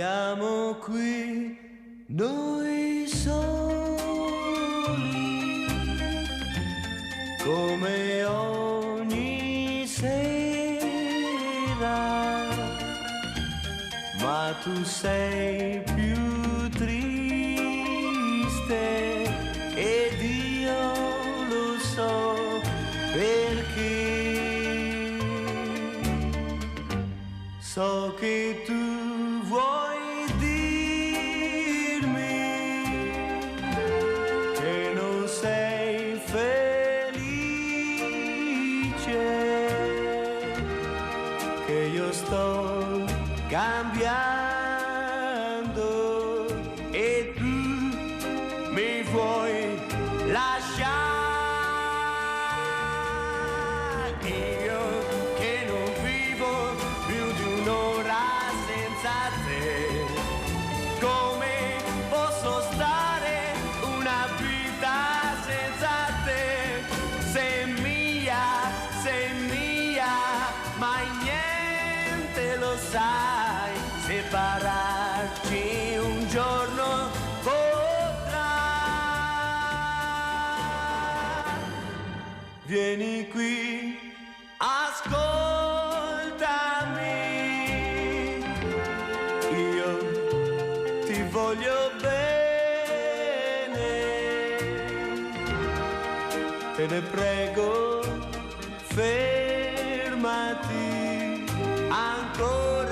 siamo qui noi soli, come ogni sera, ma tu sei più triste ed io lo so perché. So che tu vuoi dirmi che non sei felice, che io sto cambiando e tu mi vuoi lasciare. Sai, separarci un giorno potrà. Vieni qui, ascoltami, io ti voglio bene, te ne prego, fermati ancora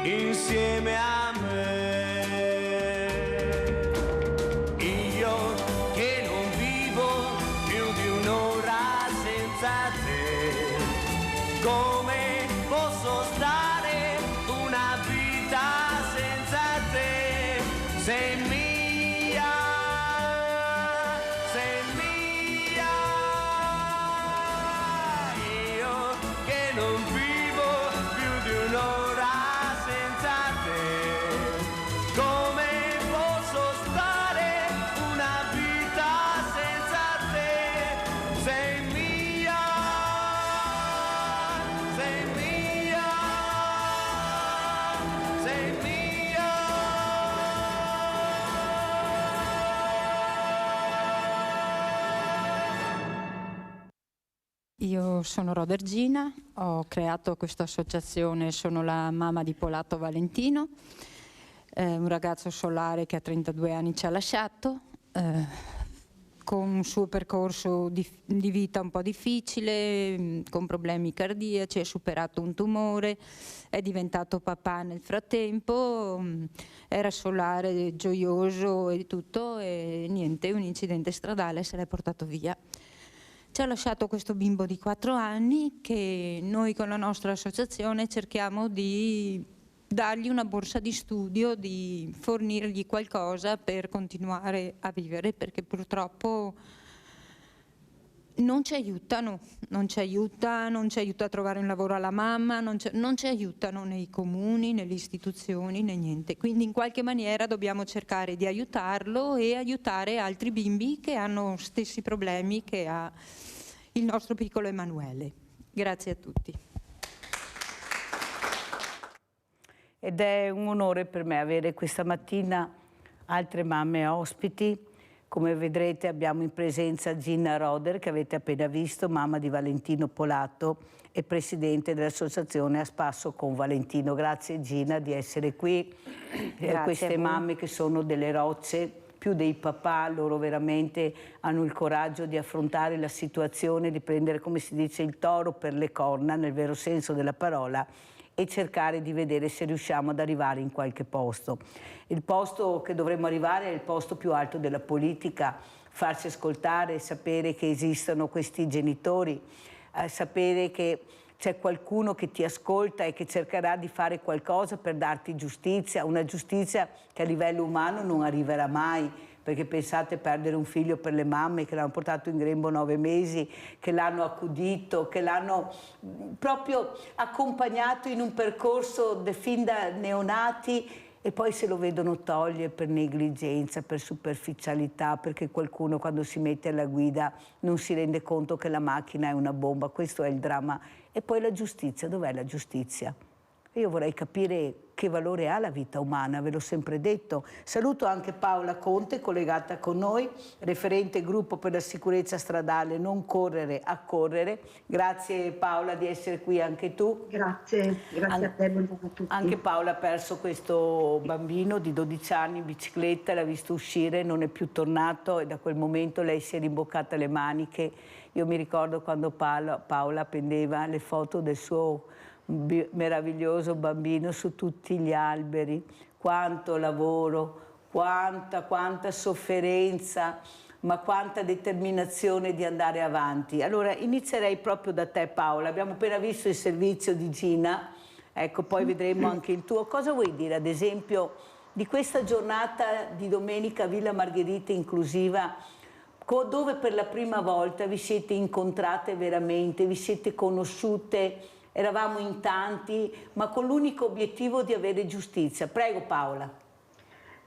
insieme a me. Io che non vivo più di un'ora senza te, come posso stare una vita senza te? Sei mia, sei mia. Io che non vivo più di un'ora senza te, come posso stare una vita senza te? Sei mia, sei mia, sei mia. Io sono Rodergina, ho creato questa associazione, sono la mamma di Polato Valentino, un ragazzo solare che a 32 anni ci ha lasciato, con un suo percorso di vita un po' difficile, con problemi cardiaci, ha superato un tumore, è diventato papà nel frattempo, era solare, gioioso e tutto, e niente, un incidente stradale se l'è portato via. Ci ha lasciato questo bimbo di 4 anni che noi con la nostra associazione cerchiamo di dargli una borsa di studio, di fornirgli qualcosa per continuare a vivere, perché purtroppo non ci aiutano, non ci aiuta a trovare un lavoro alla mamma, non ci aiutano nei comuni, nelle istituzioni, né niente. Quindi in qualche maniera dobbiamo cercare di aiutarlo e aiutare altri bimbi che hanno stessi problemi che ha il nostro piccolo Emanuele. Grazie a tutti. Ed è un onore per me avere questa mattina altre mamme ospiti. Come vedrete abbiamo in presenza Gina Roder, che avete appena visto, mamma di Valentino Polato e presidente dell'associazione A Spasso con Valentino. Grazie Gina di essere qui. Queste mamme che sono delle rocce, più dei papà, loro veramente hanno il coraggio di affrontare la situazione, di prendere, come si dice, il toro per le corna, nel vero senso della parola, e cercare di vedere se riusciamo ad arrivare in qualche posto. Il posto che dovremmo arrivare è il posto più alto della politica, farsi ascoltare, sapere che esistono questi genitori, sapere che c'è qualcuno che ti ascolta e che cercherà di fare qualcosa per darti giustizia, una giustizia che a livello umano non arriverà mai, perché pensate, perdere un figlio per le mamme che l'hanno portato in grembo 9 mesi, che l'hanno accudito, che l'hanno proprio accompagnato in un percorso fin da neonati, e poi se lo vedono togliere per negligenza, per superficialità, perché qualcuno quando si mette alla guida non si rende conto che la macchina è una bomba. Questo è il dramma. E poi la giustizia, dov'è la giustizia? Io vorrei capire che valore ha la vita umana, ve l'ho sempre detto. Saluto anche Paola Conte, collegata con noi, referente gruppo per la sicurezza stradale Non Correre, Accorrere. Grazie Paola di essere qui anche tu. Grazie a te, buongiorno a tutti. Anche Paola ha perso questo bambino di 12 anni in bicicletta, l'ha visto uscire, non è più tornato e da quel momento lei si è rimboccata le maniche. Io mi ricordo quando Paola appendeva le foto del suo meraviglioso bambino su tutti gli alberi. Quanto lavoro, quanta sofferenza, ma quanta determinazione di andare avanti. Allora inizierei proprio da te Paola, abbiamo appena visto il servizio di Gina, ecco poi vedremo anche il tuo. Cosa vuoi dire ad esempio di questa giornata di domenica Villa Margherita inclusiva, dove per la prima volta vi siete incontrate veramente, vi siete conosciute? Eravamo in tanti, ma con l'unico obiettivo di avere giustizia. Prego Paola.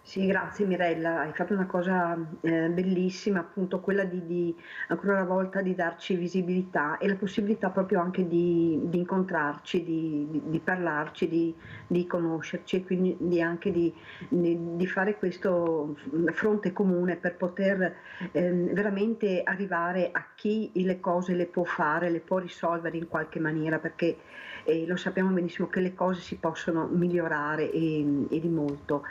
Sì, grazie Mirella, hai fatto una cosa bellissima, appunto quella di ancora una volta di darci visibilità e la possibilità proprio anche di incontrarci, di parlarci, di conoscerci e quindi anche di fare questo fronte comune per poter veramente arrivare a chi le cose le può fare, le può risolvere in qualche maniera, perché lo sappiamo benissimo che le cose si possono migliorare e di molto.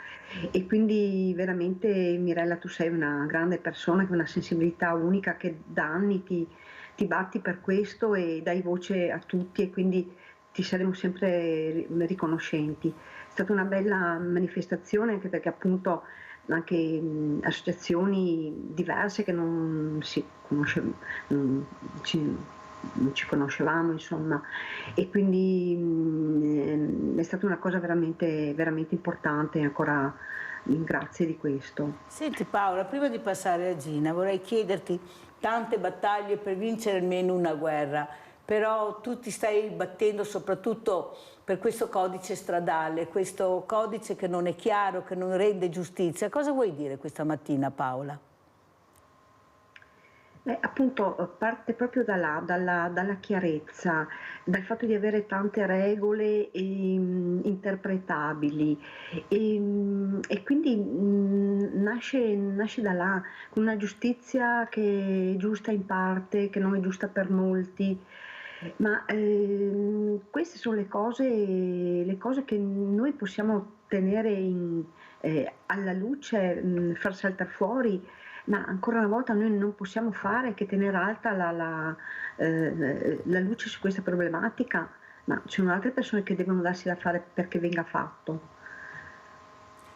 E quindi veramente Mirella tu sei una grande persona con una sensibilità unica che da anni ti batti per questo e dai voce a tutti e quindi ti saremo sempre riconoscenti. È stata una bella manifestazione anche perché appunto anche associazioni diverse che non ci conoscevamo insomma e quindi è stata una cosa veramente, veramente importante, ancora grazie di questo. Senti Paola, prima di passare a Gina vorrei chiederti tante battaglie per vincere almeno una guerra, però tu ti stai battendo soprattutto per questo codice stradale, questo codice che non è chiaro, che non rende giustizia. Cosa vuoi dire questa mattina Paola? Appunto parte proprio dalla chiarezza, dal fatto di avere tante regole interpretabili e quindi nasce da là, con una giustizia che è giusta in parte, che non è giusta per molti, ma queste sono le cose che noi possiamo tenere alla luce, far saltare fuori. Ma ancora una volta noi non possiamo fare che tenere alta la luce su questa problematica, ma ci sono altre persone che devono darsi da fare perché venga fatto.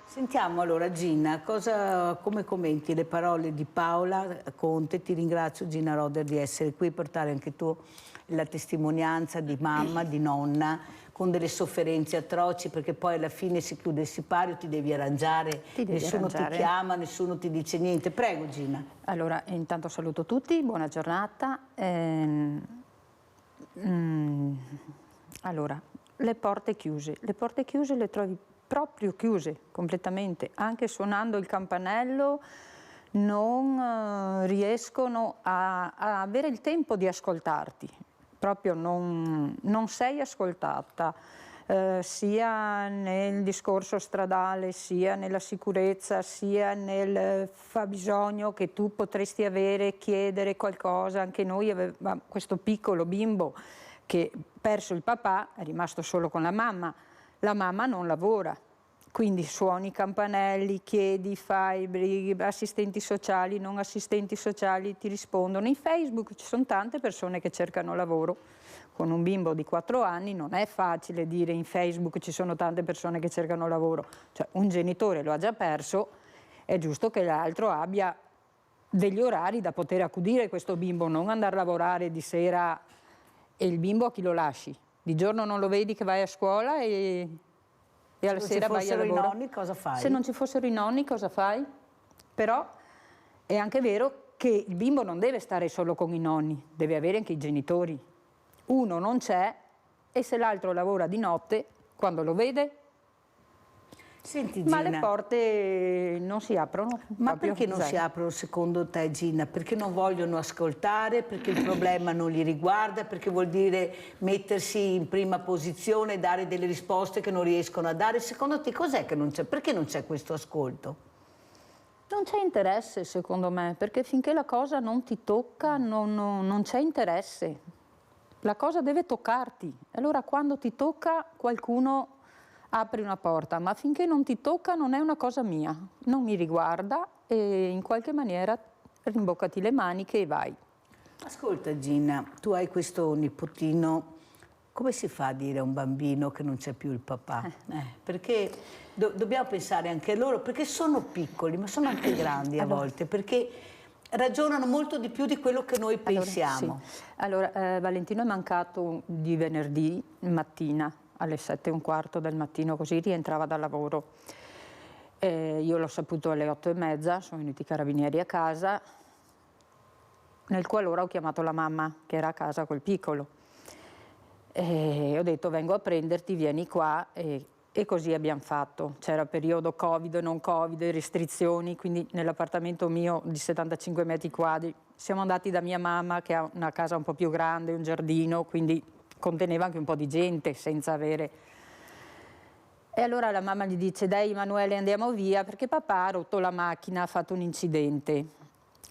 Sentiamo allora Gina, come commenti le parole di Paola Conte? Ti ringrazio Gina Roder di essere qui, portare anche tu la testimonianza di mamma, di nonna, con delle sofferenze atroci, perché poi alla fine si chiude il sipario, ti devi arrangiare, nessuno ti chiama, nessuno ti dice niente. Prego Gina. Allora, intanto saluto tutti, buona giornata. Allora, le porte chiuse le trovi proprio chiuse completamente, anche suonando il campanello non riescono a avere il tempo di ascoltarti. Proprio non sei ascoltata, sia nel discorso stradale, sia nella sicurezza, sia nel fabbisogno che tu potresti avere, chiedere qualcosa. Anche noi avevamo questo piccolo bimbo che perso il papà, è rimasto solo con la mamma non lavora. Quindi suoni i campanelli, chiedi, fai, assistenti sociali, non assistenti sociali, ti rispondono. In Facebook ci sono tante persone che cercano lavoro. Con un bimbo di 4 anni non è facile dire in Facebook ci sono tante persone che cercano lavoro. Cioè un genitore lo ha già perso, è giusto che l'altro abbia degli orari da poter accudire questo bimbo, non andare a lavorare di sera e il bimbo a chi lo lasci? Di giorno non lo vedi che vai a scuola e alla sera vai a lavoro. Se non ci fossero i nonni cosa fai? Se non ci fossero i nonni cosa fai? Però è anche vero che il bimbo non deve stare solo con i nonni, deve avere anche i genitori. Uno non c'è e se l'altro lavora di notte, quando lo vede? Senti, Ma Gina, le porte non si aprono. ma proprio perché non zero. si aprono secondo te, Gina? Perché non vogliono ascoltare, perché il problema non li riguarda, perché vuol dire mettersi in prima posizione e dare delle risposte che non riescono a dare? Secondo te cos'è che non c'è? Perché non c'è questo ascolto? Non c'è interesse, secondo me, perché finché la cosa non ti tocca non c'è interesse. La cosa deve toccarti. Allora quando ti tocca qualcuno apri una porta, ma finché non ti tocca non è una cosa mia, non mi riguarda e in qualche maniera rimboccati le maniche e vai. Ascolta Gina, tu hai questo nipotino, come si fa a dire a un bambino che non c'è più il papà? Perché dobbiamo pensare anche a loro, perché sono piccoli, ma sono anche grandi a volte, perché ragionano molto di più di quello che noi pensiamo. Sì. Allora, Valentino è mancato di venerdì mattina alle 7:15 del mattino, così rientrava dal lavoro. Io l'ho saputo alle 8:30, sono venuti i carabinieri a casa, nel qualora ho chiamato la mamma che era a casa col piccolo. E ho detto vengo a prenderti, vieni qua e così abbiamo fatto. C'era periodo Covid, non Covid, restrizioni, quindi nell'appartamento mio di 75 metri quadri siamo andati da mia mamma che ha una casa un po' più grande, un giardino, quindi conteneva anche un po' di gente senza avere... E allora la mamma gli dice dai Emanuele andiamo via perché papà ha rotto la macchina, ha fatto un incidente.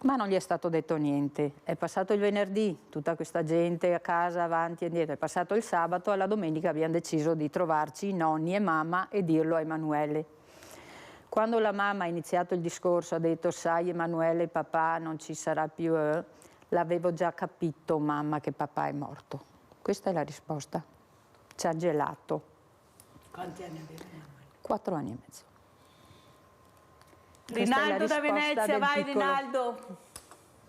Ma non gli è stato detto niente. È passato il venerdì, tutta questa gente a casa, avanti e indietro. È passato il sabato, alla domenica abbiamo deciso di trovarci i nonni e mamma e dirlo a Emanuele. Quando la mamma ha iniziato il discorso, ha detto sai Emanuele, papà non ci sarà più, l'avevo già capito mamma che papà è morto. Questa è la risposta. Ci ha gelato. Quanti anni aveva Emanuele? 4 anni e mezzo. Rinaldo da Venezia, vai piccolo. Rinaldo.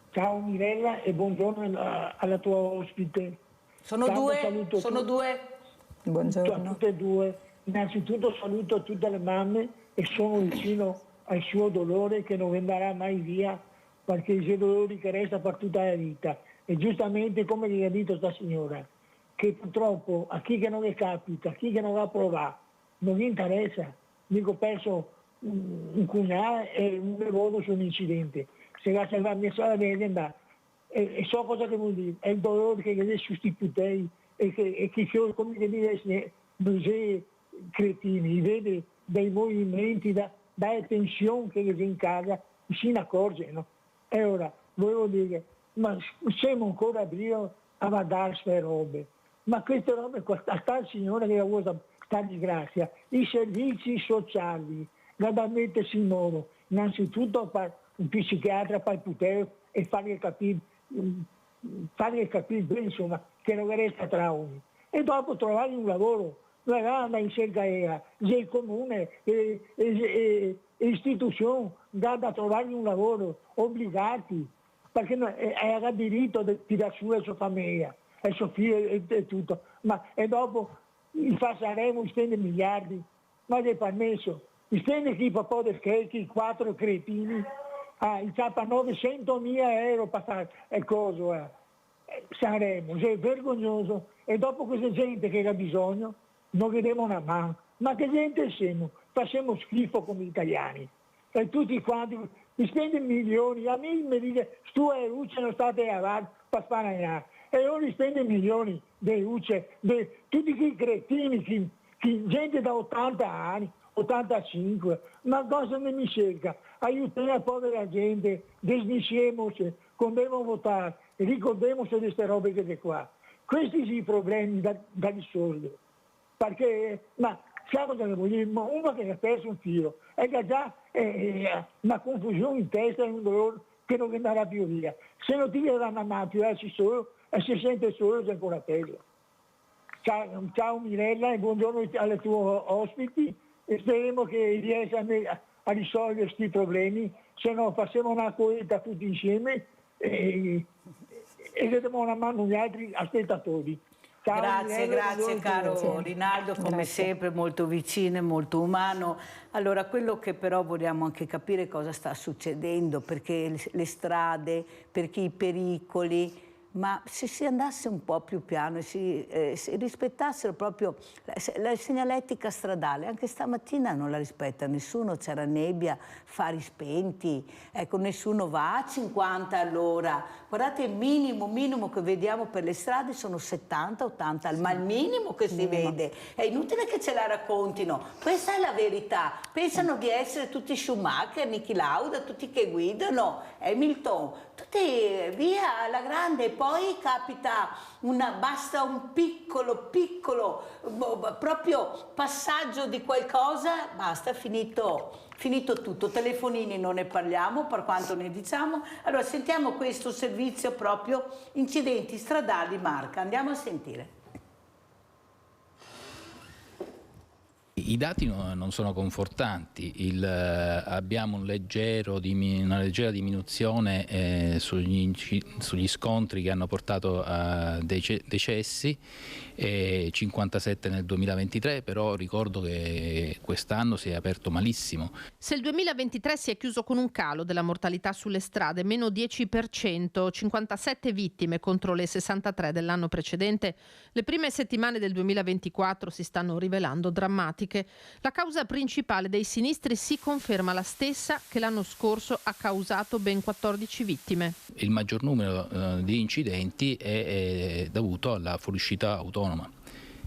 Ciao Mirella e buongiorno alla tua ospite. Sono Tanto due? saluto Sono due? a Buongiorno. tutte e due. Innanzitutto saluto tutte le mamme e sono vicino al suo dolore che non andrà mai via perché i suoi dolori che resta per tutta la vita. E giustamente come gli ha detto sta signora, che purtroppo a chi che non le capita, a chi che non va a provare, non gli interessa. Dico, ho perso un cugnato e un nevoto su un incidente. Se la salva mia sorella deve andare. E so cosa che vuol dire. È il dolore che gli sostitutei e che come che dire, così cretini, vede dei movimenti, da tensione che gli in casa, si ne accorgono. E ora, volevo dire, ma siamo ancora a guardare queste robe. Ma queste robe, sta signora che ha avuto sta disgrazia, i servizi sociali, da mettersi in modo, innanzitutto per un psichiatra per poter e fargli capire bene insomma, che non resta traumi. E dopo trovare un lavoro, la in cerca il comune, istituzioni, da trovare un lavoro, obbligati, perché ha diritto di tirare su la sua famiglia, e suo figlio e tutto, e dopo faremo spendere miliardi, ma gli è permesso. Spende chi per poter che 4 cretini, il capa 900.000 euro per fare il coso. Sanremo, è vergognoso. E dopo questa gente che ha bisogno, non vedremo una mano. Ma che gente siamo? Facciamo schifo come italiani. E tutti quanti, spende milioni, a me mi dice, tu e Luce non state avanti per fare e io spende milioni di Luce, tutti quei cretini, gente da 80 anni, 85, ma cosa ne mi cerca? Aiutiamo la povera gente, dismissiamoci, quando devono votare, ricordiamoci di queste robe che c'è qua. Questi sono i problemi da risolvere, perché, ma sa cosa ne voglio dire? Uno che ha perso un filo, e che già una confusione in testa e un dolore che non andrà più via. Se non ti viene una mano più solo, e si sente solo, c'è ancora peggio. Ciao Mirella e buongiorno alle tue ospiti e speriamo che riesca a risolvere questi problemi, se no facciamo una coetta tutti insieme e diamo una mano agli altri spettatori. Ciao, Grazie, Mirella, grazie caro Rinaldo, come Grazie. sempre molto vicino e molto umano. Allora, quello che però vogliamo anche capire è cosa sta succedendo, perché le strade, perché i pericoli, ma se si andasse un po' più piano e si rispettassero proprio la segnaletica stradale. Anche stamattina non la rispetta nessuno, c'era nebbia, fari spenti, ecco, nessuno va a 50 all'ora. Guardate, il minimo che vediamo per le strade sono 70-80, ma il minimo che si vede. È inutile che ce la raccontino, questa è la verità. Pensano di essere tutti Schumacher, Niki Lauda, tutti che guidano, Hamilton, tutti via alla grande. Poi capita basta un piccolo proprio passaggio di qualcosa, basta, finito tutto. Telefonini non ne parliamo, per quanto ne diciamo. Allora sentiamo questo servizio proprio incidenti stradali Marca, andiamo a sentire. I dati non sono confortanti, abbiamo una leggera diminuzione sugli scontri che hanno portato a decessi, 57 nel 2023, però ricordo che quest'anno si è aperto malissimo. Se il 2023 si è chiuso con un calo della mortalità sulle strade, meno 10%, 57 vittime contro le 63 dell'anno precedente, le prime settimane del 2024 si stanno rivelando drammatiche. La causa principale dei sinistri si conferma la stessa che l'anno scorso ha causato ben 14 vittime. Il maggior numero di incidenti è dovuto alla fuoriuscita autonoma,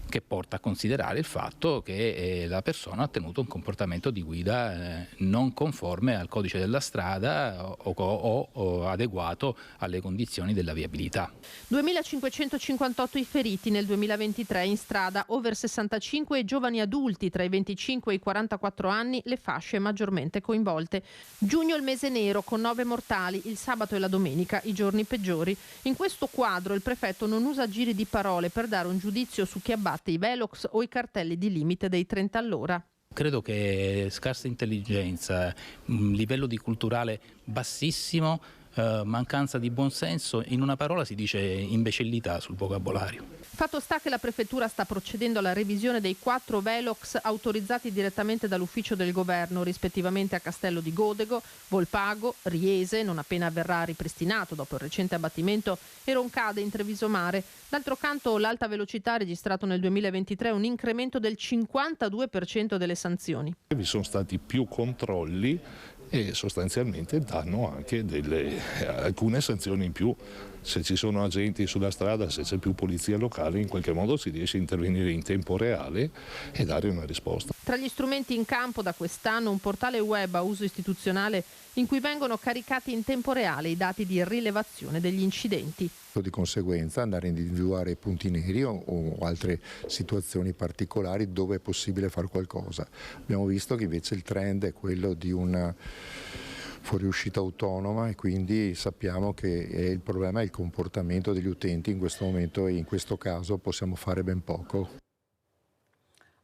che porta a considerare il fatto che la persona ha tenuto un comportamento di guida non conforme al codice della strada o adeguato alle condizioni della viabilità. 2.558 i feriti nel 2023 in strada, over 65 e giovani adulti tra i 25 e i 44 anni, le fasce maggiormente coinvolte. Giugno il mese nero con 9 mortali, il sabato e la domenica i giorni peggiori. In questo quadro il prefetto non usa giri di parole per dare un giudizio su chi abbatte i velox o i cartelli di limite dei 30 all'ora. Credo che scarsa intelligenza, livello di culturale bassissimo, mancanza di buonsenso, in una parola si dice imbecillità sul vocabolario. Fatto sta che la prefettura sta procedendo alla revisione dei 4 velox autorizzati direttamente dall'ufficio del governo, rispettivamente a Castello di Godego, Volpago, Riese, non appena verrà ripristinato dopo il recente abbattimento, e Roncade in Treviso Mare. D'altro canto l'alta velocità ha registrato nel 2023 un incremento del 52% delle sanzioni. Vi sono stati più controlli e sostanzialmente danno anche alcune sanzioni in più. Se ci sono agenti sulla strada, se c'è più polizia locale, in qualche modo si riesce a intervenire in tempo reale e dare una risposta. Tra gli strumenti in campo da quest'anno un portale web a uso istituzionale in cui vengono caricati in tempo reale i dati di rilevazione degli incidenti. Di conseguenza andare a individuare punti neri o altre situazioni particolari dove è possibile fare qualcosa. Abbiamo visto che invece il trend è quello di una fuoriuscita autonoma e quindi sappiamo che il problema è il comportamento degli utenti in questo momento e in questo caso possiamo fare ben poco.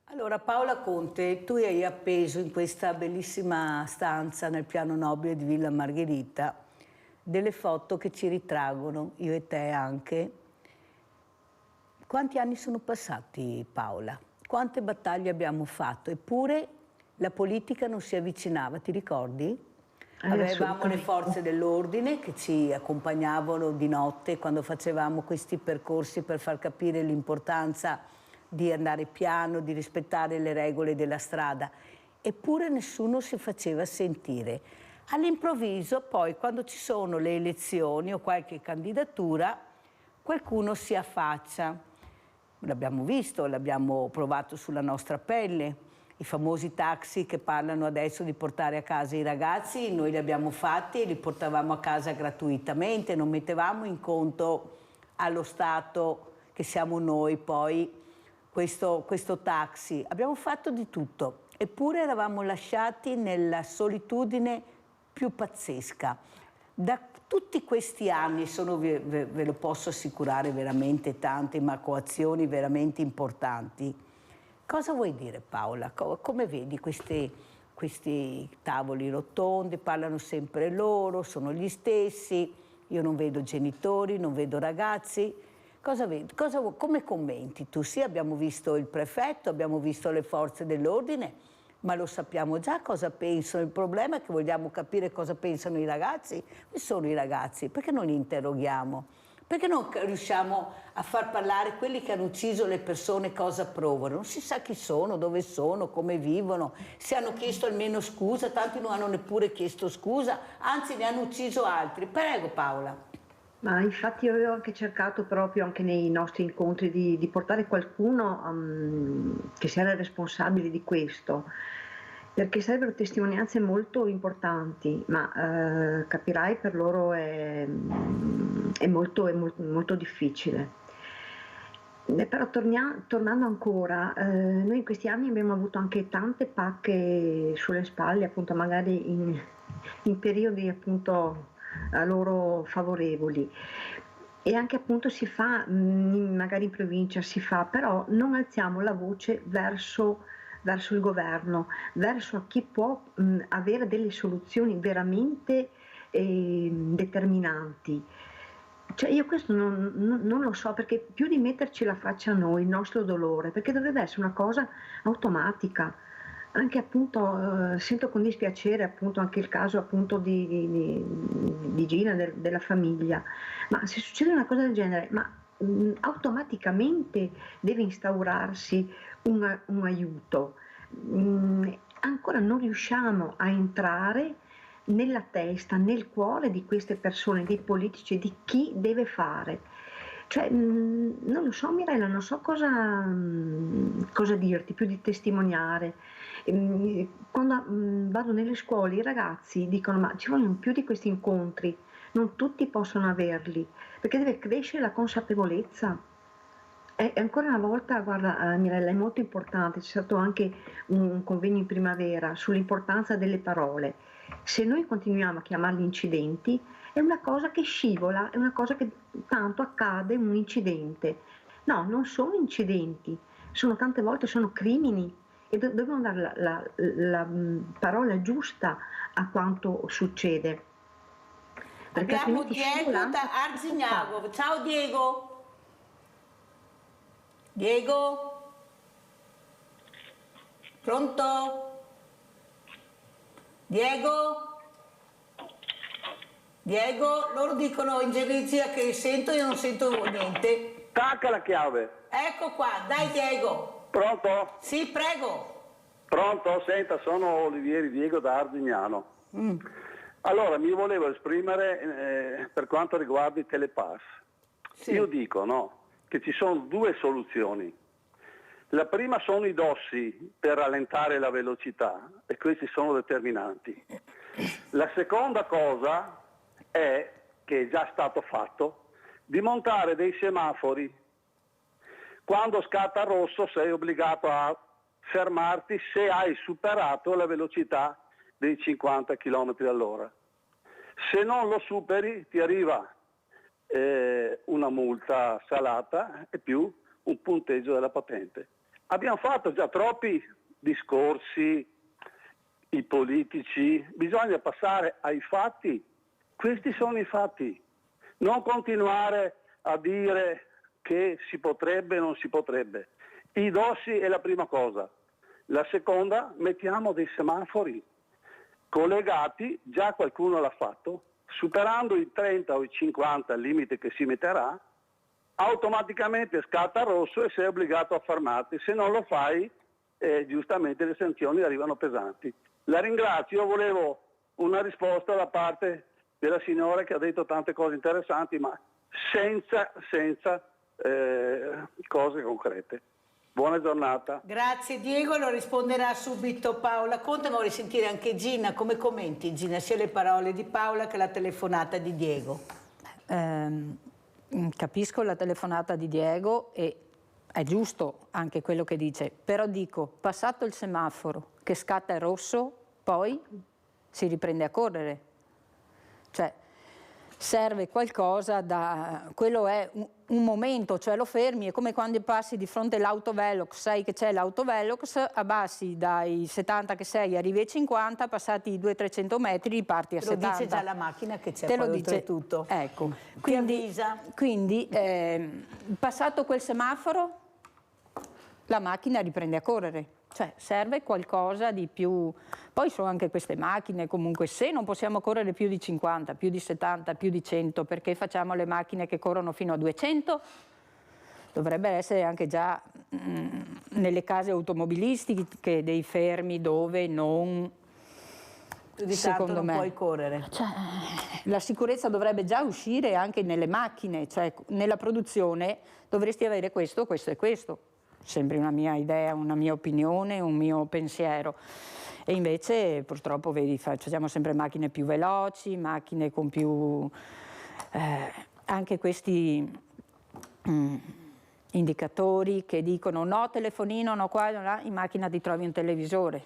Allora Paola Conte, tu hai appeso in questa bellissima stanza nel piano nobile di Villa Margherita delle foto che ci ritraggono, io e te anche. Quanti anni sono passati, Paola? Quante battaglie abbiamo fatto? Eppure la politica non si avvicinava, ti ricordi? Avevamo le forze dell'ordine che ci accompagnavano di notte quando facevamo questi percorsi per far capire l'importanza di andare piano, di rispettare le regole della strada. Eppure nessuno si faceva sentire. All'improvviso poi, quando ci sono le elezioni o qualche candidatura, qualcuno si affaccia. L'abbiamo visto, l'abbiamo provato sulla nostra pelle. I famosi taxi che parlano adesso di portare a casa i ragazzi, noi li abbiamo fatti e li portavamo a casa gratuitamente, non mettevamo in conto allo Stato, che siamo noi poi, questo taxi. Abbiamo fatto di tutto, eppure eravamo lasciati nella solitudine più pazzesca. Da tutti questi anni sono, ve lo posso assicurare, veramente tante coazioni veramente importanti. Cosa vuoi dire, Paola? Come vedi questi tavoli rotondi? Parlano sempre loro, sono gli stessi, io non vedo genitori, non vedo ragazzi. Cosa vedi? Come commenti tu? Sì, abbiamo visto il prefetto, abbiamo visto le forze dell'ordine, ma lo sappiamo già cosa pensano. Il problema è che vogliamo capire cosa pensano i ragazzi. Chi sono i ragazzi? Perché non li interroghiamo? Perché non riusciamo a far parlare quelli che hanno ucciso le persone, cosa provano? Non si sa chi sono, dove sono, come vivono, se hanno chiesto almeno scusa, tanti non hanno neppure chiesto scusa, anzi ne hanno ucciso altri. Prego Paola. Ma infatti io avevo anche cercato proprio anche nei nostri incontri di portare qualcuno che sia responsabile di questo, perché sarebbero testimonianze molto importanti, ma capirai per loro è molto difficile. Però tornando ancora, noi in questi anni abbiamo avuto anche tante pacche sulle spalle, appunto magari in periodi appunto a loro favorevoli, e anche appunto si fa, magari in provincia si fa, però non alziamo la voce verso il governo, verso chi può avere delle soluzioni veramente determinanti. Cioè io questo non lo so, perché più di metterci la faccia a noi, il nostro dolore, perché dovrebbe essere una cosa automatica. Anche appunto sento con dispiacere appunto anche il caso appunto di Gina, della famiglia, ma se succede una cosa del genere, automaticamente deve instaurarsi un aiuto. Ancora non riusciamo a entrare nella testa, nel cuore di queste persone, dei politici, di chi deve fare. Cioè, non lo so Mirella, non so cosa dirti, più di testimoniare. Quando vado nelle scuole i ragazzi dicono ma ci vogliono più di questi incontri, non tutti possono averli, perché deve crescere la consapevolezza. E ancora una volta, guarda Mirella, è molto importante, c'è stato anche un convegno in primavera sull'importanza delle parole. Se noi continuiamo a chiamarli incidenti, è una cosa che scivola, è una cosa che tanto accade, un incidente. No, non sono incidenti, tante volte sono crimini, e dobbiamo dare la parola giusta a quanto succede. Perché abbiamo Diego da Arzignavo. Ciao Diego. Diego? Pronto? Diego? Diego? Loro dicono in Gerizia che sento, io non sento niente. Tacca la chiave. Ecco qua, dai Diego. Pronto? Sì, prego. Pronto? Senta, sono Olivieri Diego da Arzignano. Allora, mi volevo esprimere per quanto riguarda i telepass. Sì. Io dico, no, che ci sono due soluzioni. La prima sono i dossi per rallentare la velocità, e questi sono determinanti. La seconda cosa è, che è già stato fatto, di montare dei semafori. Quando scatta rosso sei obbligato a fermarti se hai superato la velocità dei 50 km all'ora. Se non lo superi ti arriva una multa salata e più un punteggio della patente. Abbiamo fatto già troppi discorsi, i politici, bisogna passare ai fatti. Questi sono i fatti. Non continuare a dire che si potrebbe e non si potrebbe. I dossi è la prima cosa. La seconda, mettiamo dei semafori collegati, già qualcuno l'ha fatto, superando i 30 o i 50 al limite che si metterà, automaticamente scatta rosso e sei obbligato a fermarti. Se non lo fai, giustamente le sanzioni arrivano pesanti. La ringrazio, volevo una risposta da parte della signora che ha detto tante cose interessanti, ma senza cose concrete. Buona giornata. Grazie Diego, lo risponderà subito Paola Conte, ma vorrei sentire anche Gina. Come commenti Gina sia le parole di Paola che la telefonata di Diego? Capisco la telefonata di Diego e è giusto anche quello che dice, però dico, passato il semaforo che scatta il rosso, poi si riprende a correre. Cioè, serve qualcosa da... quello è un momento, cioè lo fermi, è come quando passi di fronte all'autovelox, sai che c'è l'autovelox, abbassi dai 70 che sei, arrivi ai 50, passati i 200-300 metri riparti a 70. Lo dice già la macchina che c'è, te poi lo dice tutto. Ecco, quindi passato quel semaforo, la macchina riprende a correre. Cioè serve qualcosa di più. Poi sono anche queste macchine, comunque se non possiamo correre più di 50, più di 70, più di 100, perché facciamo le macchine che corrono fino a 200? Dovrebbe essere anche già nelle case automobilistiche dei fermi dove non, secondo me, puoi correre. Cioè, la sicurezza dovrebbe già uscire anche nelle macchine, cioè nella produzione dovresti avere questo, questo e questo. Sempre una mia idea, una mia opinione, un mio pensiero. E invece purtroppo vedi, facciamo sempre macchine più veloci, macchine con più anche questi indicatori che dicono no telefonino, no qua, no là, in macchina ti trovi un televisore.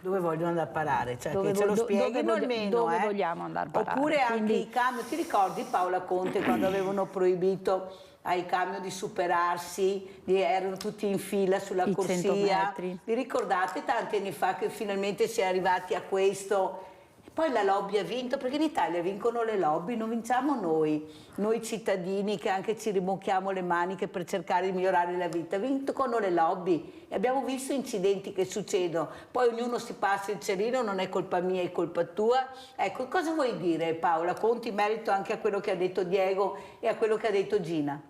Dove vogliono andare a parare? Cioè, Dove che ce lo spieghino almeno. Dove vogliamo andare a parare? Oppure anche i camion. Ti ricordi Paola Conte quando avevano proibito ai camion di superarsi, erano tutti in fila sulla corsia? Vi ricordate tanti anni fa che finalmente si è arrivati a questo? E poi la lobby ha vinto, perché in Italia vincono le lobby, non vinciamo noi cittadini che anche ci rimocchiamo le maniche per cercare di migliorare la vita, vincono le lobby e abbiamo visto incidenti che succedono, poi ognuno si passa il cerino, non è colpa mia, è colpa tua. Ecco, cosa vuoi dire Paola Conti in merito anche a quello che ha detto Diego e a quello che ha detto Gina?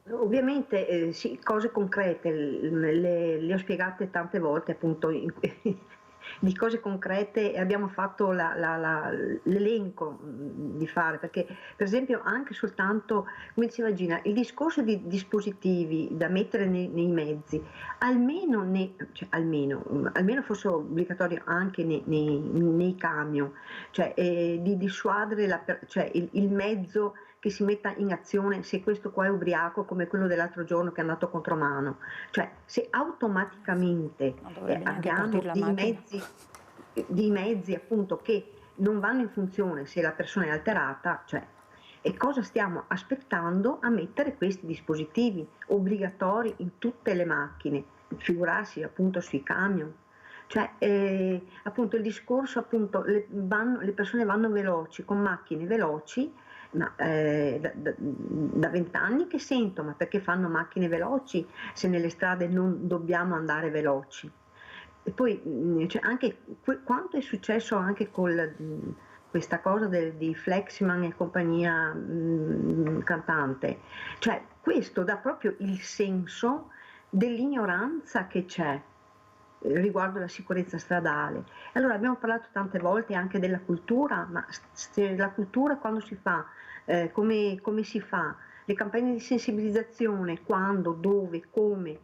Ovviamente sì, cose concrete, le ho spiegate tante volte appunto di cose concrete e abbiamo fatto l'elenco di fare, perché per esempio anche soltanto, come diceva Gina, il discorso di dispositivi da mettere nei mezzi, almeno fosse obbligatorio anche nei camion, cioè di dissuadere il mezzo che si metta in azione se questo qua è ubriaco, come quello dell'altro giorno che è andato contromano. Cioè se automaticamente abbiamo dei mezzi appunto che non vanno in funzione se la persona è alterata, cioè, e cosa stiamo aspettando a mettere questi dispositivi obbligatori in tutte le macchine, figurarsi appunto sui camion. Cioè appunto il discorso appunto le persone vanno veloci con macchine veloci, ma da 20 anni che sento, ma perché fanno macchine veloci se nelle strade non dobbiamo andare veloci? E poi anche quanto è successo anche con questa cosa di Fleximan e compagnia cantante, cioè questo dà proprio il senso dell'ignoranza che c'è riguardo la sicurezza stradale. Allora abbiamo parlato tante volte anche della cultura, ma la cultura quando si fa, come si fa, le campagne di sensibilizzazione, quando, dove, come,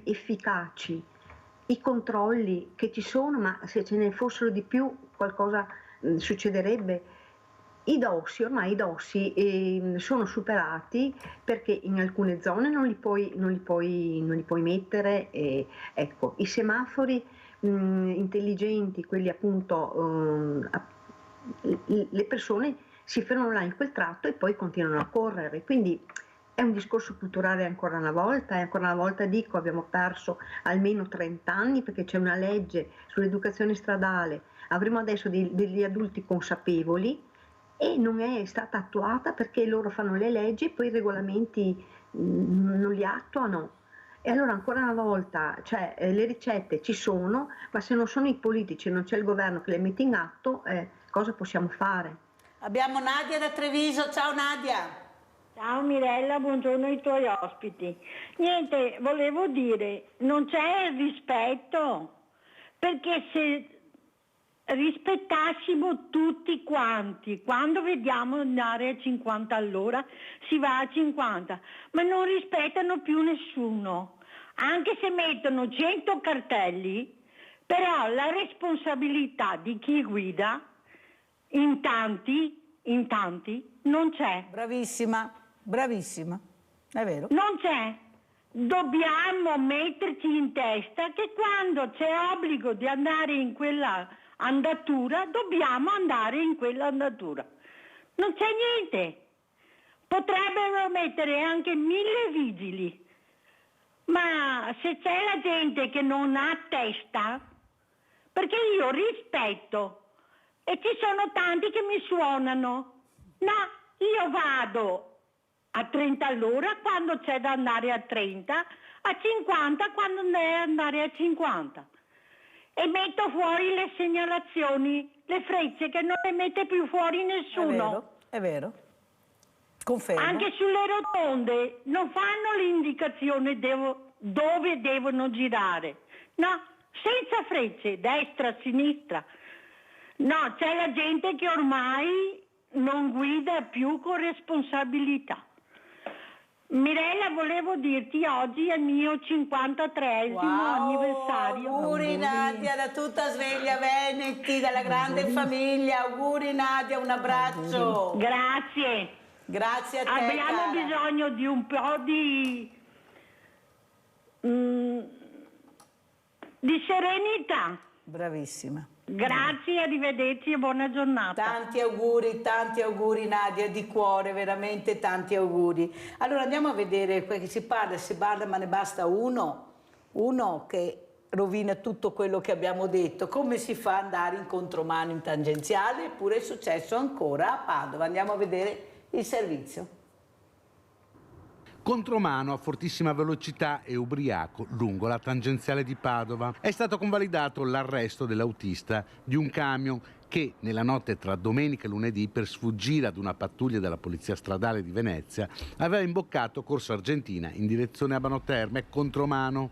efficaci, i controlli che ci sono, ma se ce ne fossero di più qualcosa succederebbe. Ormai i dossi sono superati perché in alcune zone non li puoi mettere, ecco, i semafori intelligenti, quelli appunto, le persone si fermano là in quel tratto e poi continuano a correre, quindi è un discorso culturale ancora una volta, e ancora una volta dico abbiamo perso almeno 30 anni perché c'è una legge sull'educazione stradale, avremo adesso degli adulti consapevoli e non è stata attuata perché loro fanno le leggi e poi i regolamenti non li attuano. E allora ancora una volta, cioè, le ricette ci sono, ma se non sono i politici e non c'è il governo che le mette in atto, cosa possiamo fare? Abbiamo Nadia da Treviso, ciao Nadia. Ciao Mirella, buongiorno ai tuoi ospiti. Niente, volevo dire, non c'è rispetto, perché se rispettassimo tutti quanti, quando vediamo andare a 50 all'ora si va a 50, ma non rispettano più nessuno, anche se mettono 100 cartelli, però la responsabilità di chi guida in tanti non c'è. Bravissima, bravissima, è vero. Non c'è. Dobbiamo metterci in testa che quando c'è obbligo di andare in quella andatura, dobbiamo andare in quella andatura. Non c'è niente. Potrebbero mettere anche 1000 vigili, ma se c'è la gente che non ha testa, perché io rispetto e ci sono tanti che mi suonano, no, io vado a 30 all'ora quando c'è da andare a 30, a 50 quando è andare a 50. E metto fuori le segnalazioni, le frecce che non le mette più fuori nessuno. È vero. Confermo. Anche sulle rotonde non fanno l'indicazione dove devono girare. No, senza frecce, destra, sinistra. No, c'è la gente che ormai non guida più con responsabilità. Mirella, volevo dirti, oggi è il mio 53esimo anniversario. Auguri Nadia, da tutta Sveglia Veneti, dalla grande famiglia. Auguri Nadia, un abbraccio. Grazie. Grazie a te. Abbiamo cara. bisogno di un po' di serenità. Bravissima. Grazie, arrivederci e buona giornata. Tanti auguri Nadia, di cuore, veramente tanti auguri. Allora andiamo a vedere, perché si parla, ma ne basta uno che rovina tutto quello che abbiamo detto. Come si fa ad andare in contromano in tangenziale? Eppure è successo ancora a Padova. Andiamo a vedere il servizio. Contromano a fortissima velocità e ubriaco lungo la tangenziale di Padova. È stato convalidato l'arresto dell'autista di un camion che nella notte tra domenica e lunedì, per sfuggire ad una pattuglia della Polizia Stradale di Venezia, aveva imboccato Corso Argentina in direzione Abano Terme, Contromano.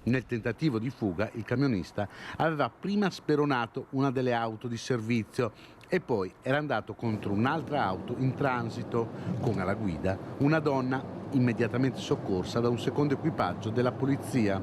Nel tentativo di fuga il camionista aveva prima speronato una delle auto di servizio e poi era andato contro un'altra auto in transito con alla guida una donna immediatamente soccorsa da un secondo equipaggio della polizia.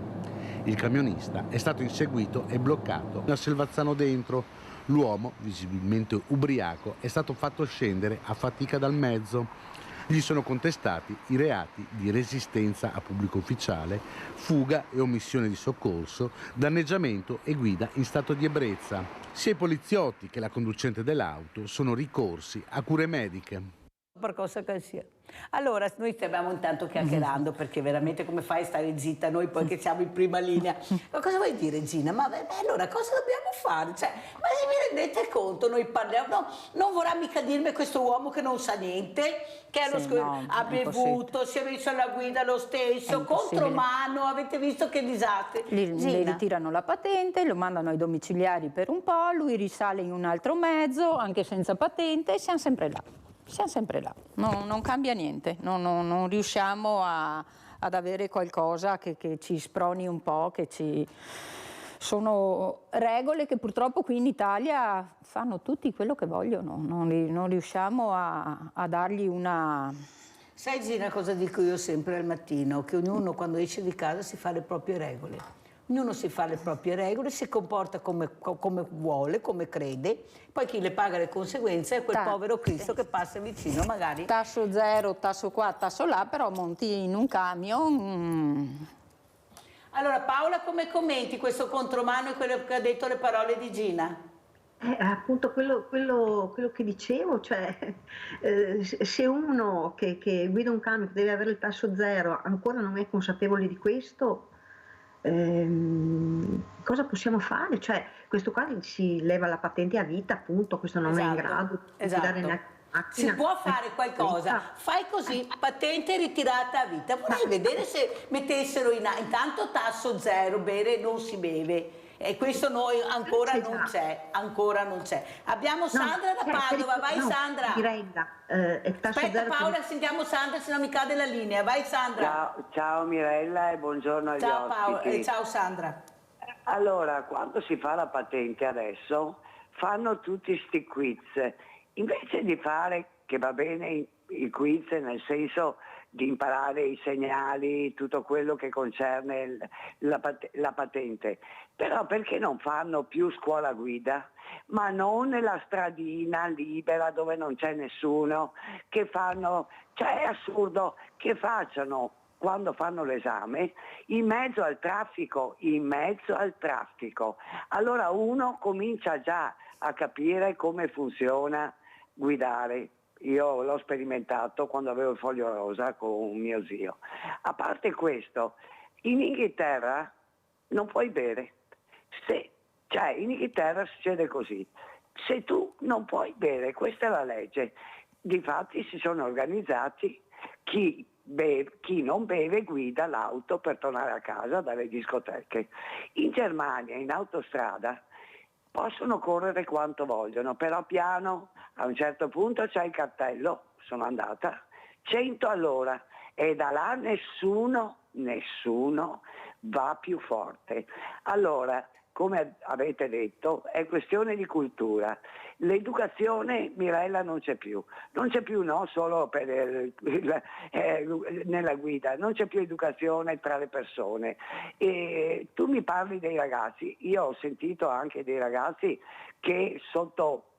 Il camionista è stato inseguito e bloccato a Selvazzano Dentro. L'uomo, visibilmente ubriaco, è stato fatto scendere a fatica dal mezzo. Gli sono contestati i reati di resistenza a pubblico ufficiale, fuga e omissione di soccorso, danneggiamento e guida in stato di ebbrezza. Sia i poliziotti che la conducente dell'auto sono ricorsi a cure mediche. Per cosa che sia. Allora, noi stiamo intanto chiacchierando perché veramente come fai a stare zitta noi poi che siamo in prima linea? Ma cosa vuoi dire Gina? Ma allora cosa dobbiamo fare? Cioè, ma se vi rendete conto, noi parliamo, no, non vorrà mica dirmi questo uomo che non sa niente, che ha bevuto, si è messo alla guida lo stesso, contromano, avete visto che disastri? Gli ritirano la patente, lo mandano ai domiciliari per un po', lui risale in un altro mezzo, anche senza patente, e siamo sempre là. Siamo sempre là, non cambia niente, non riusciamo ad avere qualcosa che ci sproni un po', che ci... Sono regole che purtroppo qui in Italia fanno tutti quello che vogliono, non riusciamo a dargli una... Sai Gina cosa dico io sempre al mattino? Che ognuno quando esce di casa si fa le proprie regole. Ognuno si fa le proprie regole, si comporta come vuole, come crede, poi chi le paga le conseguenze è quel povero Cristo che passa vicino magari. Tasso zero, tasso qua, tasso là, però monti in un camion. Allora Paola, come commenti questo contromano e quello che ha detto le parole di Gina? Appunto quello che dicevo, cioè se uno che guida un camion che deve avere il tasso zero ancora non è consapevole di questo, cosa possiamo fare? Cioè, questo qua si leva la patente a vita, appunto, questo non è in grado di dare neanche macchina. Si può fare qualcosa, fai così, patente ritirata a vita. Vorrei vedere se mettessero intanto tasso zero, bere non si beve. E questo noi ancora non c'è, Abbiamo Sandra da Padova, vai Sandra. Aspetta Paola, sentiamo Sandra, se no mi cade la linea. Vai Sandra. Ciao Mirella e buongiorno agli ciao Paola, ospiti. Ciao Sandra. Allora, quando si fa la patente adesso, fanno tutti sti quiz. Invece di fare, che va bene i quiz nel senso di imparare i segnali, tutto quello che concerne la patente. Però perché non fanno più scuola guida? Ma non nella stradina libera dove non c'è nessuno, che fanno, cioè è assurdo che facciano quando fanno l'esame in mezzo al traffico. Allora uno comincia già a capire come funziona guidare. Io l'ho sperimentato quando avevo il foglio rosa con mio zio. A parte questo, in Inghilterra non puoi bere. Cioè in Inghilterra succede così. Se tu non puoi bere, questa è la legge. Difatti si sono organizzati chi non beve guida l'auto per tornare a casa dalle discoteche. In Germania, in autostrada, possono correre quanto vogliono, però piano, a un certo punto c'è il cartello, sono andata, 100 all'ora, e da là nessuno va più forte. Allora, come avete detto, è questione di cultura. L'educazione, Mirella, non c'è più no solo per nella guida, non c'è più educazione tra le persone. E tu mi parli dei ragazzi, io ho sentito anche dei ragazzi che sotto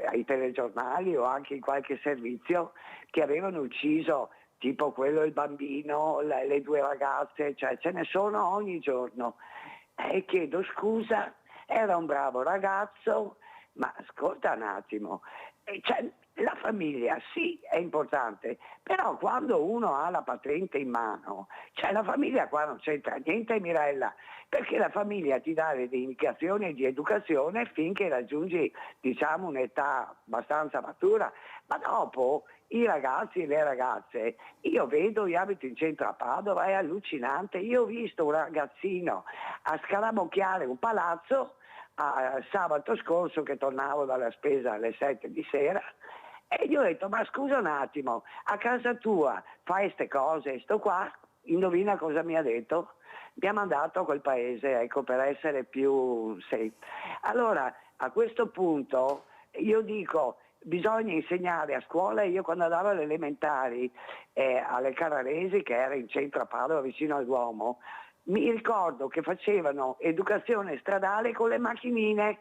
ai telegiornali o anche in qualche servizio che avevano ucciso, tipo quello il bambino, le 2 ragazze, cioè ce ne sono ogni giorno. E chiedo scusa, era un bravo ragazzo, ma ascolta un attimo, cioè, la famiglia sì è importante, però quando uno ha la patente in mano, cioè la famiglia qua non c'entra niente, Mirella, perché la famiglia ti dà le indicazioni di educazione finché raggiungi, diciamo, un'età abbastanza matura, ma dopo i ragazzi e le ragazze, io abito in centro a Padova, è allucinante, io ho visto un ragazzino a scaramocchiare un palazzo sabato scorso che tornavo dalla spesa alle 7 di sera e gli ho detto, ma scusa un attimo, a casa tua fai ste cose, sto qua, indovina cosa mi ha detto? Mi ha mandato a quel paese, ecco, per essere più safe. Allora, a questo punto io dico, bisogna insegnare a scuola. Io quando andavo alle elementari alle Carraresi, che era in centro a Padova vicino al Duomo, mi ricordo che facevano educazione stradale con le macchinine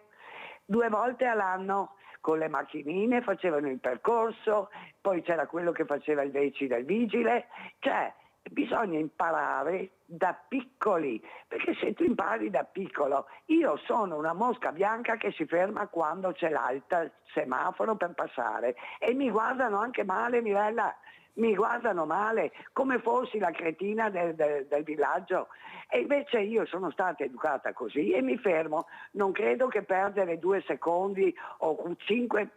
2 volte all'anno, con le macchinine facevano il percorso, poi c'era quello che faceva il veci del vigile, cioè bisogna imparare da piccoli, perché se tu impari da piccolo, io sono una mosca bianca che si ferma quando c'è l'alta semaforo per passare e mi guardano anche male, Mirella, mi guardano male, come fossi la cretina del villaggio, e invece io sono stata educata così e mi fermo, non credo che perdere 2 secondi o 5,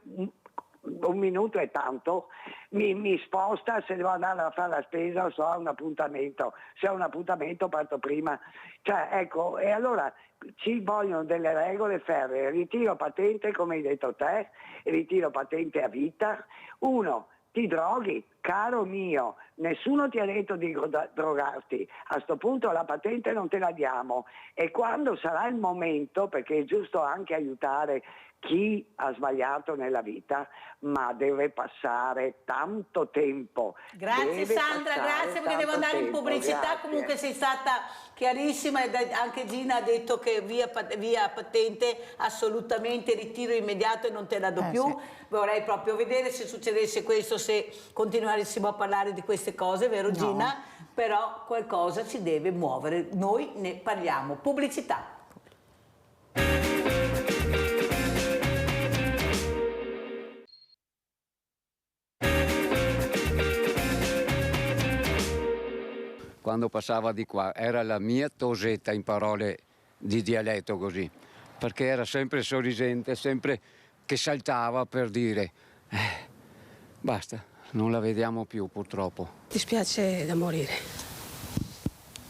1 minuto è tanto, mi sposta se devo andare a fare la spesa o se ho un appuntamento, se ho un appuntamento parto prima, cioè ecco, e allora ci vogliono delle regole ferree, ritiro patente come hai detto te, ritiro patente a vita, 1, ti droghi, caro mio, nessuno ti ha detto di drogarti, a sto punto la patente non te la diamo e quando sarà il momento, perché è giusto anche aiutare chi ha sbagliato nella vita, ma deve passare tanto tempo. Grazie Sandra, grazie perché devo andare in pubblicità, grazie. Comunque sei stata chiarissima e anche Gina ha detto che via patente assolutamente, ritiro immediato e non te la do più. Sì. Vorrei proprio vedere se succedesse questo, se continuassimo a parlare di queste cose, vero Gina? No. Però qualcosa ci deve muovere, noi ne parliamo. Pubblicità. Quando passava di qua era la mia tosetta, in parole di dialetto così, perché era sempre sorridente, sempre che saltava per dire basta, non la vediamo più purtroppo. Dispiace da morire,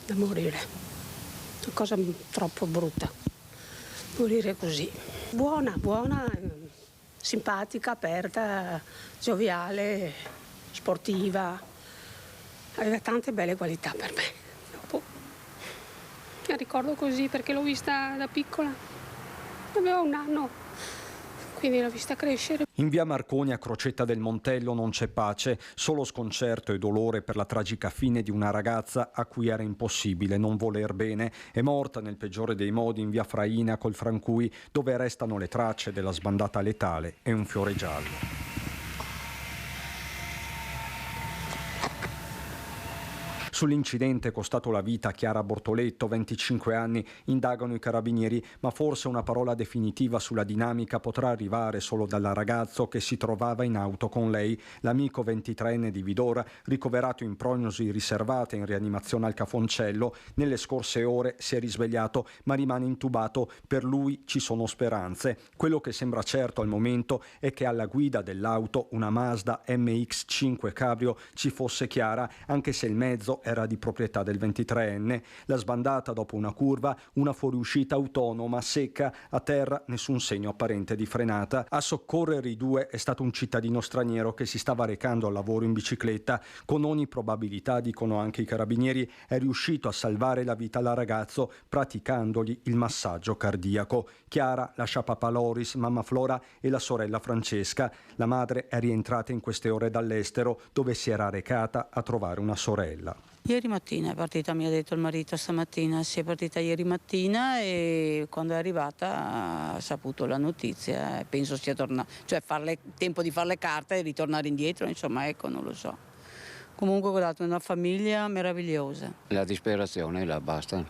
una cosa troppo brutta, morire così. Buona, simpatica, aperta, gioviale, sportiva. Aveva tante belle qualità per me. Dopo la ricordo così perché l'ho vista da piccola. Aveva 1 anno, quindi l'ho vista crescere. In via Marconi a Crocetta del Montello non c'è pace, solo sconcerto e dolore per la tragica fine di una ragazza a cui era impossibile non voler bene. È morta nel peggiore dei modi in via Fraina col Francui, dove restano le tracce della sbandata letale e un fiore giallo. Sull'incidente costato la vita a Chiara Bortoletto, 25 anni, indagano i carabinieri, ma forse una parola definitiva sulla dinamica potrà arrivare solo dal ragazzo che si trovava in auto con lei, l'amico 23enne di Vidora, ricoverato in prognosi riservata in rianimazione al Cafoncello. Nelle scorse ore si è risvegliato ma rimane intubato. Per lui ci sono speranze. Quello che sembra certo al momento è che alla guida dell'auto, una Mazda MX-5 Cabrio, ci fosse Chiara, anche se il mezzo era di proprietà del 23enne. La sbandata dopo una curva, una fuoriuscita autonoma, secca, a terra nessun segno apparente di frenata. A soccorrere i due è stato un cittadino straniero che si stava recando al lavoro in bicicletta. Con ogni probabilità, dicono anche i carabinieri, è riuscito a salvare la vita al ragazzo praticandogli il massaggio cardiaco. Chiara lascia papà Loris, mamma Flora e la sorella Francesca. La madre è rientrata in queste ore dall'estero, dove si era recata a trovare una sorella. Ieri mattina è partita, mi ha detto il marito stamattina, si è partita ieri mattina e quando è arrivata ha saputo la notizia, penso sia tornata, cioè tempo di fare le carte e ritornare indietro, insomma, ecco, non lo so. Comunque ho dato una famiglia meravigliosa. La disperazione, basta,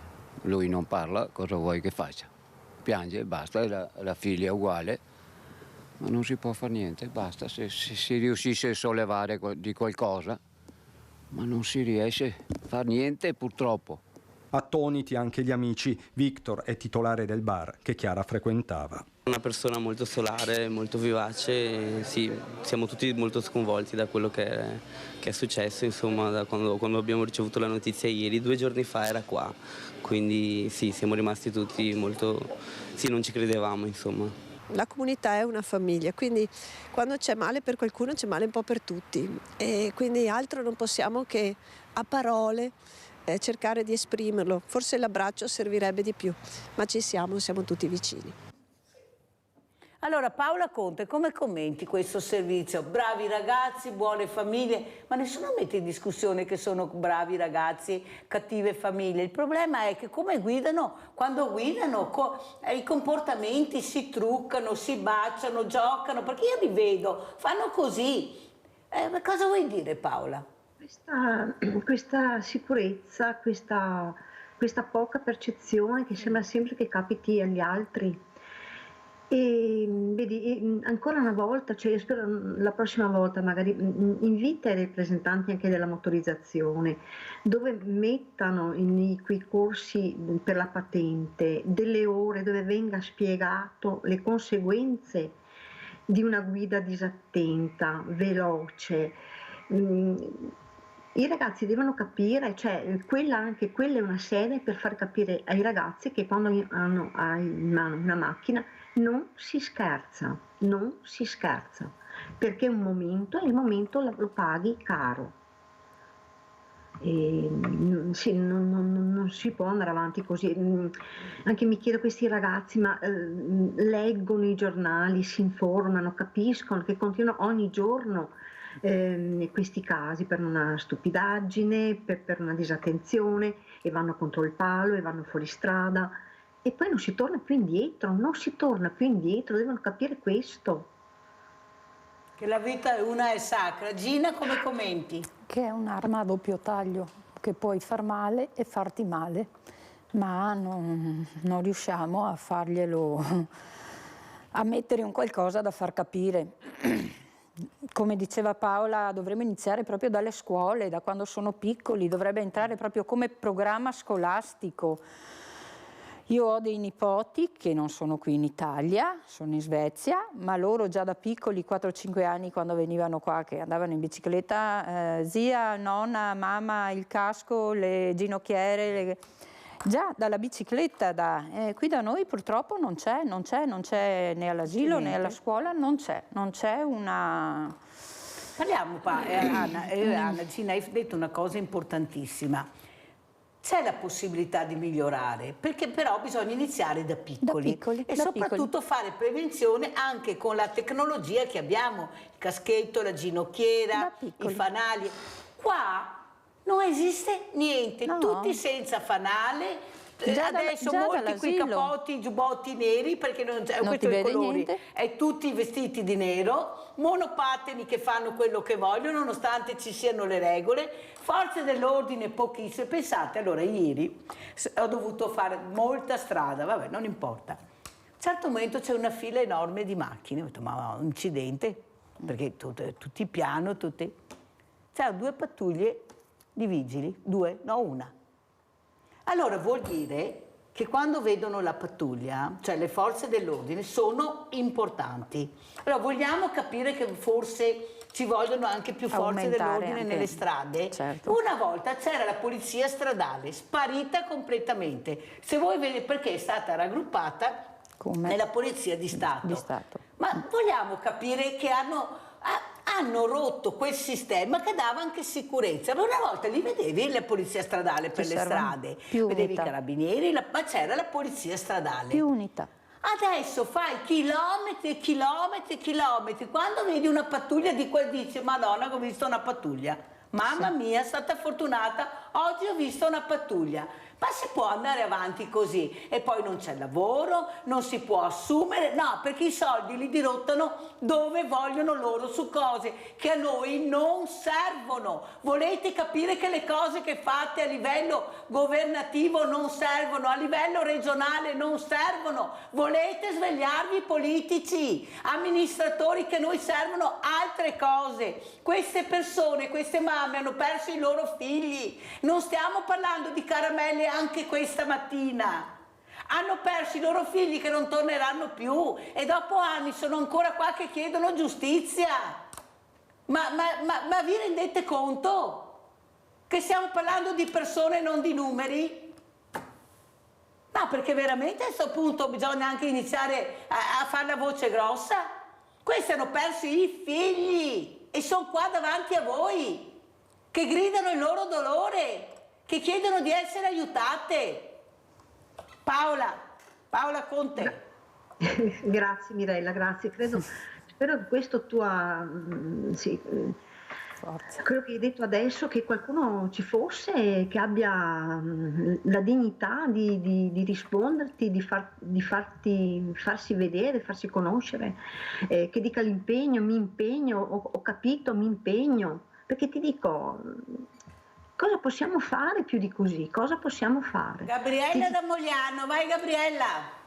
lui non parla, cosa vuoi che faccia? Piange e basta, e la figlia è uguale, ma non si può fare niente, basta, se si riuscisse a sollevare di qualcosa, ma non si riesce a fare niente purtroppo. Attoniti anche gli amici. Victor è titolare del bar che Chiara frequentava. Una persona molto solare, molto vivace, sì, siamo tutti molto sconvolti da quello che è successo, insomma, da quando abbiamo ricevuto la notizia ieri, 2 giorni fa era qua, quindi sì, siamo rimasti tutti molto, sì, non ci credevamo, insomma. La comunità è una famiglia, quindi quando c'è male per qualcuno c'è male un po' per tutti e quindi altro non possiamo che a parole cercare di esprimerlo. Forse l'abbraccio servirebbe di più, ma siamo tutti vicini. Allora Paola Conte, come commenti questo servizio? Bravi ragazzi, buone famiglie, ma nessuno mette in discussione che sono bravi ragazzi, cattive famiglie. Il problema è che come guidano, quando guidano i comportamenti si truccano, si baciano, giocano, perché io li vedo, fanno così. Cosa vuoi dire Paola? Questa sicurezza, questa poca percezione che sembra sempre che capiti agli altri. E vedi, ancora una volta, cioè io spero la prossima volta magari invita i rappresentanti anche della motorizzazione, dove mettano in quei corsi per la patente delle ore dove venga spiegato le conseguenze di una guida disattenta, veloce. I ragazzi devono capire, cioè quella è una sede per far capire ai ragazzi che quando hanno in mano una macchina non si scherza, perché un momento e il momento lo paghi caro. E, sì, non si può andare avanti così. Anche mi chiedo, questi ragazzi leggono i giornali, si informano, capiscono che continuano ogni giorno questi casi per una stupidaggine, per una disattenzione, e vanno contro il palo e vanno fuori strada. E poi non si torna più indietro, devono capire questo. Che la vita è sacra. Gina, come commenti? Che è un'arma a doppio taglio, che puoi far male e farti male, ma non riusciamo a farglielo, a mettere un qualcosa da far capire. Come diceva Paola, dovremmo iniziare proprio dalle scuole, da quando sono piccoli, dovrebbe entrare proprio come programma scolastico. Io ho dei nipoti che non sono qui in Italia, sono in Svezia, ma loro già da piccoli, 4-5 anni, quando venivano qua, che andavano in bicicletta, zia, nonna, mamma, il casco, le ginocchiere, già dalla bicicletta, qui da noi purtroppo non c'è né all'asilo né alla scuola, non c'è una... Parliamo, Anna, Gina, hai detto una cosa importantissima. C'è la possibilità di migliorare, perché però bisogna iniziare da piccoli e soprattutto fare prevenzione anche con la tecnologia che abbiamo, il caschetto, la ginocchiera, i fanali. Qua non esiste niente, tutti senza fanale, adesso molti qui capotti, giubbotti neri, perché non c'è questo i colori, è tutti vestiti di nero, monopattini che fanno quello che vogliono nonostante ci siano le regole, forze dell'ordine pochissime. Pensate, allora ieri ho dovuto fare molta strada, vabbè, non importa. A un certo momento c'è una fila enorme di macchine, ho detto ma un incidente, perché tutti piano, c'erano 2 pattuglie di vigili, 2, no una. Allora vuol dire che quando vedono la pattuglia, cioè le forze dell'ordine, sono importanti. Allora vogliamo capire che forse ci vogliono anche più forze dell'ordine nelle strade? Certo. Una volta c'era la polizia stradale, sparita completamente. Se voi vedete, perché è stata raggruppata nella polizia di Stato. Ma vogliamo capire che hanno rotto quel sistema che dava anche sicurezza. Ma una volta li vedevi la polizia stradale per le strade, vedevi i carabinieri, ma c'era la polizia stradale. Più unità. Adesso fai chilometri e chilometri e chilometri. Quando vedi una pattuglia di qua dici Madonna, ho visto una pattuglia. Mamma mia, è stata fortunata, oggi ho visto una pattuglia. Ma si può andare avanti così e poi non c'è lavoro, non si può assumere, no, perché i soldi li dirottano dove vogliono loro, su cose che a noi non servono. Volete capire che le cose che fate a livello governativo non servono, a livello regionale non servono? Volete svegliarvi politici, amministratori, che noi servono altre cose. Queste persone, queste mamme hanno perso i loro figli, non stiamo parlando di caramelle anche questa mattina. Hanno perso i loro figli che non torneranno più e dopo anni sono ancora qua che chiedono giustizia. Ma vi rendete conto che stiamo parlando di persone, non di numeri? No, perché veramente a questo punto bisogna anche iniziare a fare la voce grossa. Questi hanno perso i figli e sono qua davanti a voi, che gridano il loro dolore, che chiedono di essere aiutate. Paola Conte. Grazie Mirella, grazie. Spero che questo quello che hai detto adesso, che qualcuno ci fosse, che abbia la dignità di risponderti, di farsi vedere, farsi conoscere, che dica l'impegno, mi impegno, ho capito, mi impegno, perché ti dico, cosa possiamo fare più di così? Cosa possiamo fare? Gabriella da Mogliano, vai Gabriella.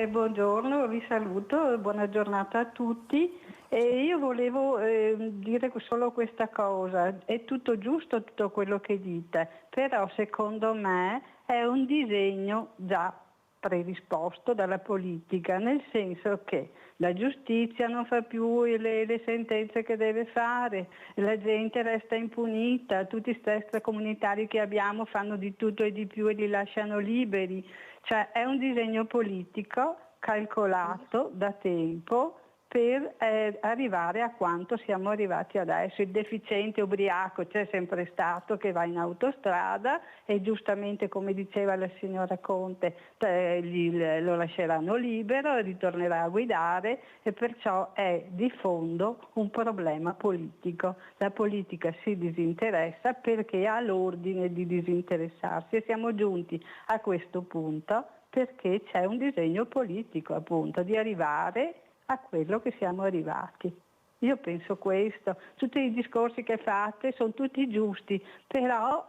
Buongiorno, vi saluto, buona giornata a tutti. Io volevo dire solo questa cosa, è tutto giusto tutto quello che dite, però secondo me è un disegno già predisposto dalla politica, nel senso che la giustizia non fa più le sentenze che deve fare, la gente resta impunita, tutti questi extracomunitari che abbiamo fanno di tutto e di più e li lasciano liberi, cioè è un disegno politico calcolato da tempo per arrivare a quanto siamo arrivati adesso. Il deficiente ubriaco c'è sempre stato, che va in autostrada e giustamente, come diceva la signora Conte, lo lasceranno libero, ritornerà a guidare, e perciò è di fondo un problema politico. La politica si disinteressa perché ha l'ordine di disinteressarsi e siamo giunti a questo punto perché c'è un disegno politico, appunto, di arrivare a quello che siamo arrivati. Io penso questo. Tutti i discorsi che fate sono tutti giusti, però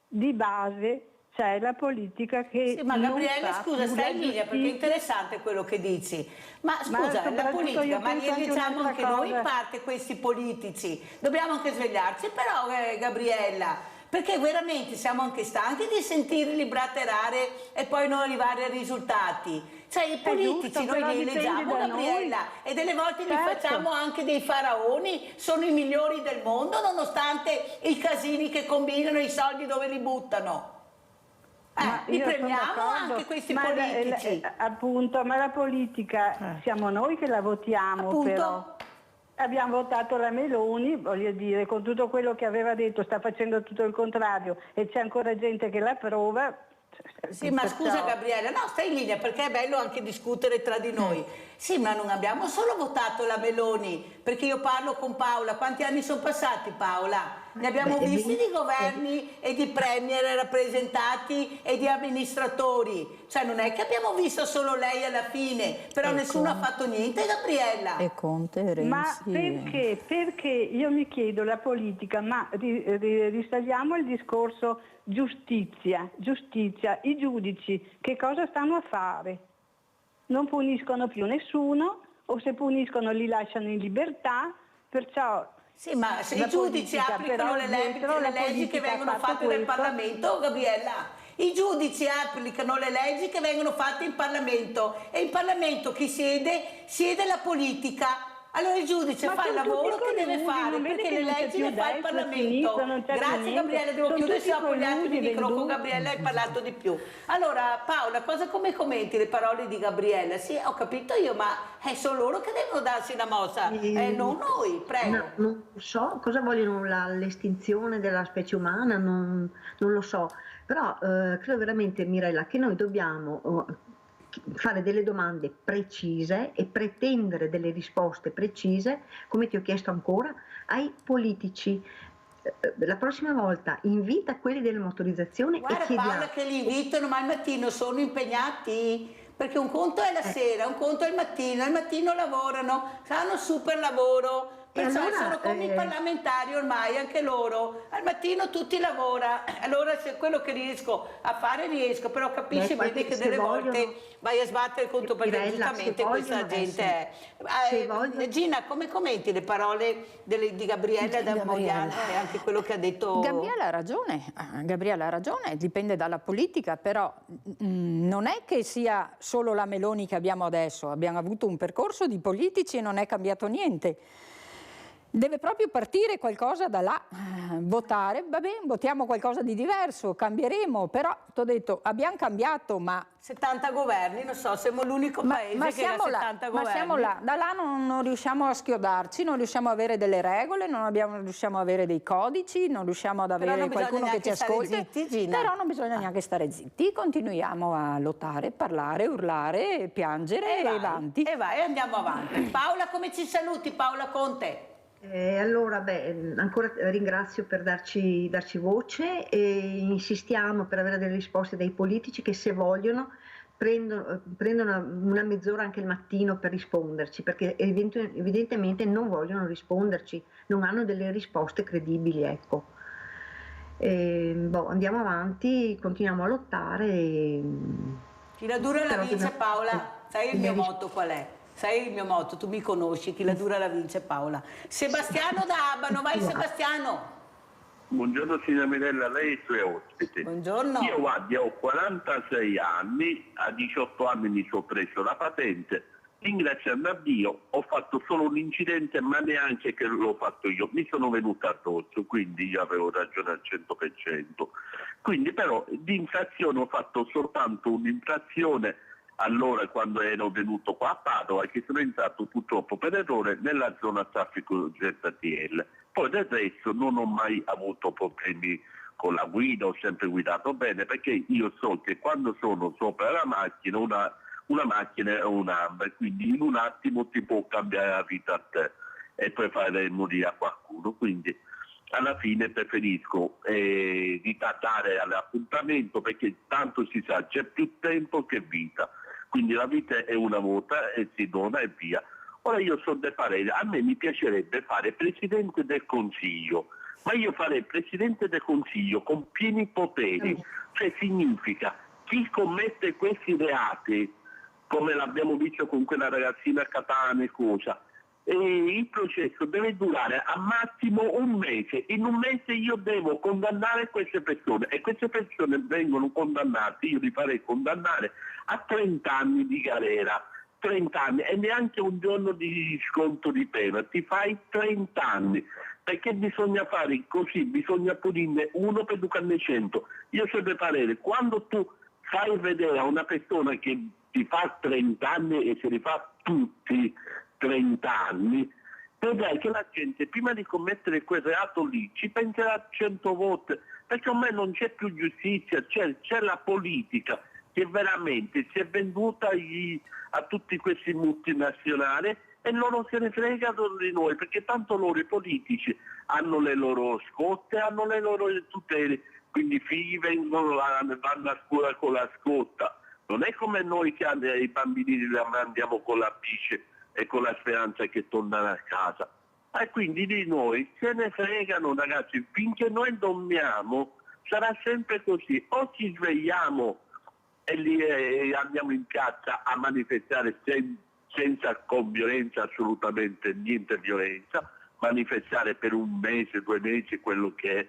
di base c'è la politica che... Sì, ma Gabriella, scusa, stai in linea, perché è interessante quello che dici. Ma scusa, la politica, ma li eleggiamo anche noi in parte questi politici. Dobbiamo anche svegliarci, però Gabriella, perché veramente siamo anche stanchi di sentirli braterare e poi non arrivare ai risultati. Cioè i politici noi li eleggiamo, Gabriella, e delle volte li facciamo anche dei faraoni, sono i migliori del mondo nonostante i casini che combinano, i soldi dove li buttano. Li premiamo anche questi politici. Appunto, ma la politica siamo noi che la votiamo, appunto. Però. Abbiamo votato la Meloni, voglio dire, con tutto quello che aveva detto sta facendo tutto il contrario e c'è ancora gente che la approva. Sì, ma scusa Gabriella, no, stai in linea perché è bello anche discutere tra di noi. Sì, ma non abbiamo solo votato la Meloni, perché io parlo con Paola. Quanti anni sono passati, Paola? Ne abbiamo visti di governi e di premier rappresentati e di amministratori. Cioè non è che abbiamo visto solo lei alla fine, però nessuno ha fatto niente, Gabriella. E Conte, Renzi. Ma perché? Perché io mi chiedo, la politica, ma ristagliamo il discorso giustizia, i giudici che cosa stanno a fare? Non puniscono più nessuno, o se puniscono li lasciano in libertà, perciò... Sì, ma se i giudici applicano le leggi che vengono fatte dal Parlamento, Gabriella, i giudici applicano le leggi che vengono fatte in Parlamento, e in Parlamento chi siede? Siede la politica. Allora il giudice fa il lavoro che deve fare, perché le leggi le fa il Parlamento. Grazie Gabriella, devo chiudere, se ho appogliato il microfono, Gabriella hai parlato di più. Allora Paola, come commenti le parole di Gabriella? Sì, ho capito io, ma sono loro che devono darsi una mossa, non noi, prego. No, non so cosa vogliono, l'estinzione della specie umana, non lo so, però credo veramente, Mirella, che noi dobbiamo fare delle domande precise e pretendere delle risposte precise, come ti ho chiesto ancora, ai politici. La prossima volta invita quelli delle motorizzazioni. Guarda, e chiediamo... Paola, che li invitano, ma al mattino sono impegnati, perché un conto è la sera, un conto è il mattino lavorano, fanno super lavoro. Perciò allora, sono come i parlamentari ormai, anche loro, al mattino tutti lavorano, allora se quello che riesco a fare riesco, però capisci bene che delle volte vai a sbattere contro, perché giustamente questa gente è. Gina, come commenti le parole di Gabriella da Mogliano e anche quello che ha detto? Gabriella ha ragione, dipende dalla politica, però non è che sia solo la Meloni che abbiamo adesso, abbiamo avuto un percorso di politici e non è cambiato niente. Deve proprio partire qualcosa da là, votare, va bene, votiamo qualcosa di diverso, cambieremo, però ti ho detto, abbiamo cambiato, ma... 70 governi, non so, siamo l'unico paese che ha 70 governi. Ma siamo là, da là non riusciamo a schiodarci, non riusciamo ad avere delle regole, non riusciamo ad avere dei codici, non riusciamo ad avere qualcuno che ci ascolti, però non bisogna neanche stare zitti, continuiamo a lottare, parlare, urlare, piangere e avanti. E vai, andiamo avanti. Paola, come ci saluti, Paola Conte? Allora, ancora ringrazio per darci voce e insistiamo per avere delle risposte dai politici che, se vogliono, prendono una mezz'ora anche il mattino per risponderci, perché evidentemente non vogliono risponderci, non hanno delle risposte credibili, ecco. Andiamo avanti, continuiamo a lottare. Chi la dura la vince, Paola. Sai il mio motto qual è? Sai il mio motto, tu mi conosci, chi la dura la vince, Paola. Sebastiano da Abano, vai Sebastiano. Buongiorno signora Mirella, lei e i suoi ospiti. Buongiorno. Io guardi, ho 46 anni, a 18 anni mi sono preso la patente, ringraziando a Dio ho fatto solo un incidente, ma neanche che l'ho fatto io, mi sono venuto addosso, quindi io avevo ragione al 100%. Quindi però di infrazione ho fatto soltanto un'infrazione allora, quando ero venuto qua a Padova, che sono entrato purtroppo per errore nella zona traffico ZTL. Poi del resto non ho mai avuto problemi con la guida, ho sempre guidato bene, perché io so che quando sono sopra la macchina, una macchina è un'arma, quindi in un attimo ti può cambiare la vita a te e poi fare morire a qualcuno. Quindi alla fine preferisco ritardare all'appuntamento, perché tanto si sa, c'è più tempo che vita. Quindi la vita è una volta e si dona e via. Ora io sono del parere, a me mi piacerebbe fare Presidente del Consiglio, ma io farei Presidente del Consiglio con pieni poteri, cioè significa chi commette questi reati, come l'abbiamo visto con quella ragazzina a Catania e cosa, e il processo deve durare a massimo un mese. In un mese io devo condannare queste persone e queste persone vengono condannate, io li farei condannare a 30 anni di galera, 30 anni e neanche un giorno di sconto di pena, ti fai 30 anni, perché bisogna fare così, bisogna punirne uno per educarne 100. Io sono del parere, quando tu fai vedere a una persona che ti fa 30 anni e se li fa tutti 30 anni, vedrai che la gente prima di commettere quel reato lì ci penserà 100 volte, perché ormai non c'è più giustizia, c'è la politica che veramente si è venduta a tutti questi multinazionali e loro se ne fregano di noi, perché tanto loro i politici hanno le loro scotte, hanno le loro tutele, quindi i figli vanno a scuola con la scotta, non è come noi che i bambini li mandiamo con la bici e con la speranza che tornano a casa. E quindi di noi se ne fregano, ragazzi, finché noi dormiamo sarà sempre così, o ci svegliamo e lì andiamo in piazza a manifestare senza con violenza, assolutamente niente violenza, manifestare per 1 mese, 2 mesi, quello che è,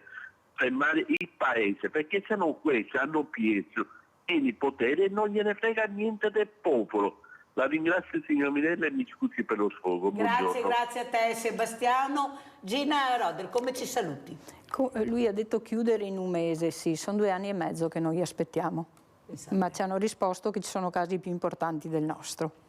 fermare il paese, perché se no questi hanno preso il potere e non gliene frega niente del popolo. La ringrazio signor Mirella e mi scusi per lo sfogo. Grazie, grazie a te Sebastiano. Gina Roder, come ci saluti? Lui ha detto chiudere in 1 mese, sì, sono 2 anni e mezzo che noi aspettiamo, ma ci hanno risposto che ci sono casi più importanti del nostro.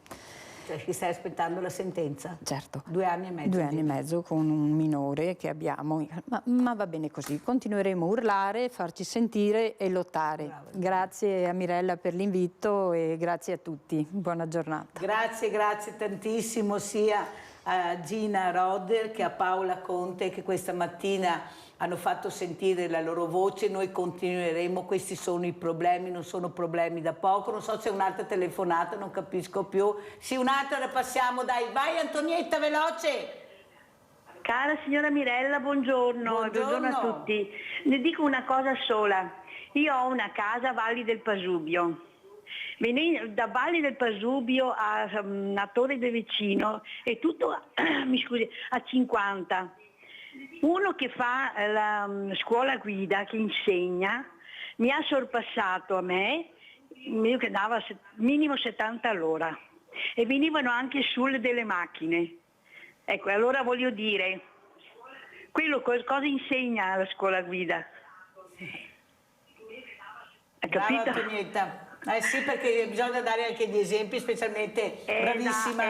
Cioè, chi stai aspettando la sentenza? Certo. 2 anni e mezzo. 2 anni e mezzo con un minore che abbiamo, ma va bene così, continueremo a urlare, farci sentire e lottare. Bravo. Grazie a Mirella per l'invito e grazie a tutti, buona giornata. Grazie, grazie tantissimo sia a Gina Roder che a Paola Conte che questa mattina hanno fatto sentire la loro voce. Noi continueremo, questi sono i problemi, non sono problemi da poco. Non so se è un'altra telefonata, non capisco più. Sì, un'altra la passiamo, dai, vai Antonietta, veloce! Cara signora Mirella, buongiorno. Buongiorno a tutti. Ne dico una cosa sola, io ho una casa a Valli del Pasubio. Da Valli del Pasubio a Torre del Vicino è tutto mi scusi, a 50. Uno che fa la scuola guida, che insegna, mi ha sorpassato a me, io che dava minimo 70 all'ora e venivano anche sulle delle macchine. Ecco, allora voglio dire, quello cosa insegna la scuola guida? Hai capito? Brava Antonietta. Sì, perché bisogna dare anche gli esempi, specialmente bravissima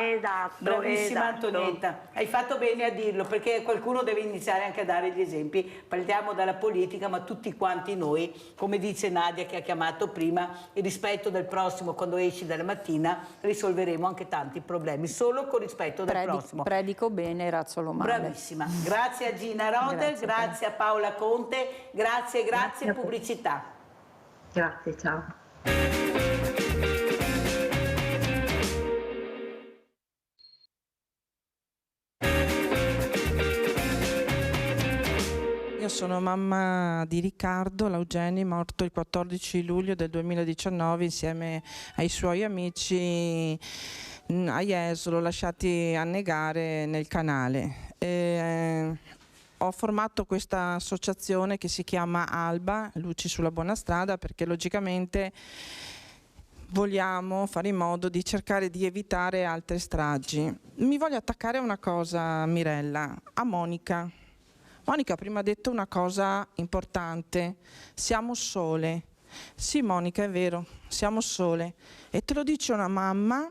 Antonietta. Hai fatto bene a dirlo, perché qualcuno deve iniziare anche a dare gli esempi. Parliamo dalla politica, ma tutti quanti noi, come dice Nadia che ha chiamato prima, il rispetto del prossimo, quando esci dalla mattina risolveremo anche tanti problemi, solo con rispetto del prossimo. Predico bene, razzolo male. Bravissima. Grazie a Gina Roder, grazie a Paola Conte, grazie pubblicità. Grazie, ciao. Io sono mamma di Riccardo Laugeni, morto il 14 luglio del 2019 insieme ai suoi amici a Jesolo, lasciati annegare nel canale. Ho formato questa associazione che si chiama ALBA, Luci sulla Buona Strada, perché logicamente vogliamo fare in modo di cercare di evitare altre stragi. Mi voglio attaccare a una cosa, Mirella, a Monica. Monica prima ha detto una cosa importante, siamo sole. Sì Monica, è vero, siamo sole. E te lo dice una mamma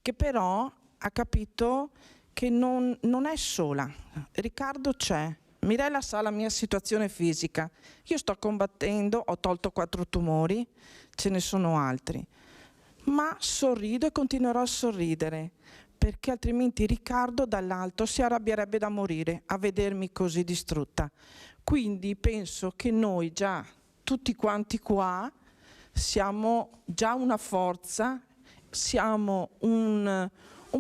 che però ha capito che non è sola. Riccardo c'è, Mirella sa la mia situazione fisica, io sto combattendo, ho tolto 4 tumori, ce ne sono altri, ma sorrido e continuerò a sorridere, perché altrimenti Riccardo dall'alto si arrabbierebbe da morire a vedermi così distrutta. Quindi penso che noi già, tutti quanti qua, siamo già una forza, siamo un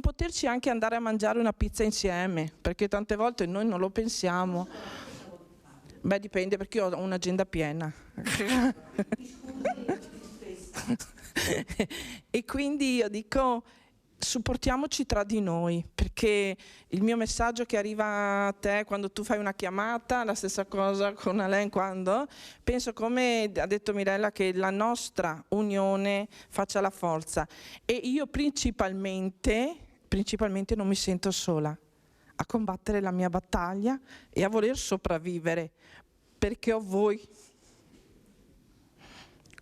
poterci anche andare a mangiare una pizza insieme, perché tante volte noi non lo pensiamo. Beh, dipende, perché io ho un'agenda piena. E quindi io dico, supportiamoci tra di noi, perché il mio messaggio che arriva a te quando tu fai una chiamata, la stessa cosa con Alain quando, penso, come ha detto Mirella, che la nostra unione faccia la forza. E io principalmente non mi sento sola a combattere la mia battaglia e a voler sopravvivere, perché ho voi.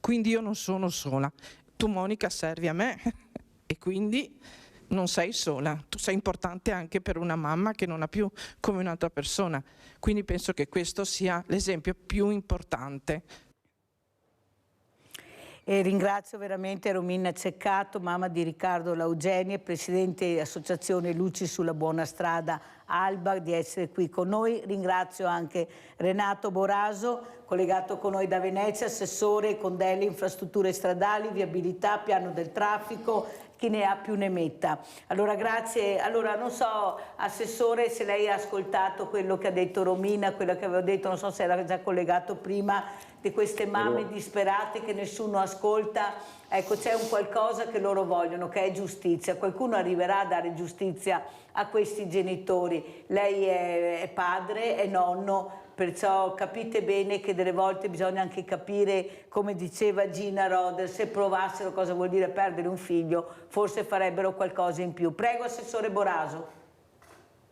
Quindi io non sono sola. Tu Monica servi a me e quindi non sei sola, tu sei importante anche per una mamma che non ha più come un'altra persona, quindi penso che questo sia l'esempio più importante. E ringrazio veramente Romina Ceccato, mamma di Riccardo Laugeni, presidente dell'associazione Luci sulla Buona Strada Alba, di essere qui con noi. Ringrazio anche Renato Boraso, collegato con noi da Venezia, assessore con delle infrastrutture stradali, viabilità, piano del traffico, chi ne ha più ne metta. Allora grazie, allora non so assessore se lei ha ascoltato quello che ha detto Romina, quello che avevo detto, non so se era già collegato prima, di queste mamme disperate che nessuno ascolta. Ecco, c'è un qualcosa che loro vogliono, che è giustizia. Qualcuno arriverà a dare giustizia a questi genitori. Lei è padre, è nonno, perciò capite bene che delle volte bisogna anche capire, come diceva Gina Roder, se provassero cosa vuol dire perdere un figlio, forse farebbero qualcosa in più. Prego, assessore Boraso.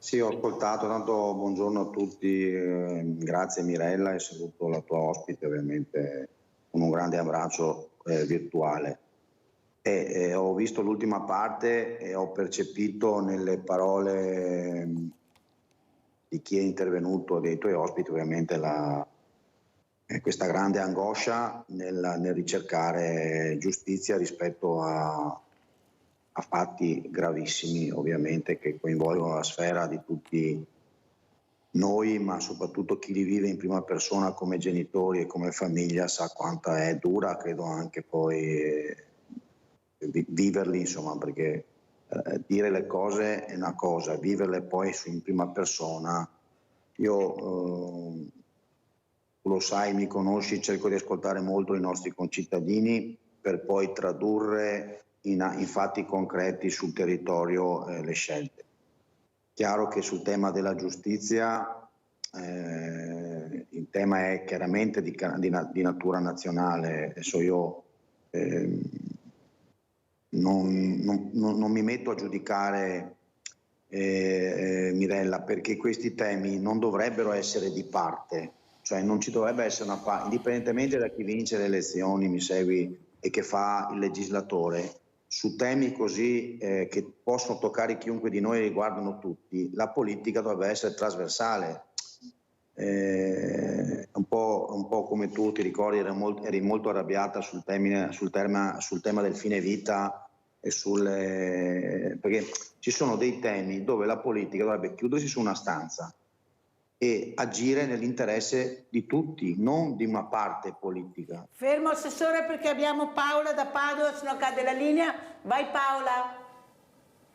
Sì, ho ascoltato, tanto buongiorno a tutti, grazie Mirella e saluto la tua ospite ovviamente con un grande abbraccio virtuale. Ho visto l'ultima parte e ho percepito nelle parole di chi è intervenuto, dei tuoi ospiti ovviamente questa grande angoscia nel ricercare giustizia rispetto a fatti gravissimi ovviamente che coinvolgono la sfera di tutti noi, ma soprattutto chi li vive in prima persona come genitori e come famiglia sa quanto è dura, credo anche poi viverli, insomma, perché dire le cose è una cosa, viverle poi in prima persona. Io, tu lo sai, mi conosci, cerco di ascoltare molto i nostri concittadini per poi tradurre in fatti concreti sul territorio le scelte. Chiaro che sul tema della giustizia il tema è chiaramente di natura nazionale. Adesso io non mi metto a giudicare Mirella, perché questi temi non dovrebbero essere di parte, cioè non ci dovrebbe essere una parte, indipendentemente da chi vince le elezioni, mi segui, e che fa il legislatore. Su temi così che possono toccare chiunque di noi e riguardano tutti, la politica dovrebbe essere trasversale. Un po' come tu ti ricordi, eri molto arrabbiata sul tema del fine vita, perché ci sono dei temi dove la politica dovrebbe chiudersi su una stanza e agire nell'interesse di tutti, non di una parte politica. Fermo assessore perché abbiamo Paola da Padova, se no cade la linea. Vai Paola.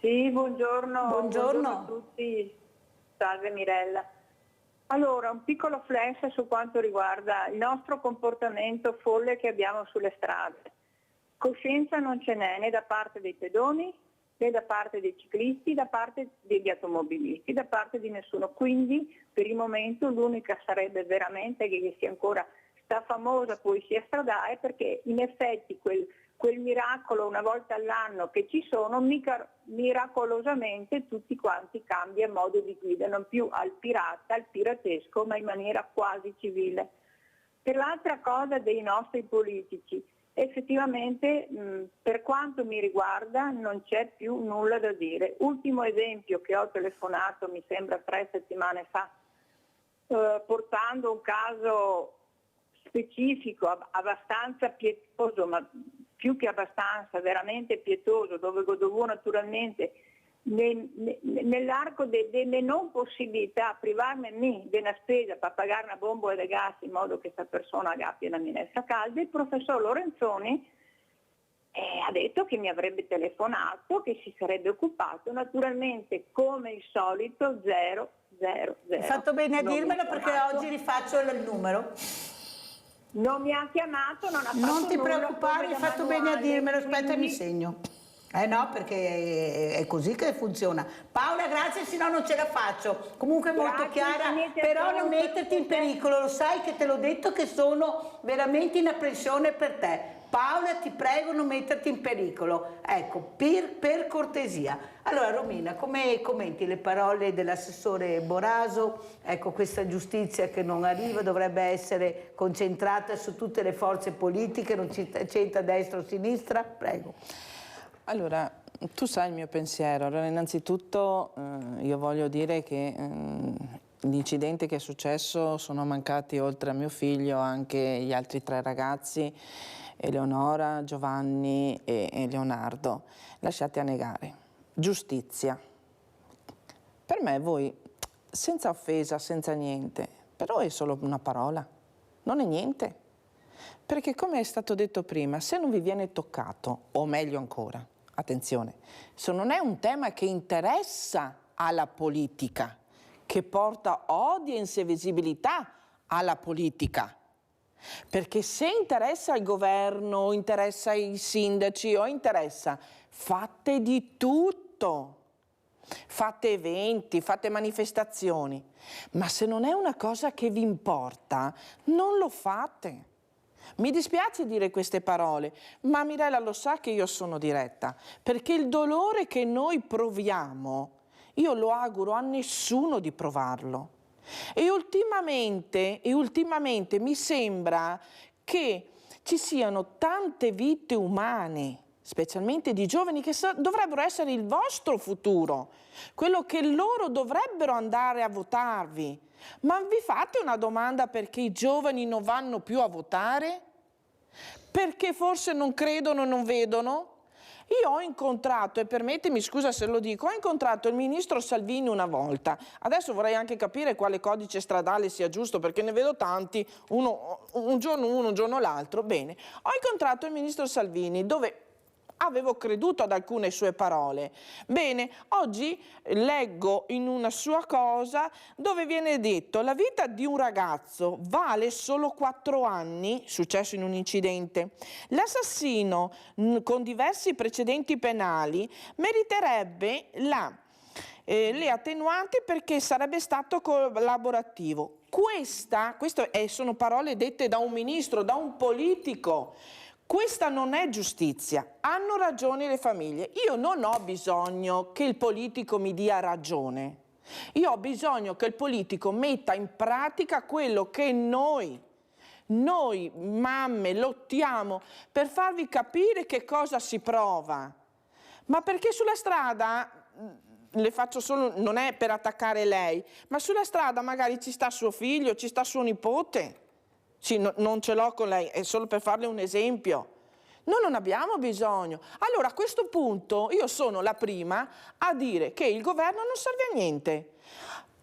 Sì, buongiorno. Buongiorno a tutti. Salve Mirella. Allora, un piccolo flash su quanto riguarda il nostro comportamento folle che abbiamo sulle strade. Coscienza non ce n'è né da parte dei pedoni, né da parte dei ciclisti, da parte degli automobilisti, da parte di nessuno. Quindi per il momento l'unica sarebbe veramente che sia ancora sta famosa polizia stradale, perché in effetti quel miracolo una volta all'anno che ci sono, mica miracolosamente tutti quanti cambia modo di guida, non più al piratesco, ma in maniera quasi civile. Per l'altra cosa dei nostri politici, effettivamente per quanto mi riguarda non c'è più nulla da dire. Ultimo esempio che ho telefonato, mi sembra 3 settimane fa, portando un caso specifico, abbastanza pietoso, ma più che abbastanza, veramente pietoso, dove Godovuo naturalmente nell'arco delle non possibilità a privarmi di una spesa per pagare una bombola di gas in modo che questa persona abbia una minestra calda, il professor Lorenzoni ha detto che mi avrebbe telefonato, che si sarebbe occupato, naturalmente come il solito 000. Hai fatto bene a dirmelo perché oggi rifaccio il numero. Non mi ha chiamato, non ha fatto nulla. Non ti preoccupare, hai fatto bene a dirmelo, aspetta mi segno. No, perché è così che funziona. Paola, grazie, se no non ce la faccio. Comunque è molto chiara, però non metterti in pericolo, lo sai che te l'ho detto che sono veramente in apprensione per te. Paola, ti prego non metterti in pericolo, ecco, per cortesia. Allora Romina, come commenti le parole dell'assessore Boraso? Ecco, questa giustizia che non arriva dovrebbe essere concentrata su tutte le forze politiche, non c'entra destra o sinistra? Prego. Allora, Tu sai il mio pensiero. Allora, innanzitutto io voglio dire che l'incidente che è successo sono mancati oltre a mio figlio anche gli altri 3 ragazzi, Eleonora, Giovanni e Leonardo. Lasciate a negare. Giustizia. Per me voi, senza offesa, senza niente, però è solo una parola, non è niente. Perché come è stato detto prima, se non vi viene toccato, o meglio ancora, attenzione, se non è un tema che interessa alla politica, che porta audience e visibilità alla politica, perché se interessa al governo, interessa ai sindaci o interessa, fate di tutto. Fate eventi, fate manifestazioni, ma se non è una cosa che vi importa, non lo fate. Mi dispiace dire queste parole, ma Mirella lo sa che io sono diretta, perché il dolore che noi proviamo, io lo auguro a nessuno di provarlo. E ultimamente mi sembra che ci siano tante vite umane, specialmente di giovani che dovrebbero essere il vostro futuro, quello che loro dovrebbero andare a votarvi. Ma vi fate una domanda perché i giovani non vanno più a votare? Perché forse non credono, non vedono? Io ho incontrato, e permettimi, scusa se lo dico, ho incontrato il ministro Salvini una volta. Adesso vorrei anche capire quale codice stradale sia giusto, perché ne vedo tanti, un giorno l'altro. Bene, ho incontrato il ministro Salvini, dove avevo creduto ad alcune sue parole. Bene, oggi leggo in una sua cosa dove viene detto: la vita di un ragazzo vale solo 4 anni, successo in un incidente. L'assassino con diversi precedenti penali meriterebbe le attenuanti perché sarebbe stato collaborativo. Queste sono parole dette da un ministro, da un politico. Questa non è giustizia, hanno ragione le famiglie. Io non ho bisogno che il politico mi dia ragione, io ho bisogno che il politico metta in pratica quello che noi mamme lottiamo per farvi capire che cosa si prova. Ma perché sulla strada, le faccio solo, non è per attaccare lei, ma sulla strada magari ci sta suo figlio, ci sta suo nipote. Sì, non ce l'ho con lei, è solo per farle un esempio. Noi non abbiamo bisogno. Allora a questo punto io sono la prima a dire che il governo non serve a niente.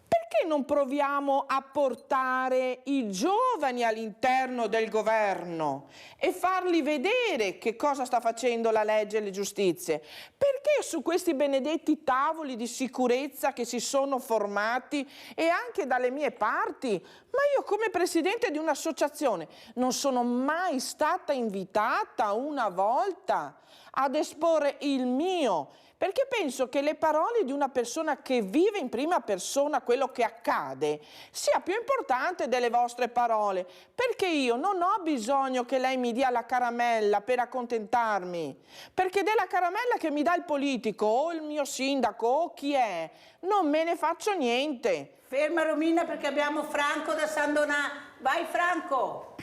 Perché non proviamo a portare i giovani all'interno del governo e farli vedere che cosa sta facendo la legge e le giustizie? Perché su questi benedetti tavoli di sicurezza che si sono formati, e anche dalle mie parti, ma io come presidente di un'associazione non sono mai stata invitata una volta ad esporre il mio, perché penso che le parole di una persona che vive in prima persona quello che accade sia più importante delle vostre parole, perché io non ho bisogno che lei mi dia la caramella per accontentarmi, perché della caramella che mi dà il politico o il mio sindaco o chi è, non me ne faccio niente. Ferma Romina perché abbiamo Franco da San Donà. Vai Franco.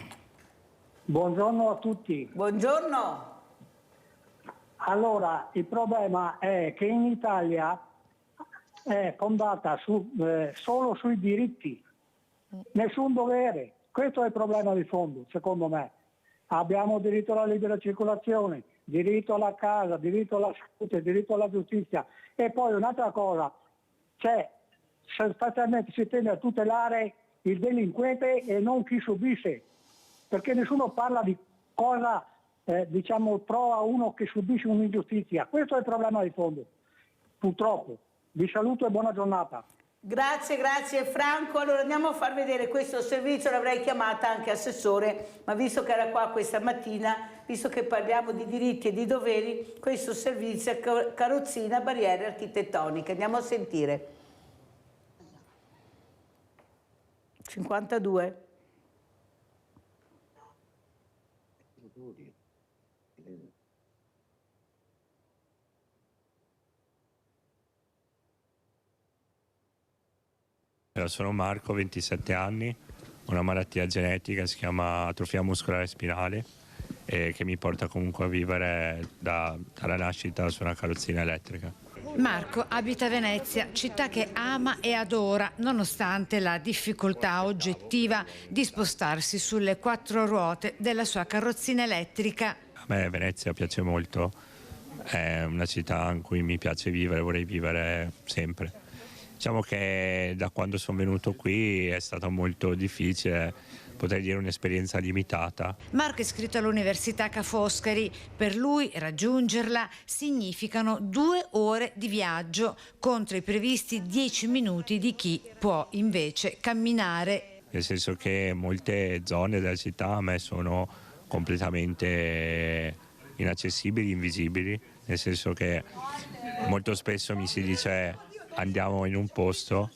Buongiorno a tutti. Buongiorno. Allora, il problema è che in Italia è fondata solo sui diritti, nessun dovere. Questo è il problema di fondo, secondo me. Abbiamo diritto alla libera circolazione, diritto alla casa, diritto alla salute, diritto alla giustizia. E poi un'altra cosa, sostanzialmente si tende a tutelare il delinquente e non chi subisce, perché nessuno parla di cosa trova uno che subisce un'ingiustizia. Questo è il problema di fondo, purtroppo. Vi saluto e buona giornata. Grazie Franco. Allora andiamo a far vedere questo servizio, l'avrei chiamata anche assessore, ma visto che era qua questa mattina, visto che parliamo di diritti e di doveri, questo servizio è carrozzina barriere architettoniche. Andiamo a sentire. 52. Sono Marco, 27 anni, ho una malattia genetica, si chiama atrofia muscolare spinale e che mi porta comunque a vivere dalla nascita su una carrozzina elettrica. Marco abita a Venezia, città che ama e adora, nonostante la difficoltà oggettiva di spostarsi sulle 4 ruote della sua carrozzina elettrica. A me Venezia piace molto, è una città in cui mi piace vivere, vorrei vivere sempre. Diciamo che da quando sono venuto qui è stato molto difficile, potrei dire un'esperienza limitata. Marco è iscritto all'Università Ca' Foscari. Per lui raggiungerla significano 2 ore di viaggio contro i previsti 10 minuti di chi può invece camminare. Nel senso che molte zone della città a me sono completamente inaccessibili, invisibili, nel senso che molto spesso mi si dice andiamo in un posto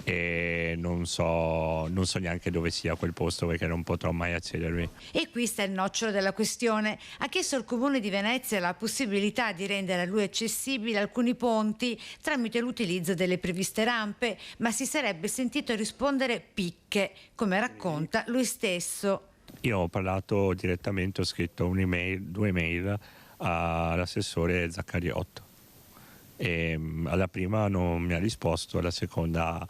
e non so neanche dove sia quel posto perché non potrò mai accedervi. E qui sta il nocciolo della questione. Ha chiesto al Comune di Venezia la possibilità di rendere a lui accessibili alcuni ponti tramite l'utilizzo delle previste rampe, ma si sarebbe sentito rispondere picche, come racconta lui stesso. Io ho parlato direttamente, ho scritto un'email, 2 email all'assessore Zaccariotto e alla prima non mi ha risposto, alla seconda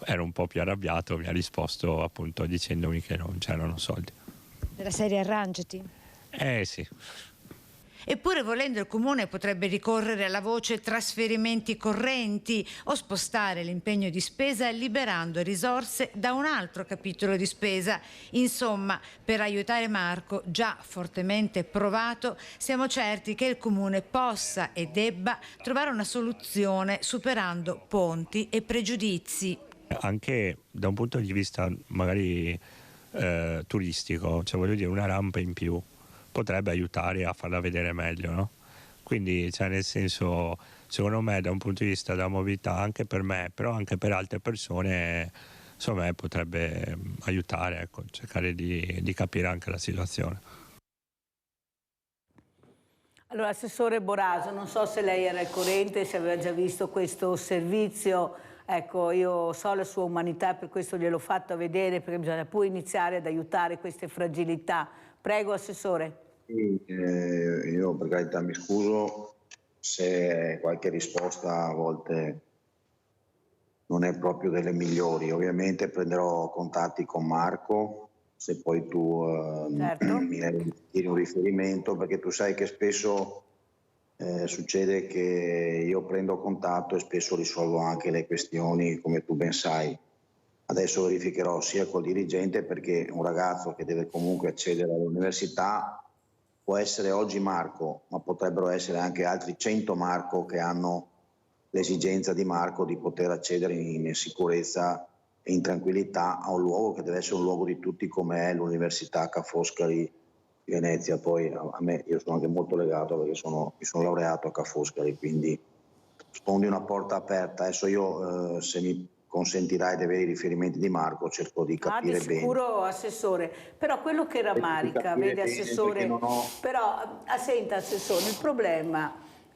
ero un po' più arrabbiato, mi ha risposto appunto dicendomi che non c'erano soldi. Della serie arrangiati? Sì. Eppure volendo il Comune potrebbe ricorrere alla voce trasferimenti correnti o spostare l'impegno di spesa liberando risorse da un altro capitolo di spesa. Insomma, per aiutare Marco, già fortemente provato, siamo certi che il Comune possa e debba trovare una soluzione superando ponti e pregiudizi. Anche da un punto di vista magari turistico, cioè voglio dire una rampa in più potrebbe aiutare a farla vedere meglio, no? Quindi cioè nel senso, secondo me da un punto di vista della mobilità anche per me, però anche per altre persone, insomma potrebbe aiutare, ecco, cercare di capire anche la situazione. Allora, Assessore Boraso, non so se lei era al corrente, se aveva già visto questo servizio. Ecco, io so la sua umanità, per questo gliel'ho fatto vedere, perché bisogna poi iniziare ad aiutare queste fragilità. Prego, Assessore. Sì, io per carità mi scuso se qualche risposta a volte non è proprio delle migliori. Ovviamente prenderò contatti con Marco, se poi tu certo. mi tiri un riferimento, perché tu sai che spesso succede che io prendo contatto e spesso risolvo anche le questioni, come tu ben sai. Adesso verificherò sia col dirigente, perché un ragazzo che deve comunque accedere all'università può essere oggi Marco, ma potrebbero essere anche altri 100 Marco che hanno l'esigenza di Marco di poter accedere in sicurezza e in tranquillità a un luogo che deve essere un luogo di tutti, come è l'Università Ca' Foscari di Venezia. Poi a me, io sono anche molto legato perché mi sono laureato a Ca' Foscari, quindi sfondi una porta aperta. Adesso io se mi consentirai di avere i riferimenti di Marco, cerco di capire bene. Di sicuro, Assessore, però quello che rammarica, vede Assessore, però senta Assessore, il problema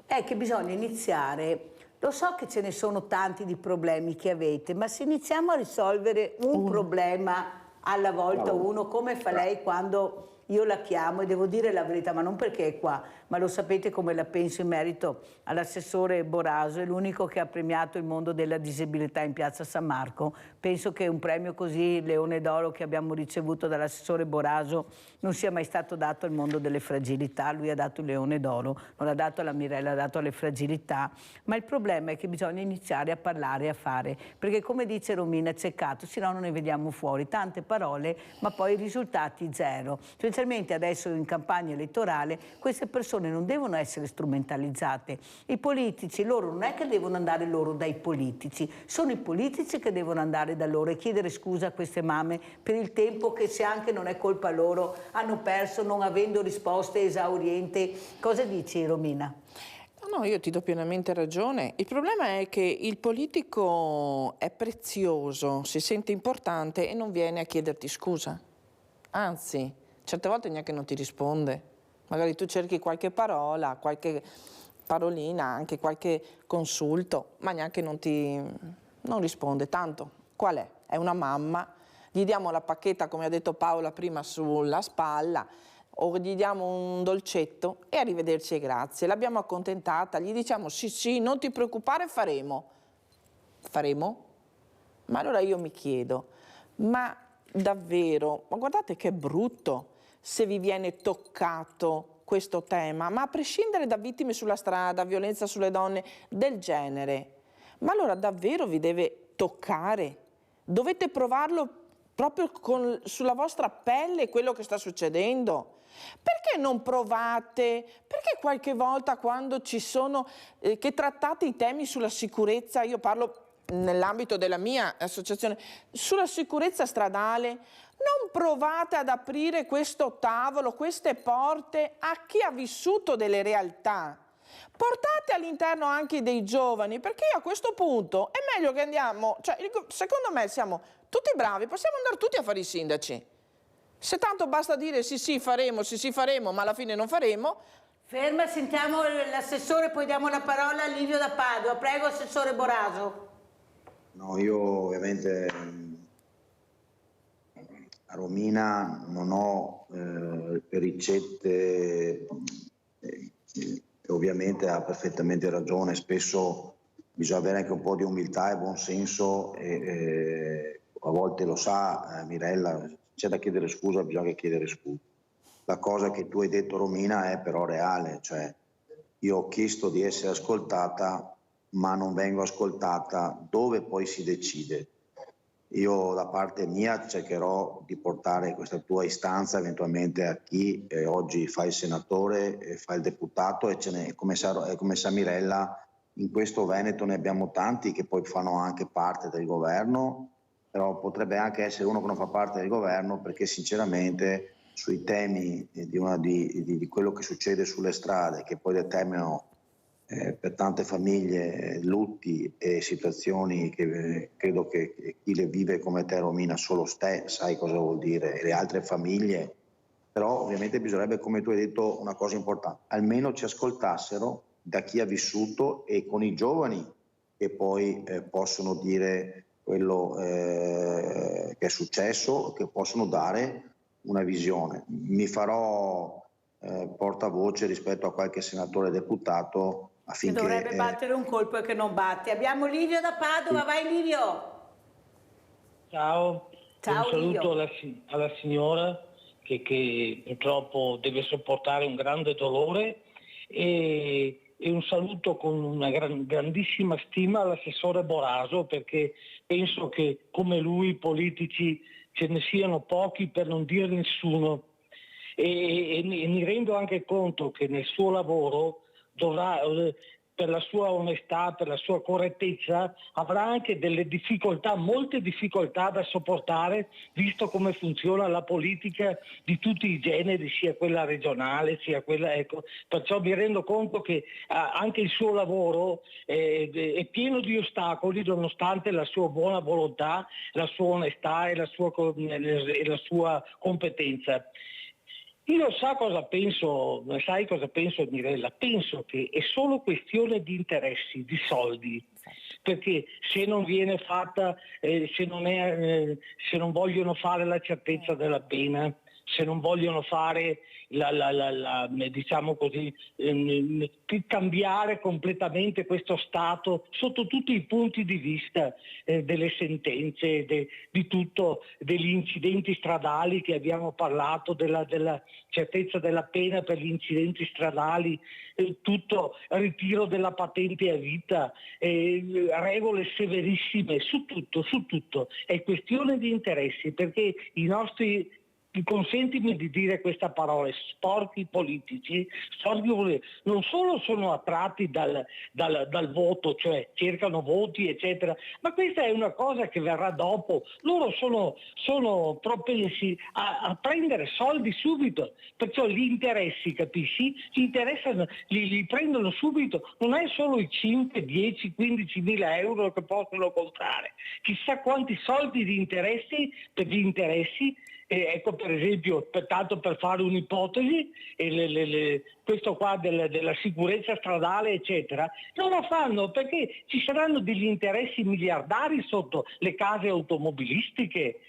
è che bisogna iniziare, lo so che ce ne sono tanti di problemi che avete, ma se iniziamo a risolvere un problema alla volta, uno, come fa lei quando io la chiamo, e devo dire la verità, ma non perché è qua, ma lo sapete come la penso in merito all'assessore Boraso, è l'unico che ha premiato il mondo della disabilità in Piazza San Marco. Penso che un premio così, Leone d'Oro, che abbiamo ricevuto dall'assessore Boraso non sia mai stato dato al mondo delle fragilità. Lui ha dato il Leone d'Oro, non l'ha dato alla Mirella, l'ha dato alle fragilità, ma il problema è che bisogna iniziare a parlare e a fare, perché come dice Romina Ceccato, se no non ne vediamo fuori, tante parole ma poi risultati zero. Specialmente adesso in campagna elettorale queste persone non devono essere strumentalizzate. I politici, loro non è che devono andare loro dai politici, sono i politici che devono andare da loro e chiedere scusa a queste mamme per il tempo che, se anche non è colpa loro, hanno perso non avendo risposte esaurienti. Cosa dici, Romina? No, io ti do pienamente ragione. Il problema è che il politico è prezioso, si sente importante e non viene a chiederti scusa. Anzi, certe volte neanche non ti risponde. Magari tu cerchi qualche parola, qualche parolina, anche qualche consulto, ma neanche non risponde. Tanto, qual è? È una mamma, gli diamo la pacchetta, come ha detto Paola prima, sulla spalla, o gli diamo un dolcetto e arrivederci e grazie. L'abbiamo accontentata, gli diciamo sì, non ti preoccupare, faremo. Faremo? Ma allora io mi chiedo, ma davvero, ma guardate che brutto se vi viene toccato questo tema, ma a prescindere da vittime sulla strada, violenza sulle donne, del genere, ma allora davvero vi deve toccare? Dovete provarlo proprio sulla vostra pelle quello che sta succedendo? Perché non provate? Perché qualche volta quando ci sono, che trattate i temi sulla sicurezza, io parlo nell'ambito della mia associazione, sulla sicurezza stradale, non provate ad aprire questo tavolo, queste porte a chi ha vissuto delle realtà? Portate all'interno anche dei giovani, perché a questo punto è meglio che andiamo, cioè, secondo me siamo tutti bravi, possiamo andare tutti a fare i sindaci. Se tanto basta dire sì faremo, ma alla fine non faremo. Ferma, sentiamo l'assessore, poi diamo la parola a Livio da Padova. Prego, assessore Boraso. No, io ovviamente a Romina non ho ricette, ovviamente ha perfettamente ragione, spesso bisogna avere anche un po' di umiltà e buonsenso e a volte lo sa Mirella, c'è da chiedere scusa, bisogna chiedere scusa. La cosa che tu hai detto Romina è però reale, cioè io ho chiesto di essere ascoltata ma non vengo ascoltata, dove poi si decide. Io da parte mia cercherò di portare questa tua istanza eventualmente a chi oggi fa il senatore, fa il deputato e come sa Mirella, in questo Veneto ne abbiamo tanti che poi fanno anche parte del governo, però potrebbe anche essere uno che non fa parte del governo perché sinceramente sui temi di quello che succede sulle strade che poi determinano per tante famiglie lutti e situazioni che credo che chi le vive come te Romina solo te sai cosa vuol dire e le altre famiglie, però ovviamente bisognerebbe, come tu hai detto, una cosa importante, almeno ci ascoltassero da chi ha vissuto e con i giovani che poi possono dire quello che è successo, che possono dare una visione. Mi farò portavoce rispetto a qualche senatore deputato affinché... Che dovrebbe battere un colpo e che non batte. Abbiamo Livio da Padova, vai Livio! Ciao, ciao un saluto Livio. alla signora che purtroppo deve sopportare un grande dolore e un saluto con una grandissima stima all'assessore Boraso perché penso che come lui politici ce ne siano pochi per non dire nessuno e mi rendo anche conto che nel suo lavoro dovrà, per la sua onestà, per la sua correttezza, avrà anche delle difficoltà, molte difficoltà da sopportare, visto come funziona la politica di tutti i generi, sia quella regionale, sia quella... Ecco. Perciò mi rendo conto che anche il suo lavoro è pieno di ostacoli, nonostante la sua buona volontà, la sua onestà e la sua competenza. Io sai cosa penso Mirella? Penso che è solo questione di interessi, di soldi, perché se non viene fatta, se non vogliono fare la certezza della pena, se non vogliono fare diciamo così, cambiare completamente questo Stato sotto tutti i punti di vista delle sentenze, di tutto, degli incidenti stradali che abbiamo parlato, della certezza della pena per gli incidenti stradali, tutto, ritiro della patente a vita, regole severissime, su tutto. È questione di interessi perché i nostri... Consentimi di dire questa parola, sporchi politici, non solo sono attratti dal voto, cioè cercano voti eccetera, ma questa è una cosa che verrà dopo. Loro sono propensi a prendere soldi subito, perciò gli interessi, capisci? Li prendono subito, non è solo i 5, 10, 15 mila euro che possono comprare, chissà quanti soldi di interessi per gli interessi ecco, per esempio, tanto per fare un'ipotesi, questo qua della sicurezza stradale eccetera, non lo fanno perché ci saranno degli interessi miliardari sotto le case automobilistiche,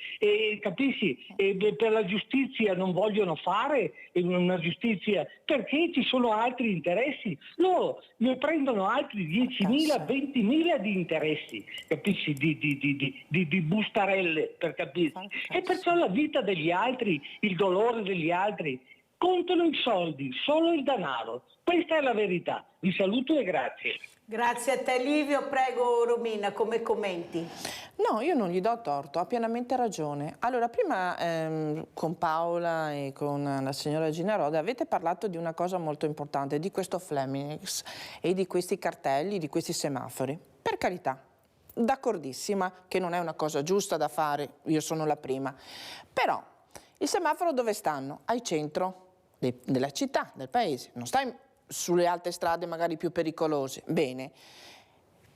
capisci? E per la giustizia non vogliono fare una giustizia perché ci sono altri interessi. Loro ne prendono altri 10.000, 20.000 di interessi, capisci? Di bustarelle, per capirci. E perciò la vita degli altri, il dolore degli altri, contano i soldi, solo il denaro. Questa è la verità. Vi saluto e grazie. Grazie a te Livio. Prego Romina, come commenti? No, io non gli do torto, ha pienamente ragione. Allora, prima con Paola e con la signora Gina Rode avete parlato di una cosa molto importante, di questo Flemings e di questi cartelli, di questi semafori. Per carità, d'accordissima che non è una cosa giusta da fare, io sono la prima. Però il semaforo dove stanno? Al centro della città, del paese, non stai sulle altre strade magari più pericolose. Bene,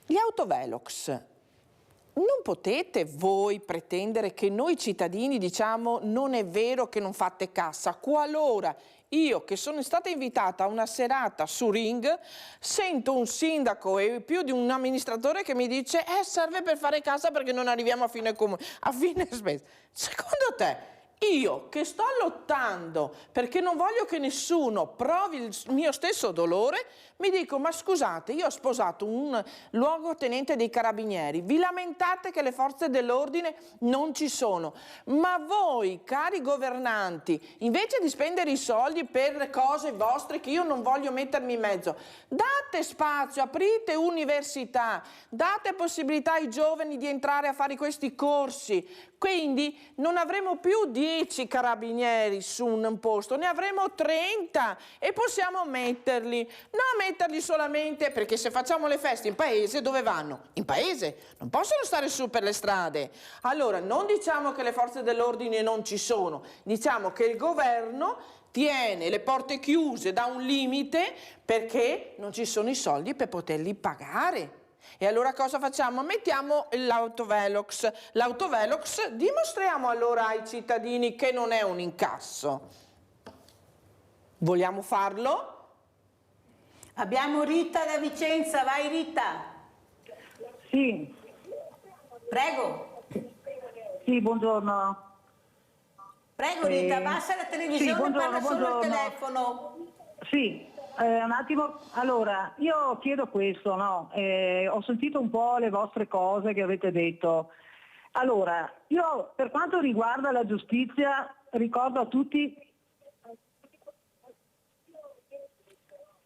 gli autovelox, non potete voi pretendere che noi cittadini diciamo non è vero che non fate cassa, qualora io che sono stata invitata a una serata su Ring sento un sindaco e più di un amministratore che mi dice serve per fare cassa perché non arriviamo a fine spesa. Secondo te io che sto lottando perché non voglio che nessuno provi il mio stesso dolore, mi dico ma scusate, io ho sposato un luogotenente dei carabinieri, vi lamentate che le forze dell'ordine non ci sono, ma voi cari governanti invece di spendere i soldi per le cose vostre che io non voglio mettermi in mezzo, date spazio, aprite università, date possibilità ai giovani di entrare a fare questi corsi, quindi non avremo più 10 carabinieri su un posto, ne avremo 30 e possiamo metterli, non metterli solamente perché se facciamo le feste in paese dove vanno? In paese, non possono stare su per le strade. Allora non diciamo che le forze dell'ordine non ci sono, diciamo che il governo tiene le porte chiuse da un limite perché non ci sono i soldi per poterli pagare. E allora cosa facciamo? Mettiamo l'autovelox. L'autovelox dimostriamo allora ai cittadini che non è un incasso. Vogliamo farlo? Abbiamo Rita da Vicenza, vai Rita. Sì. Prego. Sì, buongiorno. Prego Rita, abbassa la televisione, sì, parla solo buongiorno. il telefono. Sì. Un attimo, allora, io chiedo questo, no? Ho sentito un po' le vostre cose che avete detto. Allora, io per quanto riguarda la giustizia ricordo a tutti...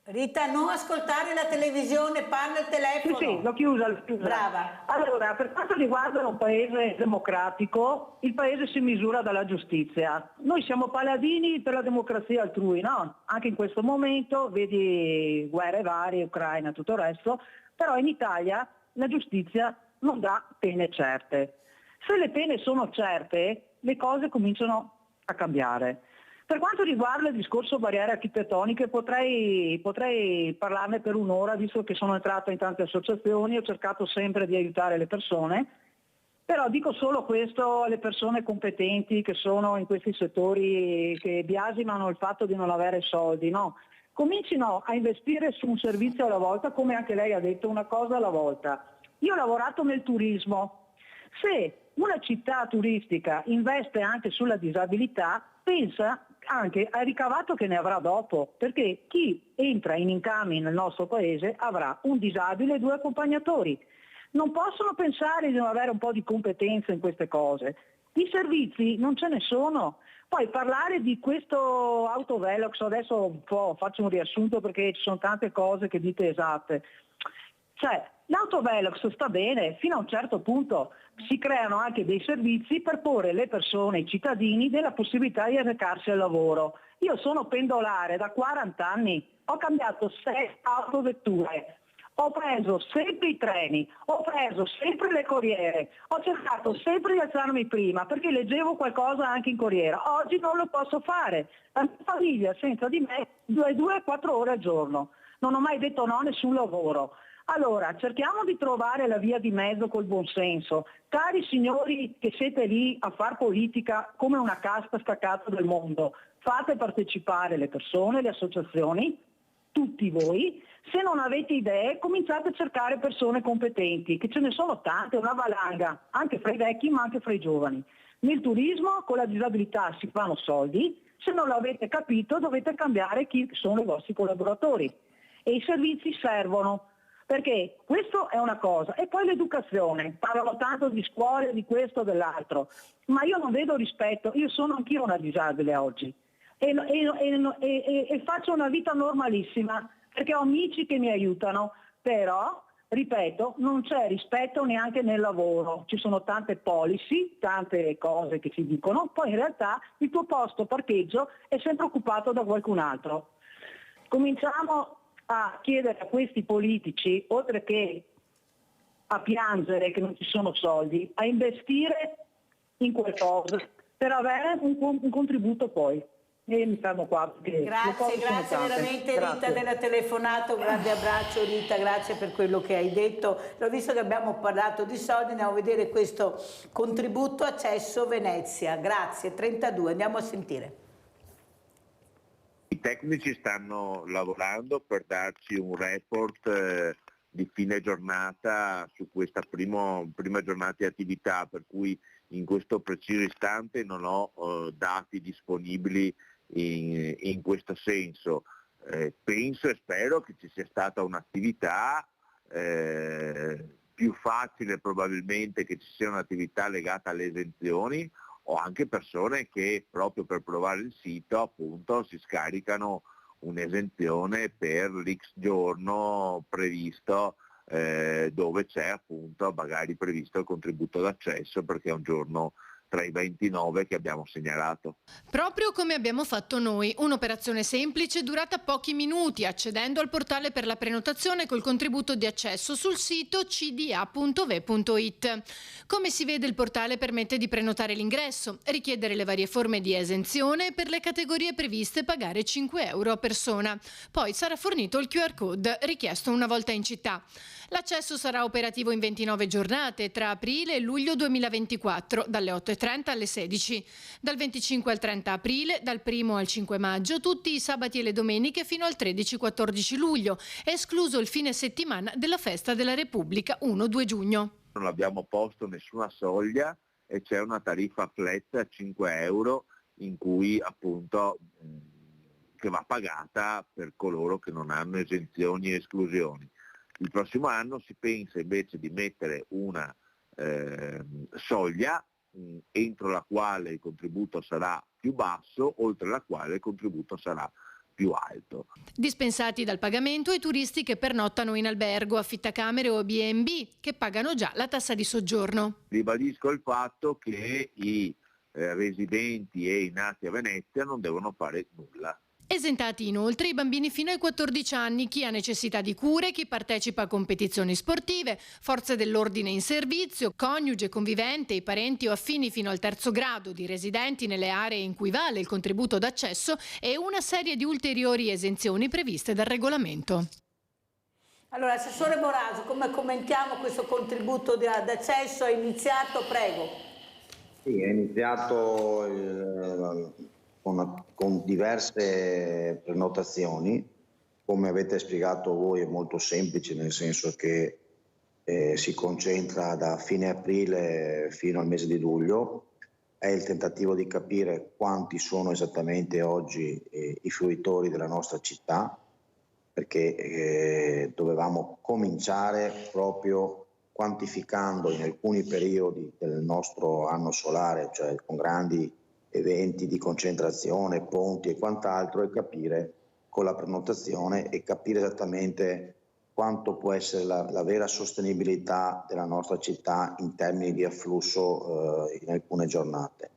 Rita, non ascoltare la televisione, parla il telefono. Sì, l'ho chiusa. Brava. Allora, per quanto riguarda un paese democratico, il paese si misura dalla giustizia. Noi siamo paladini per la democrazia altrui, no? Anche in questo momento, vedi guerre varie, Ucraina, tutto il resto, però in Italia la giustizia non dà pene certe. Se le pene sono certe, le cose cominciano a cambiare. Per quanto riguarda il discorso barriere architettoniche potrei parlarne per un'ora, visto che sono entrata in tante associazioni, ho cercato sempre di aiutare le persone, però dico solo questo alle persone competenti che sono in questi settori che biasimano il fatto di non avere soldi, no? Comincino a investire su un servizio alla volta, come anche lei ha detto, una cosa alla volta. Io ho lavorato nel turismo, se una città turistica investe anche sulla disabilità, pensa anche al ricavato che ne avrà dopo, perché chi entra in incami nel nostro paese avrà un disabile e 2 accompagnatori. Non possono pensare di non avere un po' di competenza in queste cose. I servizi non ce ne sono. Poi parlare di questo autovelox, adesso un po' faccio un riassunto perché ci sono tante cose che dite esatte. Cioè, l'autovelox sta bene fino a un certo punto, si creano anche dei servizi per porre le persone, i cittadini, della possibilità di recarsi al lavoro. Io sono pendolare da 40 anni, ho cambiato 6 autovetture, ho preso sempre i treni, ho preso sempre le corriere, ho cercato sempre di alzarmi prima perché leggevo qualcosa anche in corriera. Oggi non lo posso fare, la mia famiglia senza di me 2 a 4 ore al giorno, non ho mai detto no a nessun lavoro. Allora, cerchiamo di trovare la via di mezzo col buonsenso. Cari signori che siete lì a far politica come una casta staccata dal mondo, fate partecipare le persone, le associazioni, tutti voi. Se non avete idee, cominciate a cercare persone competenti, che ce ne sono tante, una valanga, anche fra i vecchi ma anche fra i giovani. Nel turismo con la disabilità si fanno soldi, se non l'avete capito dovete cambiare chi sono i vostri collaboratori. E i servizi servono, perché questo è una cosa. E poi l'educazione, parlano tanto di scuole, di questo, dell'altro, ma io non vedo rispetto, io sono anch'io una disabile oggi e faccio una vita normalissima, perché ho amici che mi aiutano, però, ripeto, non c'è rispetto neanche nel lavoro, ci sono tante policy, tante cose che si dicono, poi in realtà il tuo posto parcheggio è sempre occupato da qualcun altro. Cominciamo a chiedere a questi politici, oltre che a piangere che non ci sono soldi, a investire in qualcosa per avere un contributo poi. E mi fermo qua. Grazie veramente Rita della telefonata, un grande abbraccio Rita, grazie per quello che hai detto. L'ho visto che abbiamo parlato di soldi, andiamo a vedere questo contributo accesso Venezia, grazie, 32, andiamo a sentire. I tecnici stanno lavorando per darci un report di fine giornata su questa prima giornata di attività, per cui in questo preciso istante non ho dati disponibili in questo senso. Penso e spero che ci sia stata un'attività più facile, probabilmente che ci sia un'attività legata alle esenzioni, o anche persone che proprio per provare il sito appunto si scaricano un'esenzione per l'X giorno previsto, dove c'è appunto magari previsto il contributo d'accesso, perché è un giorno tra i 29 che abbiamo segnalato. Proprio come abbiamo fatto noi, un'operazione semplice durata pochi minuti, accedendo al portale per la prenotazione col contributo di accesso sul sito cda.ve.it. Come si vede, il portale permette di prenotare l'ingresso, richiedere le varie forme di esenzione, per le categorie previste pagare 5 euro a persona. Poi sarà fornito il QR code richiesto una volta in città. L'accesso sarà operativo in 29 giornate tra aprile e luglio 2024, dalle 8:30 alle 16. Dal 25 al 30 aprile, dal 1 al 5 maggio, tutti i sabati e le domeniche fino al 13-14 luglio, escluso il fine settimana della Festa della Repubblica 1-2 giugno. Non abbiamo posto nessuna soglia e c'è una tariffa flat a 5 euro in cui appunto che va pagata per coloro che non hanno esenzioni e esclusioni. Il prossimo anno si pensa invece di mettere una soglia entro la quale il contributo sarà più basso, oltre la quale il contributo sarà più alto. Dispensati dal pagamento i turisti che pernottano in albergo, affittacamere o B&B, che pagano già la tassa di soggiorno. Ribadisco il fatto che i residenti e i nati a Venezia non devono fare nulla. Esentati inoltre i bambini fino ai 14 anni, chi ha necessità di cure, chi partecipa a competizioni sportive, forze dell'ordine in servizio, coniuge, convivente, i parenti o affini fino al 3° grado di residenti nelle aree in cui vale il contributo d'accesso e una serie di ulteriori esenzioni previste dal regolamento. Allora, Assessore Moraso, come commentiamo questo contributo d'accesso? È iniziato, prego. Sì, è iniziato con diverse prenotazioni. Come avete spiegato voi è molto semplice, nel senso che si concentra da fine aprile fino al mese di luglio. È il tentativo di capire quanti sono esattamente oggi i fruitori della nostra città, perché dovevamo cominciare proprio quantificando in alcuni periodi del nostro anno solare, cioè con grandi eventi di concentrazione, ponti e quant'altro, e capire con la prenotazione e capire esattamente quanto può essere la vera sostenibilità della nostra città in termini di afflusso in alcune giornate.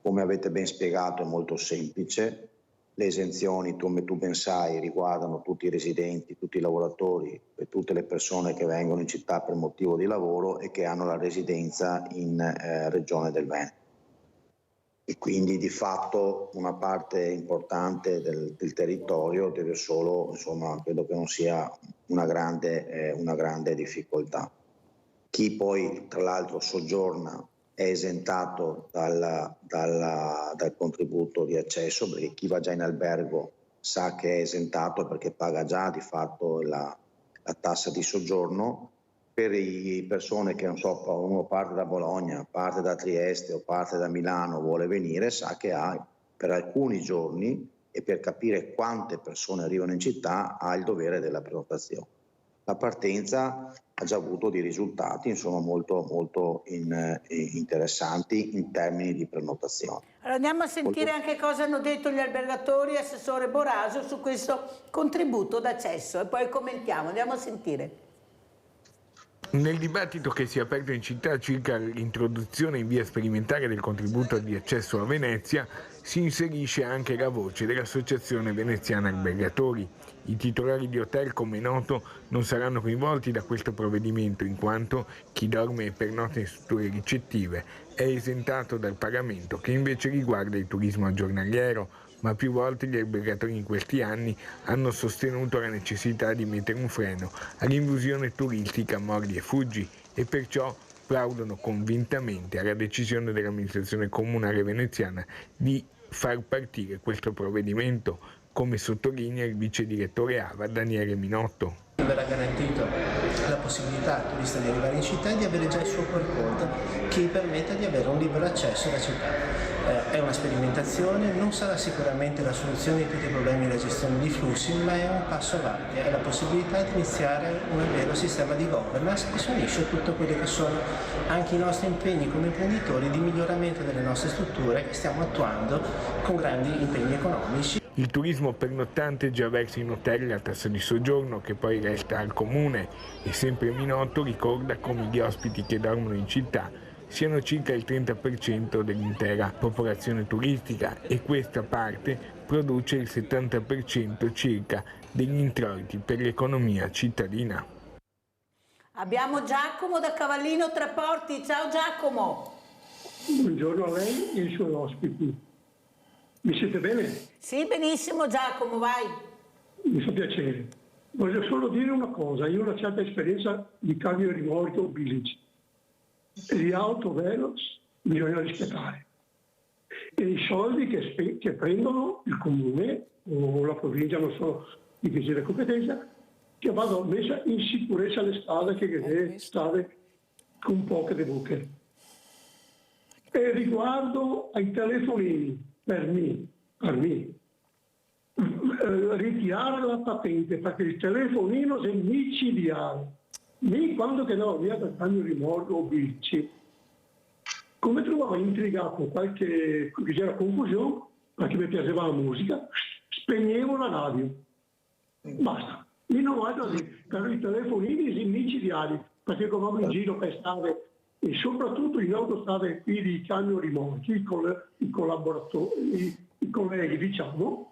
Come avete ben spiegato è molto semplice, le esenzioni, come tu ben sai, riguardano tutti i residenti, tutti i lavoratori e tutte le persone che vengono in città per motivo di lavoro e che hanno la residenza in Regione del Veneto. quindi di fatto una parte importante del territorio deve solo, insomma, credo che non sia una grande difficoltà. Chi poi tra l'altro soggiorna è esentato dal contributo di accesso, perché chi va già in albergo sa che è esentato perché paga già di fatto la tassa di soggiorno. Per le persone che, non so, uno parte da Bologna, parte da Trieste o parte da Milano, vuole venire, sa che ha per alcuni giorni, e per capire quante persone arrivano in città, ha il dovere della prenotazione. La partenza ha già avuto dei risultati, insomma, molto interessanti in termini di prenotazione. Allora andiamo a sentire anche cosa hanno detto gli albergatori, Assessore Boraso, su questo contributo d'accesso e poi commentiamo. Andiamo a sentire. Nel dibattito che si è aperto in città circa l'introduzione in via sperimentale del contributo di accesso a Venezia si inserisce anche la voce dell'Associazione Veneziana Albergatori. I titolari di hotel, come noto, non saranno coinvolti da questo provvedimento in quanto chi dorme e pernota in strutture ricettive è esentato dal pagamento, che invece riguarda il turismo giornaliero, ma più volte gli albergatori in questi anni hanno sostenuto la necessità di mettere un freno all'invasione turistica mordi e fuggi e perciò plaudono convintamente alla decisione dell'amministrazione comunale veneziana di far partire questo provvedimento, come sottolinea il vice direttore AVA Daniele Minotto. Verrà garantita la possibilità al turista di arrivare in città e di avere già il suo QR code che gli permetta di avere un libero accesso alla città. È una sperimentazione, non sarà sicuramente la soluzione di tutti i problemi della gestione di flussi, ma è un passo avanti, è la possibilità di iniziare un vero sistema di governance che unisce tutto quelli che sono anche i nostri impegni come imprenditori di miglioramento delle nostre strutture che stiamo attuando con grandi impegni economici. Il turismo pernottante già versa in hotel la tassa di soggiorno che poi resta al comune e sempre Minotto ricorda come gli ospiti che dormono in città siano circa il 30% dell'intera popolazione turistica e questa parte produce il 70% circa degli introiti per l'economia cittadina. Abbiamo Giacomo da Cavallino Treporti. Ciao Giacomo. Buongiorno a lei e ai suoi ospiti. Mi sente bene? Sì, benissimo Giacomo, vai. Mi fa piacere. Voglio solo dire una cosa, io ho una certa esperienza di cambio e rimorchio village. Gli autovelox bisogna rispettare. E i soldi che prendono il comune o la provincia, non so di che sia la competenza, che vado messa in sicurezza le strade, che deve strade con poche buche. E riguardo ai telefonini, per me, ritirare la patente perché il telefonino è micidiale. Quando che andavo via per cambio rimorchio o bici, come trovavo intrigato che c'era confusione, perché mi piaceva la musica, spegnevo la radio. Basta. Meno male per i telefonini micidiali, perché come vado in giro per strade e soprattutto in autostrade qui di cambio rimorchi, i collaboratori, i colleghi diciamo,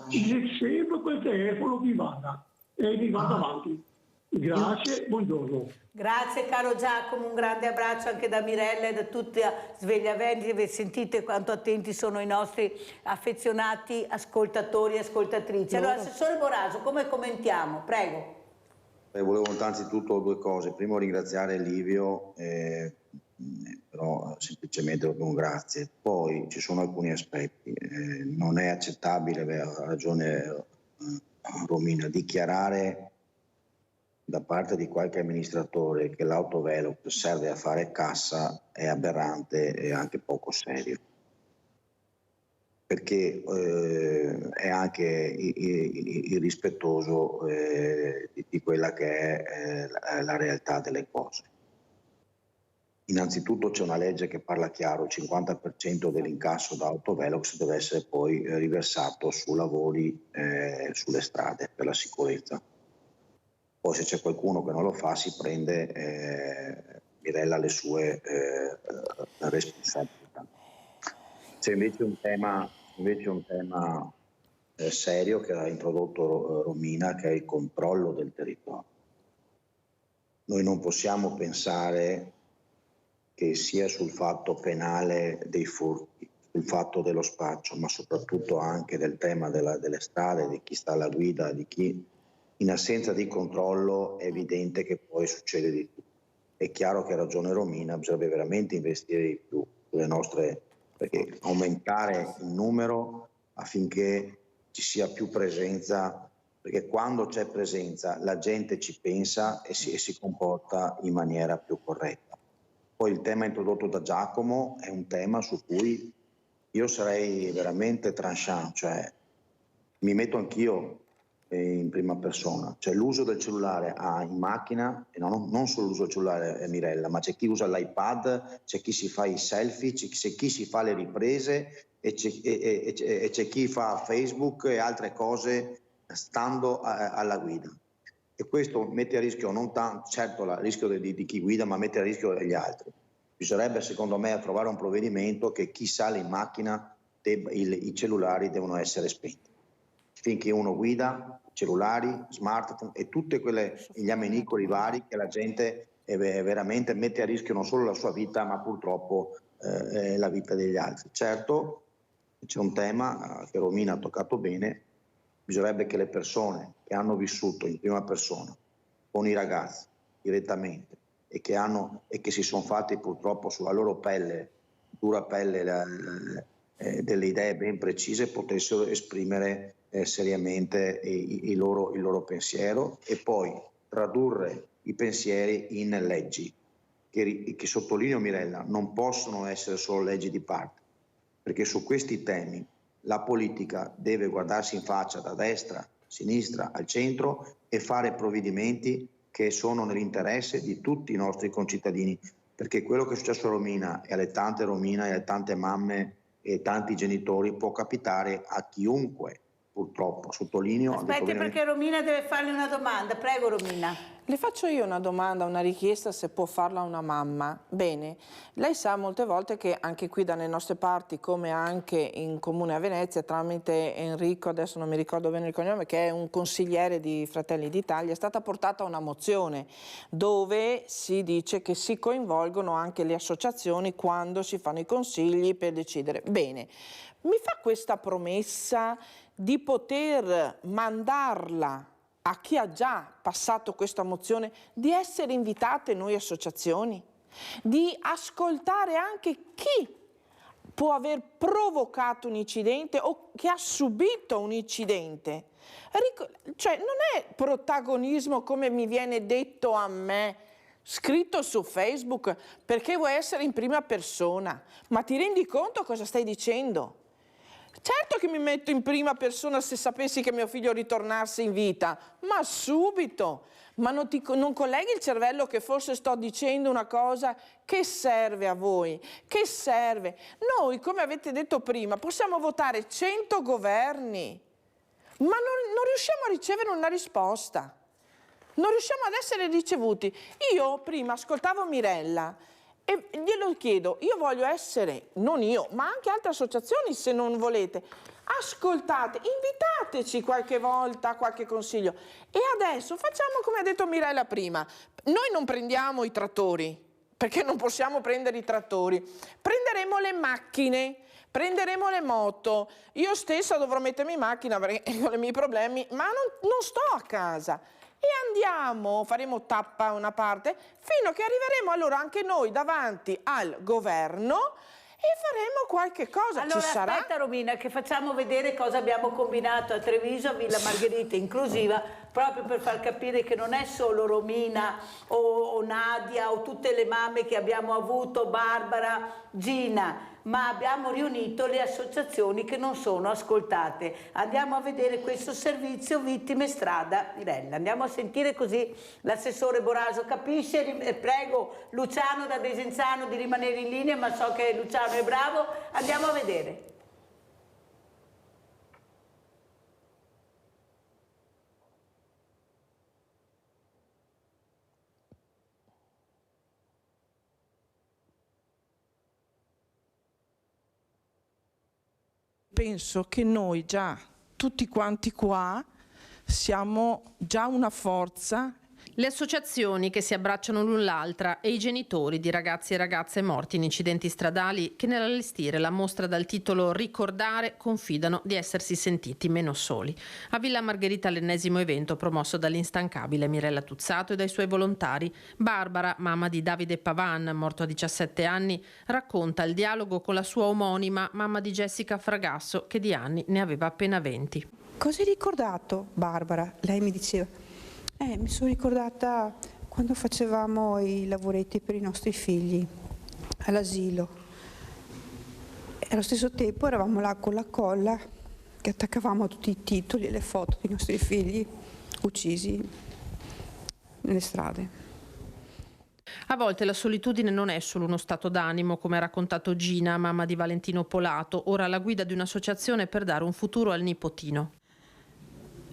c'è sempre quel telefono che vada e mi vado avanti. Grazie, buongiorno. Grazie caro Giacomo, un grande abbraccio anche da Mirella e da tutti a Sveglia Venere. Sentite quanto attenti sono i nostri affezionati ascoltatori e ascoltatrici. Allora, Assessore Boraso, come commentiamo? Prego. Volevo innanzitutto due cose. Primo ringraziare Livio, però semplicemente un grazie. Poi ci sono alcuni aspetti. Non è accettabile, ha ragione Romina, dichiarare da parte di qualche amministratore che l'autovelox serve a fare cassa è aberrante e anche poco serio, perché è anche irrispettoso di quella che è la realtà delle cose. Innanzitutto c'è una legge che parla chiaro, il 50% dell'incasso da autovelox deve essere poi riversato su lavori sulle strade per la sicurezza. Poi se c'è qualcuno che non lo fa si prende Mirella le sue responsabilità. C'è invece un tema serio che ha introdotto Romina, che è il controllo del territorio. Noi non possiamo pensare che sia sul fatto penale dei furti sul fatto dello spaccio, ma soprattutto anche del tema delle strade, di chi sta alla guida, di chi in assenza di controllo è evidente che poi succede di tutto. È chiaro che ha ragione Romina, bisogna veramente investire di più sulle nostre, perché aumentare il numero affinché ci sia più presenza, perché quando c'è presenza la gente ci pensa e si comporta in maniera più corretta. Poi il tema introdotto da Giacomo è un tema su cui io sarei veramente tranchant, cioè mi metto anch'io in prima persona, cioè l'uso del cellulare in macchina, e non solo l'uso del cellulare, Mirella, ma c'è chi usa l'iPad, c'è chi si fa i selfie, c'è chi si fa le riprese e c'è chi fa Facebook e altre cose stando alla guida. E questo mette a rischio non tanto, certo il rischio di chi guida, ma mette a rischio gli altri. Bisognerebbe secondo me trovare un provvedimento che chi sale in macchina, i cellulari devono essere spenti. Finché uno guida, cellulari, smartphone e tutti gli ammenicoli vari che la gente veramente mette a rischio non solo la sua vita, ma purtroppo la vita degli altri. Certo, c'è un tema che Romina ha toccato bene, bisognerebbe che le persone che hanno vissuto in prima persona con i ragazzi direttamente e che si sono fatti purtroppo sulla loro pelle, dura pelle, delle idee ben precise, potessero esprimere seriamente il loro pensiero e poi tradurre i pensieri in leggi che sottolineo, Mirella, non possono essere solo leggi di parte, perché su questi temi la politica deve guardarsi in faccia da destra, a sinistra, al centro e fare provvedimenti che sono nell'interesse di tutti i nostri concittadini, perché quello che è successo a Romina e alle tante Romina e alle tante mamme e tanti genitori può capitare a chiunque, purtroppo, sottolineo. Aspetti, perché Romina deve farle una domanda. Prego Romina. Le faccio io una domanda, una richiesta, se può farla una mamma. Bene, lei sa molte volte che anche qui dalle nostre parti, come anche in Comune a Venezia, tramite Enrico, adesso non mi ricordo bene il cognome, che è un consigliere di Fratelli d'Italia, è stata portata una mozione dove si dice che si coinvolgono anche le associazioni quando si fanno i consigli per decidere. Bene, mi fa questa promessa di poter mandarla a chi ha già passato questa mozione, di essere invitate noi associazioni, di ascoltare anche chi può aver provocato un incidente o che ha subito un incidente. Cioè non è protagonismo come mi viene detto a me, scritto su Facebook, perché vuoi essere in prima persona, ma ti rendi conto cosa stai dicendo? Certo che mi metto in prima persona se sapessi che mio figlio ritornasse in vita, ma subito. Ma non colleghi il cervello che forse sto dicendo una cosa che serve a voi, che serve. Noi, come avete detto prima, possiamo votare 100 governi, ma non riusciamo a ricevere una risposta. Non riusciamo ad essere ricevuti. Io prima ascoltavo Mirella e glielo chiedo, io voglio essere, non io, ma anche altre associazioni se non volete, ascoltate, invitateci qualche volta, qualche consiglio. E adesso facciamo come ha detto Mirella prima, noi non prendiamo i trattori, perché non possiamo prendere i trattori, prenderemo le macchine, prenderemo le moto, io stessa dovrò mettermi in macchina perché ho i miei problemi, ma non sto a casa. E andiamo, faremo tappa una parte, fino a che arriveremo allora anche noi davanti al governo e faremo qualche cosa. Allora ci sarà? aspetta Romina, che facciamo vedere cosa abbiamo combinato a Treviso, a Villa Margherita inclusiva, proprio per far capire che non è solo Romina o Nadia o tutte le mamme che abbiamo avuto, Barbara, Gina, ma abbiamo riunito le associazioni che non sono ascoltate. Andiamo a vedere questo servizio Vittime Strada, Mirella. Andiamo a sentire così l'assessore Boraso capisce. Prego Luciano da Desenzano di rimanere in linea, ma so che Luciano è bravo. Andiamo a vedere. Penso che noi già, tutti quanti qua, siamo già una forza Le associazioni che si abbracciano l'un l'altra e i genitori di ragazzi e ragazze morti in incidenti stradali che nell'allestire la mostra dal titolo Ricordare confidano di essersi sentiti meno soli. A Villa Margherita l'ennesimo evento promosso dall'instancabile Mirella Tuzzato e dai suoi volontari. Barbara, mamma di Davide Pavan, morto a 17 anni, racconta il dialogo con la sua omonima, mamma di Jessica Fragasso, che di anni ne aveva appena 20. Cosa hai ricordato, Barbara? Lei mi diceva, mi sono ricordata quando facevamo i lavoretti per i nostri figli all'asilo e allo stesso tempo eravamo là con la colla che attaccavamo a tutti i titoli e le foto dei nostri figli uccisi nelle strade. A volte la solitudine non è solo uno stato d'animo, come ha raccontato Gina, mamma di Valentino Polato, ora alla guida di un'associazione per dare un futuro al nipotino.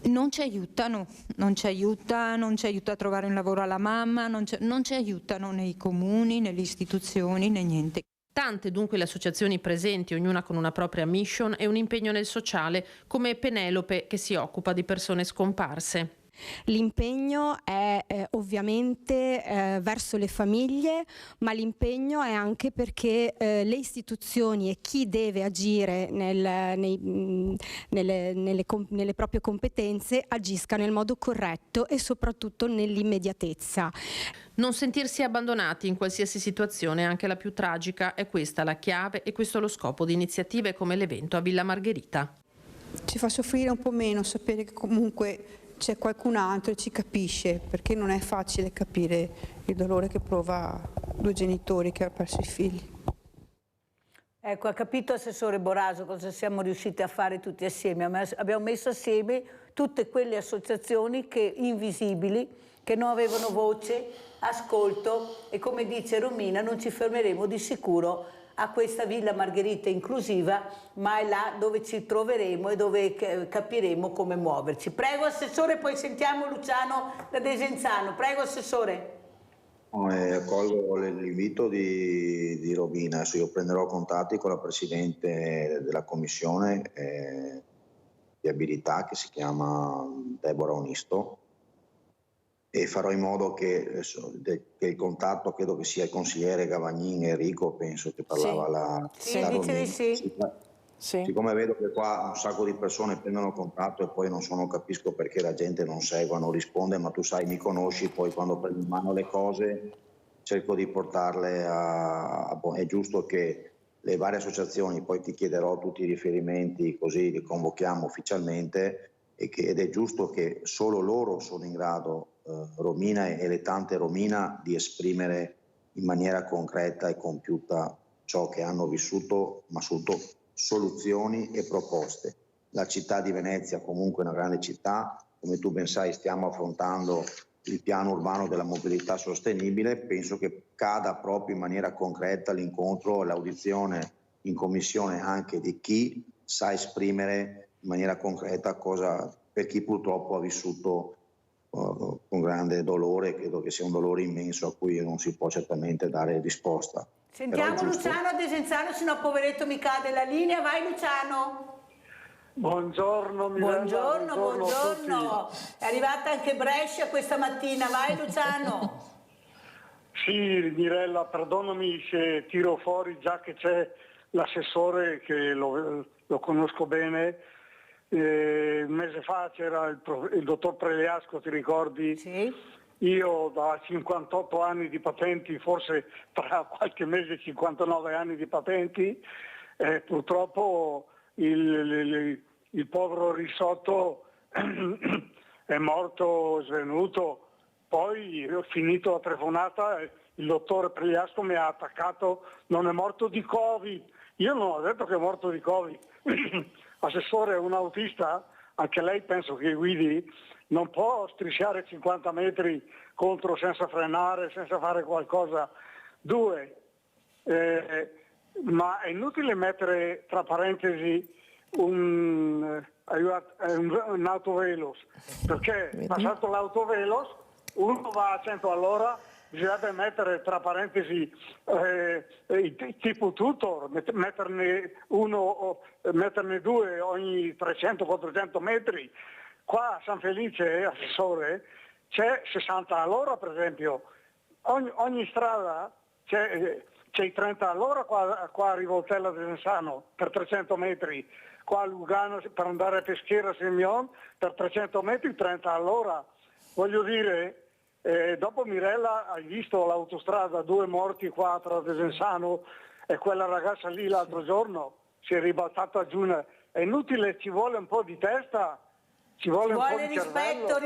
Non ci aiutano, non ci aiuta a trovare un lavoro alla mamma, non ci aiutano nei comuni, nelle istituzioni, né niente. Tante dunque le associazioni presenti, ognuna con una propria mission e un impegno nel sociale, come Penelope che si occupa di persone scomparse. L'impegno è ovviamente verso le famiglie, ma l'impegno è anche perché le istituzioni e chi deve agire nelle proprie competenze agisca nel modo corretto e soprattutto nell'immediatezza. Non sentirsi abbandonati in qualsiasi situazione, anche la più tragica, è questa la chiave e questo lo scopo di iniziative come l'evento a Villa Margherita. Ci fa soffrire un po' meno sapere che comunque c'è qualcun altro e ci capisce, perché non è facile capire il dolore che prova due genitori che hanno perso i figli. Ecco, ha capito Assessore Boraso cosa siamo riusciti a fare tutti assieme? Abbiamo messo assieme tutte quelle associazioni invisibili, che non avevano voce, ascolto e come dice Romina non ci fermeremo di sicuro a questa Villa Margherita inclusiva, ma è là dove ci troveremo e dove capiremo come muoverci. Prego Assessore, poi sentiamo Luciano da Desenzano. Prego Assessore. Accolgo l'invito di Romina. Adesso io prenderò contatti con la Presidente della Commissione di Abilità che si chiama Deborah Onisto e farò in modo che il contatto, credo che sia il consigliere Gavagnin Enrico, penso che parlava la dice di sì. Siccome vedo che qua un sacco di persone prendono contatto e poi non capisco perché la gente non segue, non risponde, ma tu sai, mi conosci, poi quando prendo in mano le cose cerco di portarle è giusto che le varie associazioni, poi ti chiederò tutti i riferimenti così li convochiamo ufficialmente ed è giusto che solo loro sono in grado, Romina e le tante Romina, di esprimere in maniera concreta e compiuta ciò che hanno vissuto, ma soprattutto soluzioni e proposte. La città di Venezia comunque è una grande città, come tu ben sai stiamo affrontando il piano urbano della mobilità sostenibile, penso che cada proprio in maniera concreta l'incontro, l'audizione in commissione anche di chi sa esprimere in maniera concreta cosa per chi purtroppo ha vissuto con grande dolore, credo che sia un dolore immenso a cui non si può certamente dare risposta. Sentiamo Luciano a Desenzano, se no poveretto mi cade la linea. Vai Luciano. Buongiorno Mirella. Buongiorno. È arrivata anche Brescia questa mattina. Vai Luciano. Sì Mirella, perdonami se tiro fuori già che c'è l'assessore che lo conosco bene. Un mese fa c'era il dottor Preliasco, ti ricordi? Sì. Io da 58 anni di patenti, forse tra qualche mese 59 anni di patenti, purtroppo il povero Risotto è morto svenuto. Poi ho finito la telefonata, il dottore Preliasco mi ha attaccato, non è morto di Covid. Io non ho detto che è morto di Covid. Assessore, un autista, anche lei penso che guidi, non può strisciare 50 metri contro senza frenare, senza fare qualcosa. Due, ma è inutile mettere tra parentesi un autovelox, perché passato l'autovelox uno va a 100 all'ora, bisognerebbe mettere tra parentesi tipo tutor, metterne due ogni 300-400 metri. Qua a San Felice, assessore, c'è 60 all'ora per esempio, ogni strada c'è i 30 all'ora qua a Rivoltella Desenzano per 300 metri, qua a Lugano per andare a Peschiera Semion per 300 metri 30 all'ora. Voglio dire, dopo Mirella hai visto l'autostrada, 2 morti qua tra Desenzano e quella ragazza lì l'altro giorno si è ribaltata giù. È inutile, ci vuole un po' di testa. Ci vuole rispetto.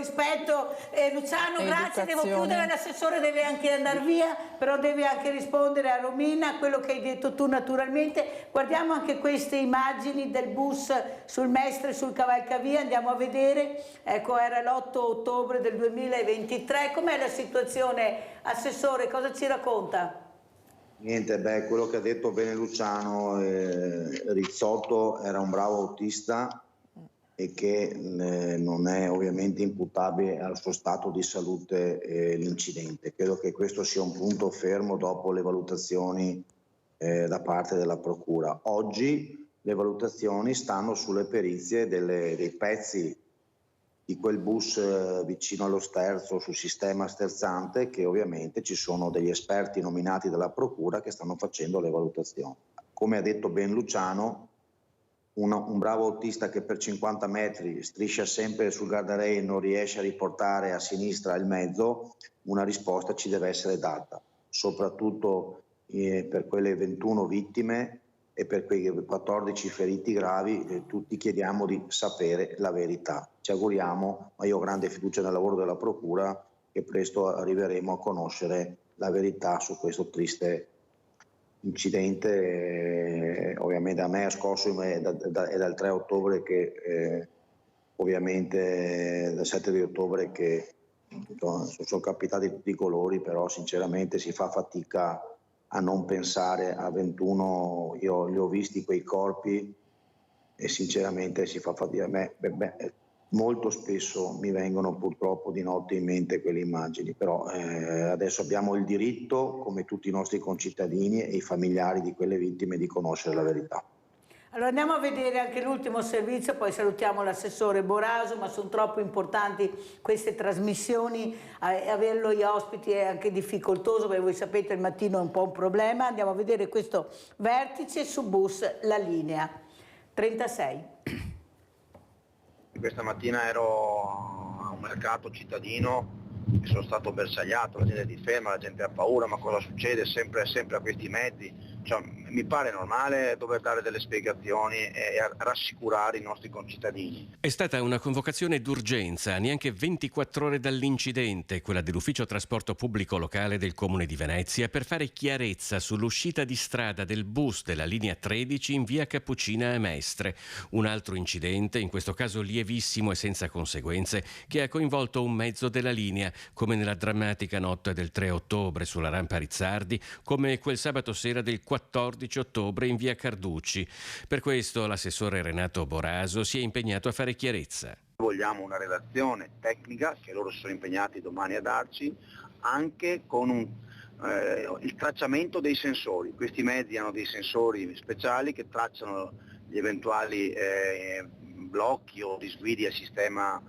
Luciano, grazie, devo chiudere, l'assessore deve anche andare via, però deve anche rispondere a Romina, a quello che hai detto tu naturalmente. Guardiamo anche queste immagini del bus sul Mestre, sul Cavalcavia, andiamo a vedere, ecco, era l'8 ottobre del 2023, com'è la situazione, assessore, cosa ci racconta? Niente, quello che ha detto bene Luciano, Rizzotto era un bravo autista e che non è ovviamente imputabile al suo stato di salute l'incidente. Credo che questo sia un punto fermo dopo le valutazioni da parte della Procura. Oggi le valutazioni stanno sulle perizie dei pezzi di quel bus vicino allo sterzo, sul sistema sterzante, che ovviamente ci sono degli esperti nominati dalla Procura che stanno facendo le valutazioni. Come ha detto ben Luciano, un bravo autista che per 50 metri striscia sempre sul guardrail, non riesce a riportare a sinistra il mezzo, una risposta ci deve essere data, soprattutto per quelle 21 vittime e per quei 14 feriti gravi. Tutti chiediamo di sapere la verità. Ci auguriamo, ma io ho grande fiducia nel lavoro della Procura, che presto arriveremo a conoscere la verità su questo triste incidente. Ovviamente a me ha scosso, è dal 3 ottobre che ovviamente dal 7 di ottobre che sono capitati tutti i colori, però sinceramente si fa fatica a non pensare a 21. Io li ho visti quei corpi e sinceramente si fa fatica. Molto spesso mi vengono purtroppo di notte in mente quelle immagini, però adesso abbiamo il diritto, come tutti i nostri concittadini e i familiari di quelle vittime, di conoscere la verità. Allora andiamo a vedere anche l'ultimo servizio, poi salutiamo l'assessore Boraso, ma sono troppo importanti queste trasmissioni, averlo gli ospiti è anche difficoltoso, perché voi sapete il mattino è un po' un problema. Andiamo a vedere questo vertice su bus La Linea 36. Questa mattina ero a un mercato cittadino e sono stato bersagliato, la gente ti ferma, la gente ha paura, ma cosa succede sempre a questi mezzi? Cioè, mi pare normale dover dare delle spiegazioni e rassicurare i nostri concittadini. È stata una convocazione d'urgenza, neanche 24 ore dall'incidente, quella dell'ufficio trasporto pubblico locale del Comune di Venezia, per fare chiarezza sull'uscita di strada del bus della linea 13 in via Cappucina a Mestre. Un altro incidente, in questo caso lievissimo e senza conseguenze, che ha coinvolto un mezzo della linea, come nella drammatica notte del 3 ottobre sulla rampa Rizzardi, come quel sabato sera del 14 ottobre in via Carducci. Per questo l'assessore Renato Boraso si è impegnato a fare chiarezza. Vogliamo una relazione tecnica, che loro sono impegnati domani a darci, anche con il tracciamento dei sensori. Questi mezzi hanno dei sensori speciali che tracciano gli eventuali blocchi o disguidi al sistema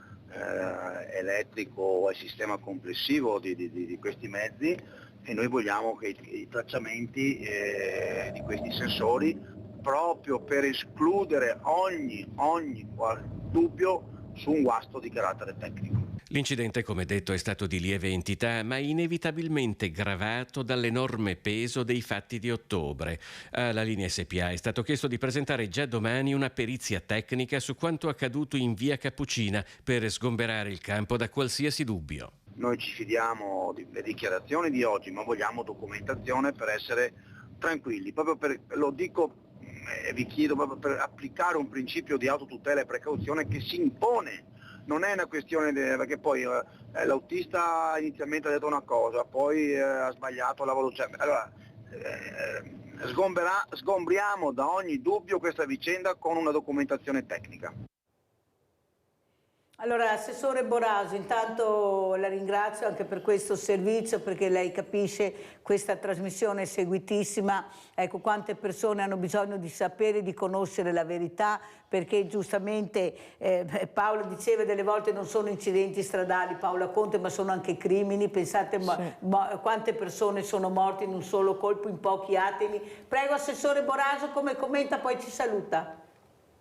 elettrico o al sistema complessivo di questi mezzi, e noi vogliamo che i tracciamenti di questi sensori, proprio per escludere ogni dubbio su un guasto di carattere tecnico. L'incidente, come detto, è stato di lieve entità, ma inevitabilmente gravato dall'enorme peso dei fatti di ottobre. Alla Linea SPA è stato chiesto di presentare già domani una perizia tecnica su quanto accaduto in via Cappucina per sgomberare il campo da qualsiasi dubbio. Noi ci fidiamo delle dichiarazioni di oggi, ma vogliamo documentazione per essere tranquilli. Lo dico e vi chiedo, proprio per applicare un principio di autotutela e precauzione che si impone. Non è una questione perché poi l'autista inizialmente ha detto una cosa, poi ha sbagliato la valutazione. Allora, sgombriamo da ogni dubbio questa vicenda con una documentazione tecnica. Allora, Assessore Boraso, intanto la ringrazio anche per questo servizio, perché lei capisce, questa trasmissione è seguitissima, ecco quante persone hanno bisogno di sapere, di conoscere la verità, perché giustamente Paola diceva delle volte non sono incidenti stradali, Paola Conte, ma sono anche crimini. Pensate quante persone sono morte in un solo colpo, in pochi attimi. Prego, Assessore Boraso, come commenta, poi ci saluta.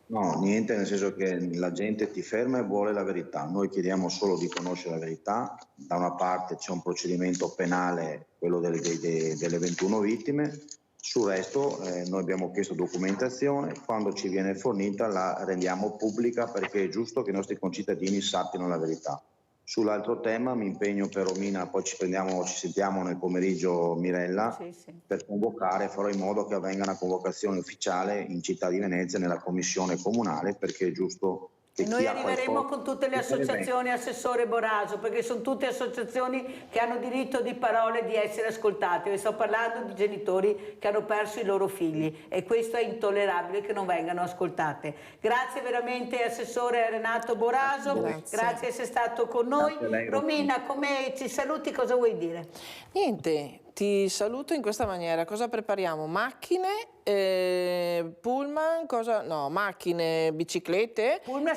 No, niente, nel senso che la gente ti ferma e vuole la verità. Noi chiediamo solo di conoscere la verità. Da una parte c'è un procedimento penale, quello delle 21 vittime, sul resto noi abbiamo chiesto documentazione, quando ci viene fornita la rendiamo pubblica, perché è giusto che i nostri concittadini sappiano la verità. Sull'altro tema mi impegno per Romina, poi ci sentiamo nel pomeriggio, Mirella, per convocare, farò in modo che avvenga una convocazione ufficiale in città di Venezia nella commissione comunale, perché è giusto che noi arriveremo con tutte le associazioni, Assessore Boraso, perché sono tutte associazioni che hanno diritto di parola e di essere ascoltate. Vi sto parlando di genitori che hanno perso i loro figli e questo è intollerabile che non vengano ascoltate. Grazie veramente Assessore Renato Boraso, grazie di essere stato con noi. Romina, come ci saluti, cosa vuoi dire? Niente, ti saluto in questa maniera. Cosa prepariamo? Macchine, pullman, macchine, biciclette? Pullman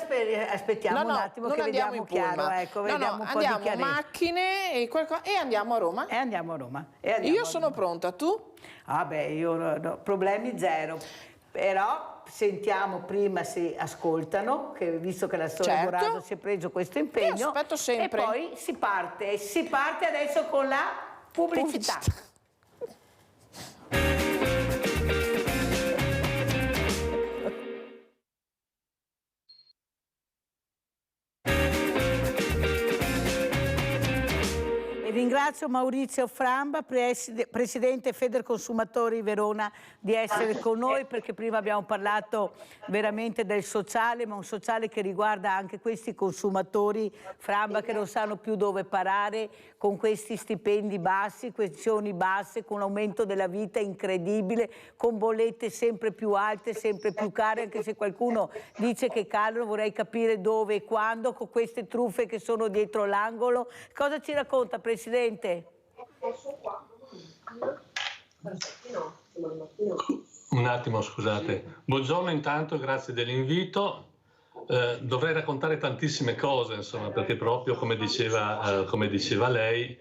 aspettiamo un attimo che vediamo chiaro, ecco, vediamo un po' di chiarezza. Macchine e andiamo a Roma. Io sono pronta, tu? Ah beh, io no, problemi zero. Però sentiamo prima se ascoltano, che visto che l'assessore Boraso si è preso questo impegno. Io aspetto sempre. E poi si parte adesso con la pubblicità. Ringrazio Maurizio Framba, Presidente Federconsumatori Verona, di essere con noi, perché prima abbiamo parlato veramente del sociale, ma un sociale che riguarda anche questi consumatori, Framba, che non sanno più dove parare con questi stipendi bassi, pensioni basse, con l'aumento della vita incredibile, con bollette sempre più alte, sempre più care, anche se qualcuno dice che calano, vorrei capire dove e quando, con queste truffe che sono dietro l'angolo. Cosa ci racconta, Presidente? Un attimo, scusate. Buongiorno intanto, grazie dell'invito. Dovrei raccontare tantissime cose, insomma, perché proprio come diceva lei,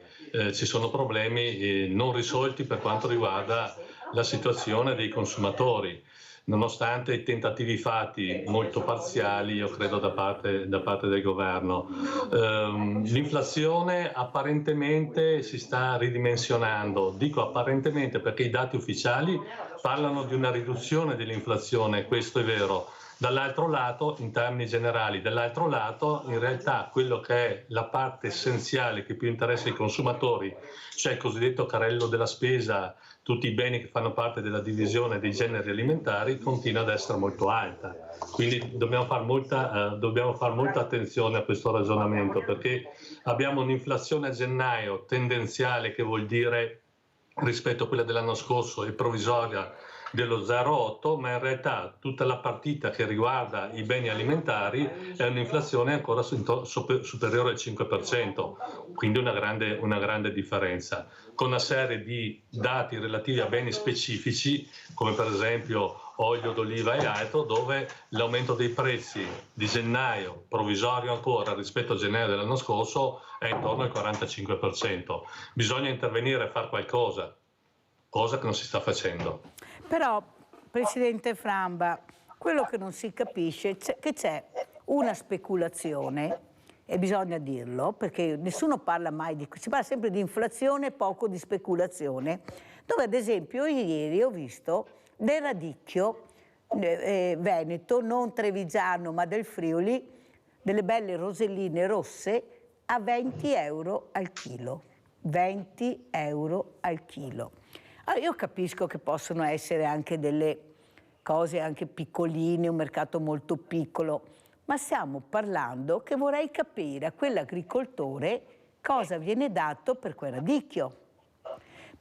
ci sono problemi non risolti per quanto riguarda la situazione dei consumatori, nonostante i tentativi fatti molto parziali, io credo, da parte del governo. L'inflazione apparentemente si sta ridimensionando, dico apparentemente perché i dati ufficiali parlano di una riduzione dell'inflazione, questo è vero. Dall'altro lato, in termini generali, dall'altro lato, in realtà quello che è la parte essenziale che più interessa i consumatori, cioè il cosiddetto carrello della spesa, tutti i beni che fanno parte della divisione dei generi alimentari, continua ad essere molto alta. Quindi dobbiamo fare molta attenzione a questo ragionamento, perché abbiamo un'inflazione a gennaio tendenziale, che vuol dire rispetto a quella dell'anno scorso e provvisoria dello 0,8, ma in realtà tutta la partita che riguarda i beni alimentari è un'inflazione ancora superiore al 5%, quindi una grande differenza, con una serie di dati relativi a beni specifici, come per esempio olio d'oliva e altro, dove l'aumento dei prezzi di gennaio, provvisorio ancora rispetto a gennaio dell'anno scorso, è intorno al 45%. Bisogna intervenire e fare qualcosa, cosa che non si sta facendo. Però, Presidente Framba, quello che non si capisce è che c'è una speculazione, e bisogna dirlo, perché nessuno parla mai si parla sempre di inflazione e poco di speculazione, dove ad esempio ieri ho visto del radicchio veneto, non trevigiano ma del Friuli, delle belle roselline rosse a 20 euro al chilo. 20 euro al chilo. Allora, io capisco che possono essere anche delle cose anche piccoline, un mercato molto piccolo, ma stiamo parlando che vorrei capire a quell'agricoltore cosa viene dato per quel radicchio.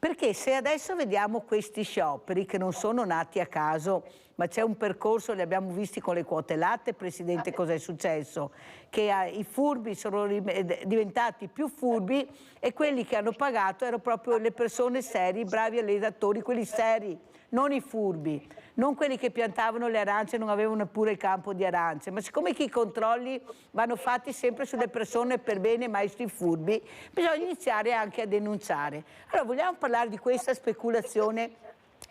Perché se adesso vediamo questi scioperi che non sono nati a caso, ma c'è un percorso, li abbiamo visti con le quote latte, Presidente, cosa è successo? Che i furbi sono diventati più furbi e quelli che hanno pagato erano proprio le persone serie, i bravi allevatori, quelli seri, non i furbi, non quelli che piantavano le arance e non avevano neppure il campo di arance, ma siccome i controlli vanno fatti sempre sulle persone per bene, mai sui furbi, bisogna iniziare anche a denunciare. Allora vogliamo parlare di questa speculazione,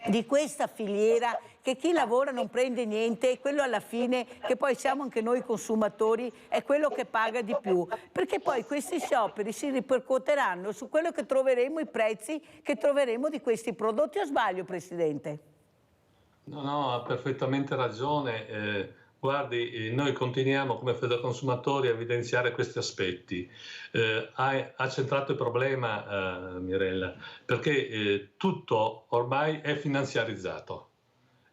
di questa filiera, che chi lavora non prende niente e quello alla fine, che poi siamo anche noi consumatori, è quello che paga di più, perché poi questi scioperi si ripercuoteranno su quello che troveremo, i prezzi che troveremo di questi prodotti. O sbaglio, Presidente? No, ha perfettamente ragione. Guardi, noi continuiamo come Federconsumatori a evidenziare questi aspetti. Ha centrato il problema, Mirella, perché tutto ormai è finanziarizzato.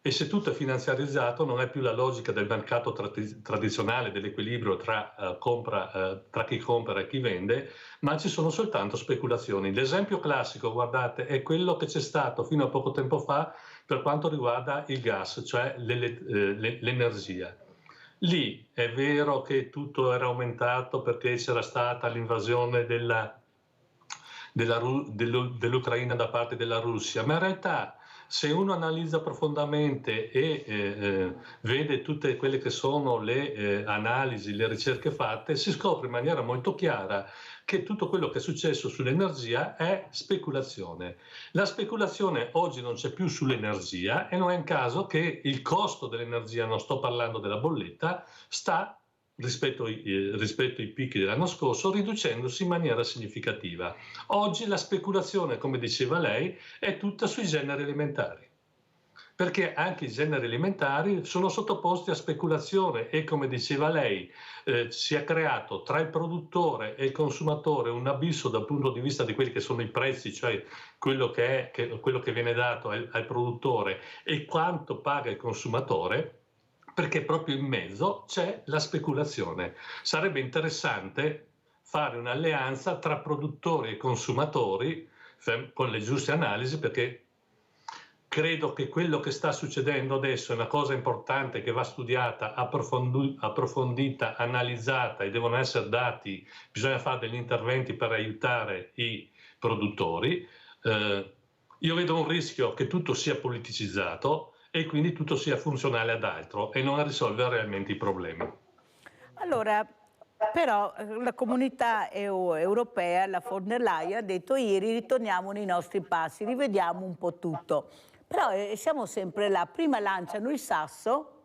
E se tutto è finanziarizzato non è più la logica del mercato tradizionale, dell'equilibrio tra chi compra e chi vende, ma ci sono soltanto speculazioni. L'esempio classico, guardate, è quello che c'è stato fino a poco tempo fa per quanto riguarda il gas, cioè l'energia. Lì è vero che tutto era aumentato perché c'era stata l'invasione dell'Ucraina da parte della Russia, ma in realtà se uno analizza profondamente e vede tutte quelle che sono le analisi, le ricerche fatte, si scopre in maniera molto chiara che tutto quello che è successo sull'energia è speculazione. La speculazione oggi non c'è più sull'energia e non è un caso che il costo dell'energia, non sto parlando della bolletta, sta rispetto ai picchi dell'anno scorso riducendosi in maniera significativa. Oggi la speculazione, come diceva lei, è tutta sui generi alimentari, perché anche i generi alimentari sono sottoposti a speculazione e, come diceva lei, si è creato tra il produttore e il consumatore un abisso dal punto di vista di quelli che sono i prezzi, cioè quello che viene dato al produttore e quanto paga il consumatore, perché proprio in mezzo c'è la speculazione. Sarebbe interessante fare un'alleanza tra produttori e consumatori con le giuste analisi, perché credo che quello che sta succedendo adesso è una cosa importante che va studiata, approfondita, analizzata, e devono essere dati, bisogna fare degli interventi per aiutare i produttori. Io vedo un rischio che tutto sia politicizzato e quindi tutto sia funzionale ad altro e non a risolvere realmente i problemi. Allora, però la comunità europea, la von der Leyen, ha detto ieri ritorniamo nei nostri passi, rivediamo un po' tutto. Però siamo sempre là, prima lanciano il sasso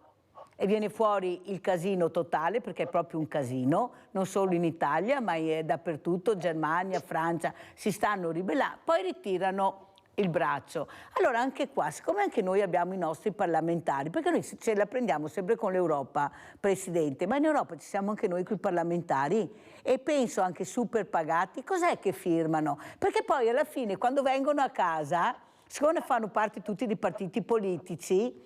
e viene fuori il casino totale, perché è proprio un casino, non solo in Italia ma dappertutto, Germania, Francia, si stanno ribellando, poi ritirano il braccio. Allora anche qua, siccome anche noi abbiamo i nostri parlamentari, perché noi ce la prendiamo sempre con l'Europa, Presidente, ma in Europa ci siamo anche noi con i parlamentari e penso anche super pagati, cos'è che firmano? Perché poi alla fine quando vengono a casa, siccome fanno parte tutti dei partiti politici,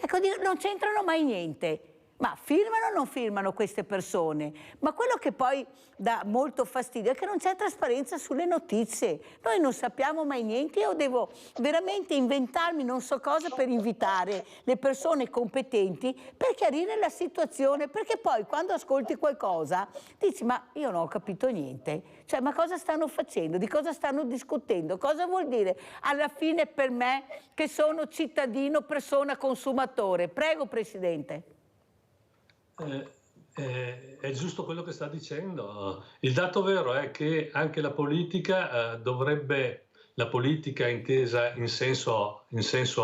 ecco, non c'entrano mai niente. Ma firmano o non firmano queste persone? Ma quello che poi dà molto fastidio è che non c'è trasparenza sulle notizie. Noi non sappiamo mai niente. Io devo veramente inventarmi non so cosa per invitare le persone competenti per chiarire la situazione, perché poi quando ascolti qualcosa dici ma io non ho capito niente. Cioè ma cosa stanno facendo? Di cosa stanno discutendo? Cosa vuol dire alla fine per me che sono cittadino, persona, consumatore? Prego, Presidente. È giusto quello che sta dicendo. Il dato vero è che anche la politica la politica intesa in senso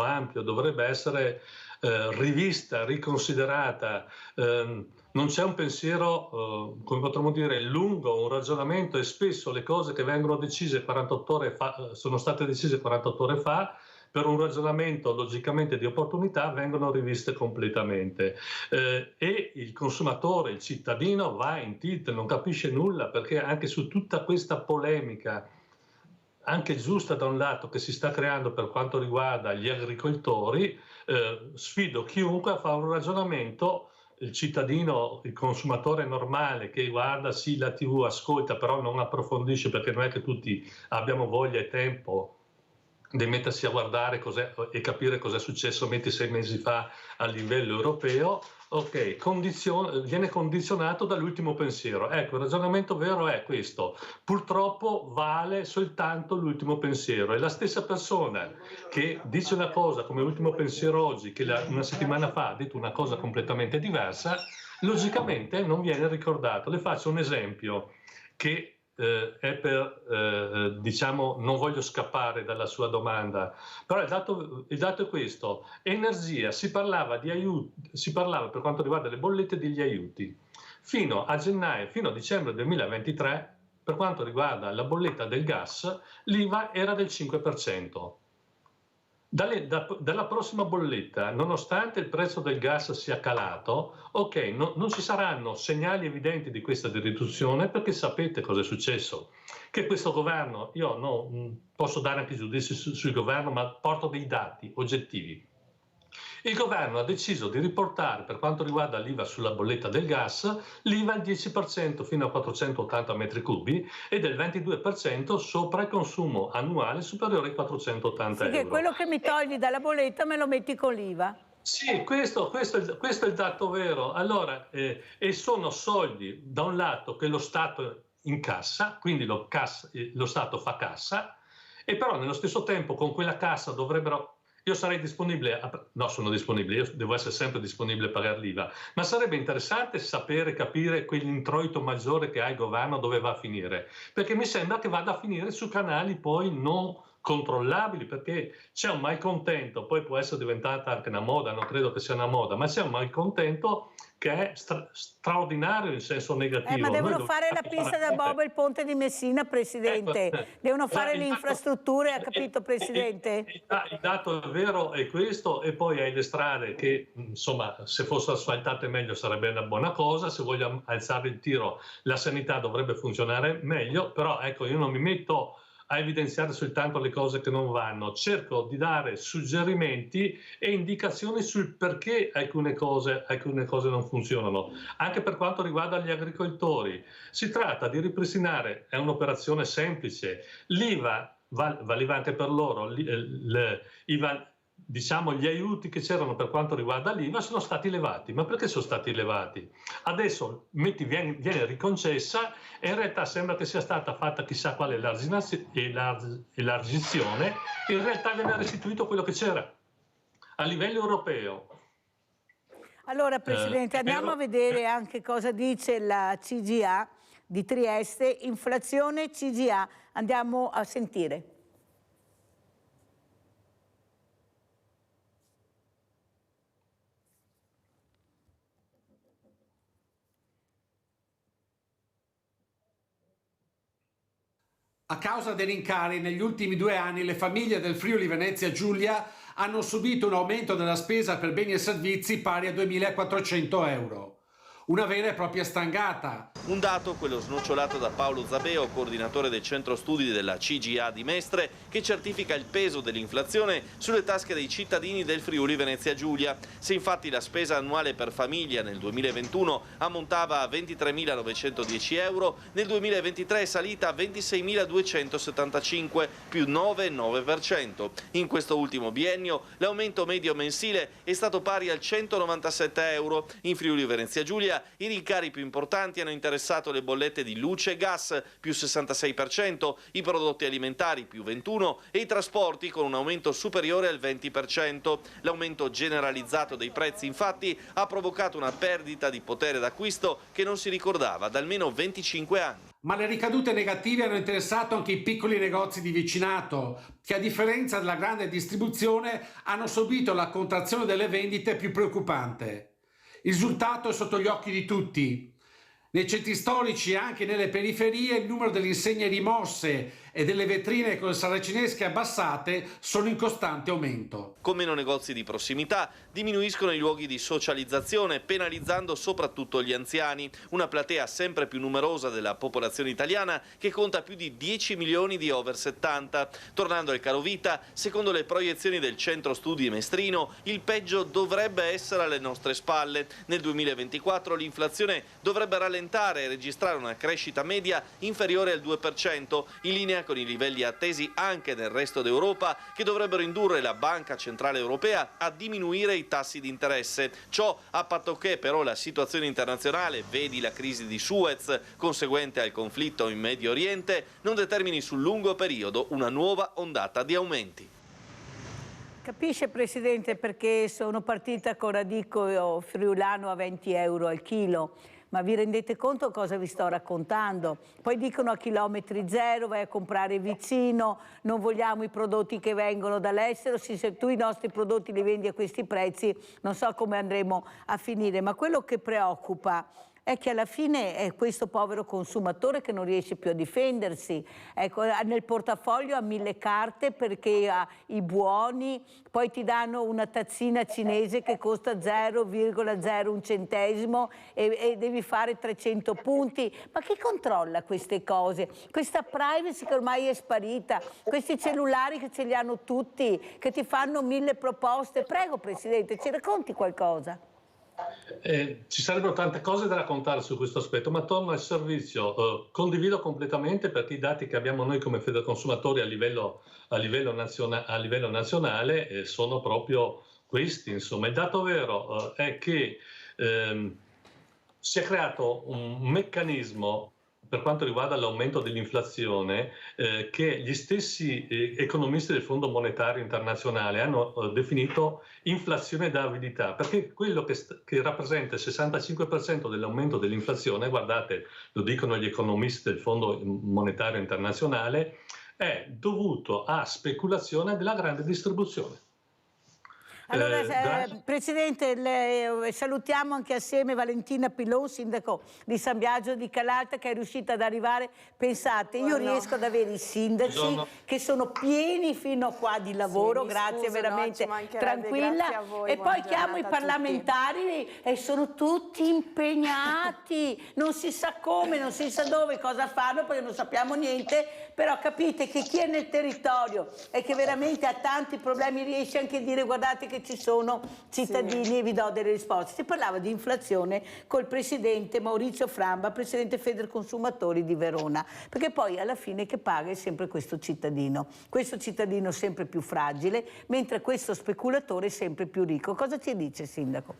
ampio, dovrebbe essere rivista, riconsiderata. Non c'è un pensiero, come potremmo dire, lungo, un ragionamento, e spesso le cose che vengono decise 48 ore fa, sono state decise 48 ore fa, per un ragionamento logicamente di opportunità vengono riviste completamente e il consumatore, il cittadino va in tilt, non capisce nulla, perché anche su tutta questa polemica, anche giusta da un lato, che si sta creando per quanto riguarda gli agricoltori, sfido chiunque a fare un ragionamento. Il cittadino, il consumatore normale che guarda sì la TV, ascolta, però non approfondisce, perché non è che tutti abbiamo voglia e tempo di mettersi a guardare e capire cosa è successo 6 mesi fa a livello europeo, ok, viene condizionato dall'ultimo pensiero. Ecco, il ragionamento vero è questo: purtroppo vale soltanto l'ultimo pensiero, e la stessa persona che dice una cosa come ultimo pensiero oggi, che una settimana fa ha detto una cosa completamente diversa, logicamente non viene ricordato. Le faccio un esempio che è per, diciamo, non voglio scappare dalla sua domanda, però il dato è questo: energia, si parlava per quanto riguarda le bollette degli aiuti, fino a dicembre 2023, per quanto riguarda la bolletta del gas, l'IVA era del 5%. Dalla prossima bolletta, nonostante il prezzo del gas sia calato, ok, non ci saranno segnali evidenti di questa riduzione, perché sapete cosa è successo? Che questo governo, io non posso dare anche giudizi sul governo, ma porto dei dati oggettivi. Il governo ha deciso di riportare, per quanto riguarda l'IVA sulla bolletta del gas, l'IVA al 10% fino a 480 metri cubi e del 22% sopra il consumo annuale superiore ai 480 euro. Che quello che mi togli dalla bolletta me lo metti con l'IVA? Sì, questo è il dato vero. Allora, e sono soldi, da un lato, che lo Stato incassa, quindi lo Stato fa cassa, e però nello stesso tempo con quella cassa dovrebbero... Io sarei disponibile, sono disponibile, io devo essere sempre disponibile a pagare l'IVA, ma sarebbe interessante sapere, capire quell'introito maggiore che ha il governo dove va a finire, perché mi sembra che vada a finire su canali poi non controllabili, perché c'è un malcontento, poi può essere diventata anche una moda, non credo che sia una moda, ma c'è un malcontento che è straordinario in senso negativo. Ma devono fare la pista da bob e il ponte di Messina, Presidente. Devono fare le infrastrutture, ha capito, Presidente? Il dato vero è questo, e poi hai le strade che, insomma, se fossero asfaltate meglio sarebbe una buona cosa. Se voglio alzare il tiro, la sanità dovrebbe funzionare meglio, però ecco, io non mi metto a evidenziare soltanto le cose che non vanno, cerco di dare suggerimenti e indicazioni sul perché alcune cose non funzionano. Anche per quanto riguarda gli agricoltori, si tratta di ripristinare, è un'operazione semplice, l'IVA valeva anche per loro, diciamo, gli aiuti che c'erano per quanto riguarda l'IVA sono stati elevati. Ma perché sono stati elevati? Adesso viene riconcessa e in realtà sembra che sia stata fatta chissà quale elargizione, in realtà viene restituito quello che c'era a livello europeo. Allora, Presidente, andiamo a vedere anche cosa dice la CGA di Trieste, inflazione CGA, andiamo a sentire. A causa dei rincari, negli ultimi 2 anni le famiglie del Friuli Venezia Giulia hanno subito un aumento della spesa per beni e servizi pari a 2.400 euro. Una vera e propria stangata. Un dato, quello snocciolato da Paolo Zabeo, coordinatore del centro studi della CGA di Mestre, che certifica il peso dell'inflazione sulle tasche dei cittadini del Friuli Venezia Giulia. Se infatti la spesa annuale per famiglia nel 2021 ammontava a 23.910 euro, nel 2023 è salita a 26.275, più 9,9%. In questo ultimo biennio l'aumento medio mensile è stato pari al 197 euro. In Friuli Venezia Giulia i rincari più importanti hanno interessato le bollette di luce e gas, più 66%, i prodotti alimentari, più 21%, e i trasporti con un aumento superiore al 20%. L'aumento generalizzato dei prezzi, infatti, ha provocato una perdita di potere d'acquisto che non si ricordava da almeno 25 anni. Ma le ricadute negative hanno interessato anche i piccoli negozi di vicinato, che a differenza della grande distribuzione hanno subito la contrazione delle vendite più preoccupante. Il risultato è sotto gli occhi di tutti. Nei centri storici e anche nelle periferie il numero delle insegne rimosse e delle vetrine con le saracinesche abbassate sono in costante aumento. Con meno negozi di prossimità diminuiscono i luoghi di socializzazione, penalizzando soprattutto gli anziani, una platea sempre più numerosa della popolazione italiana che conta più di 10 milioni di over 70. Tornando al carovita, secondo le proiezioni del centro studi Mestrino, il peggio dovrebbe essere alle nostre spalle. Nel 2024 l'inflazione dovrebbe rallentare e registrare una crescita media inferiore al 2%, in linea linea con i livelli attesi anche nel resto d'Europa, che dovrebbero indurre la Banca Centrale Europea a diminuire i tassi di interesse. Ciò a patto che però la situazione internazionale, vedi la crisi di Suez conseguente al conflitto in Medio Oriente, non determini sul lungo periodo una nuova ondata di aumenti. Capisce, Presidente, perché sono partita con radicchio friulano a 20 euro al chilo, ma vi rendete conto cosa vi sto raccontando? Poi dicono a chilometri zero, vai a comprare vicino, non vogliamo i prodotti che vengono dall'estero, se tu i nostri prodotti li vendi a questi prezzi non so come andremo a finire, ma quello che preoccupa è che alla fine è questo povero consumatore che non riesce più a difendersi. Ecco, nel portafoglio ha 1000 carte perché ha i buoni, poi ti danno una tazzina cinese che costa 0,01 centesimo e devi fare 300 punti. Ma chi controlla queste cose? Questa privacy che ormai è sparita, questi cellulari che ce li hanno tutti, che ti fanno 1000 proposte. Prego, Presidente, ci racconti qualcosa? Ci sarebbero tante cose da raccontare su questo aspetto, ma torno al servizio. Condivido completamente, perché i dati che abbiamo noi come Federconsumatori a livello nazionale sono proprio questi. Insomma, il dato vero è che si è creato un meccanismo per quanto riguarda l'aumento dell'inflazione, che gli stessi economisti del Fondo Monetario Internazionale hanno definito inflazione da avidità, perché quello che rappresenta il 65% dell'aumento dell'inflazione, guardate, lo dicono gli economisti del Fondo Monetario Internazionale, è dovuto a speculazione della grande distribuzione. Allora, Presidente, salutiamo anche assieme Valentina Pilon, sindaco di San Biagio di Calalta, che è riuscita ad arrivare. Pensate, io riesco ad avere i sindaci che sono pieni fino a qua di lavoro, grazie, veramente tranquilla. Voi, e poi chiamo i parlamentari e sono tutti impegnati, non si sa come, non si sa dove, cosa fanno, perché non sappiamo niente, però capite che chi è nel territorio e che veramente ha tanti problemi riesce anche a dire guardate che ci sono cittadini e vi do delle risposte. Si parlava di inflazione col presidente Maurizio Framba, presidente Federconsumatori di Verona, perché poi alla fine che paga è sempre questo cittadino sempre più fragile, mentre questo speculatore è sempre più ricco. Cosa ci dice, Sindaco?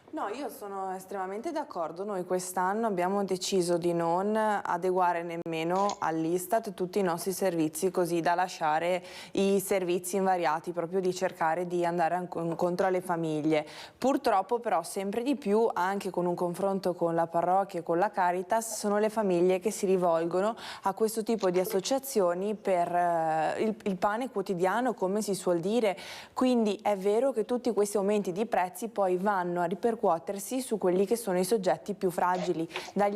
No, io sono estremamente d'accordo. Noi quest'anno abbiamo deciso di non adeguare nemmeno all'Istat tutti i nostri servizi, così da lasciare i servizi invariati, proprio di cercare di andare incontro alle famiglie. Purtroppo però sempre di più, anche con un confronto con la parrocchia e con la Caritas, sono le famiglie che si rivolgono a questo tipo di associazioni per il pane quotidiano, come si suol dire. Quindi è vero che tutti questi aumenti di prezzi poi vanno a ripercuotersi su quelli che sono i soggetti più fragili,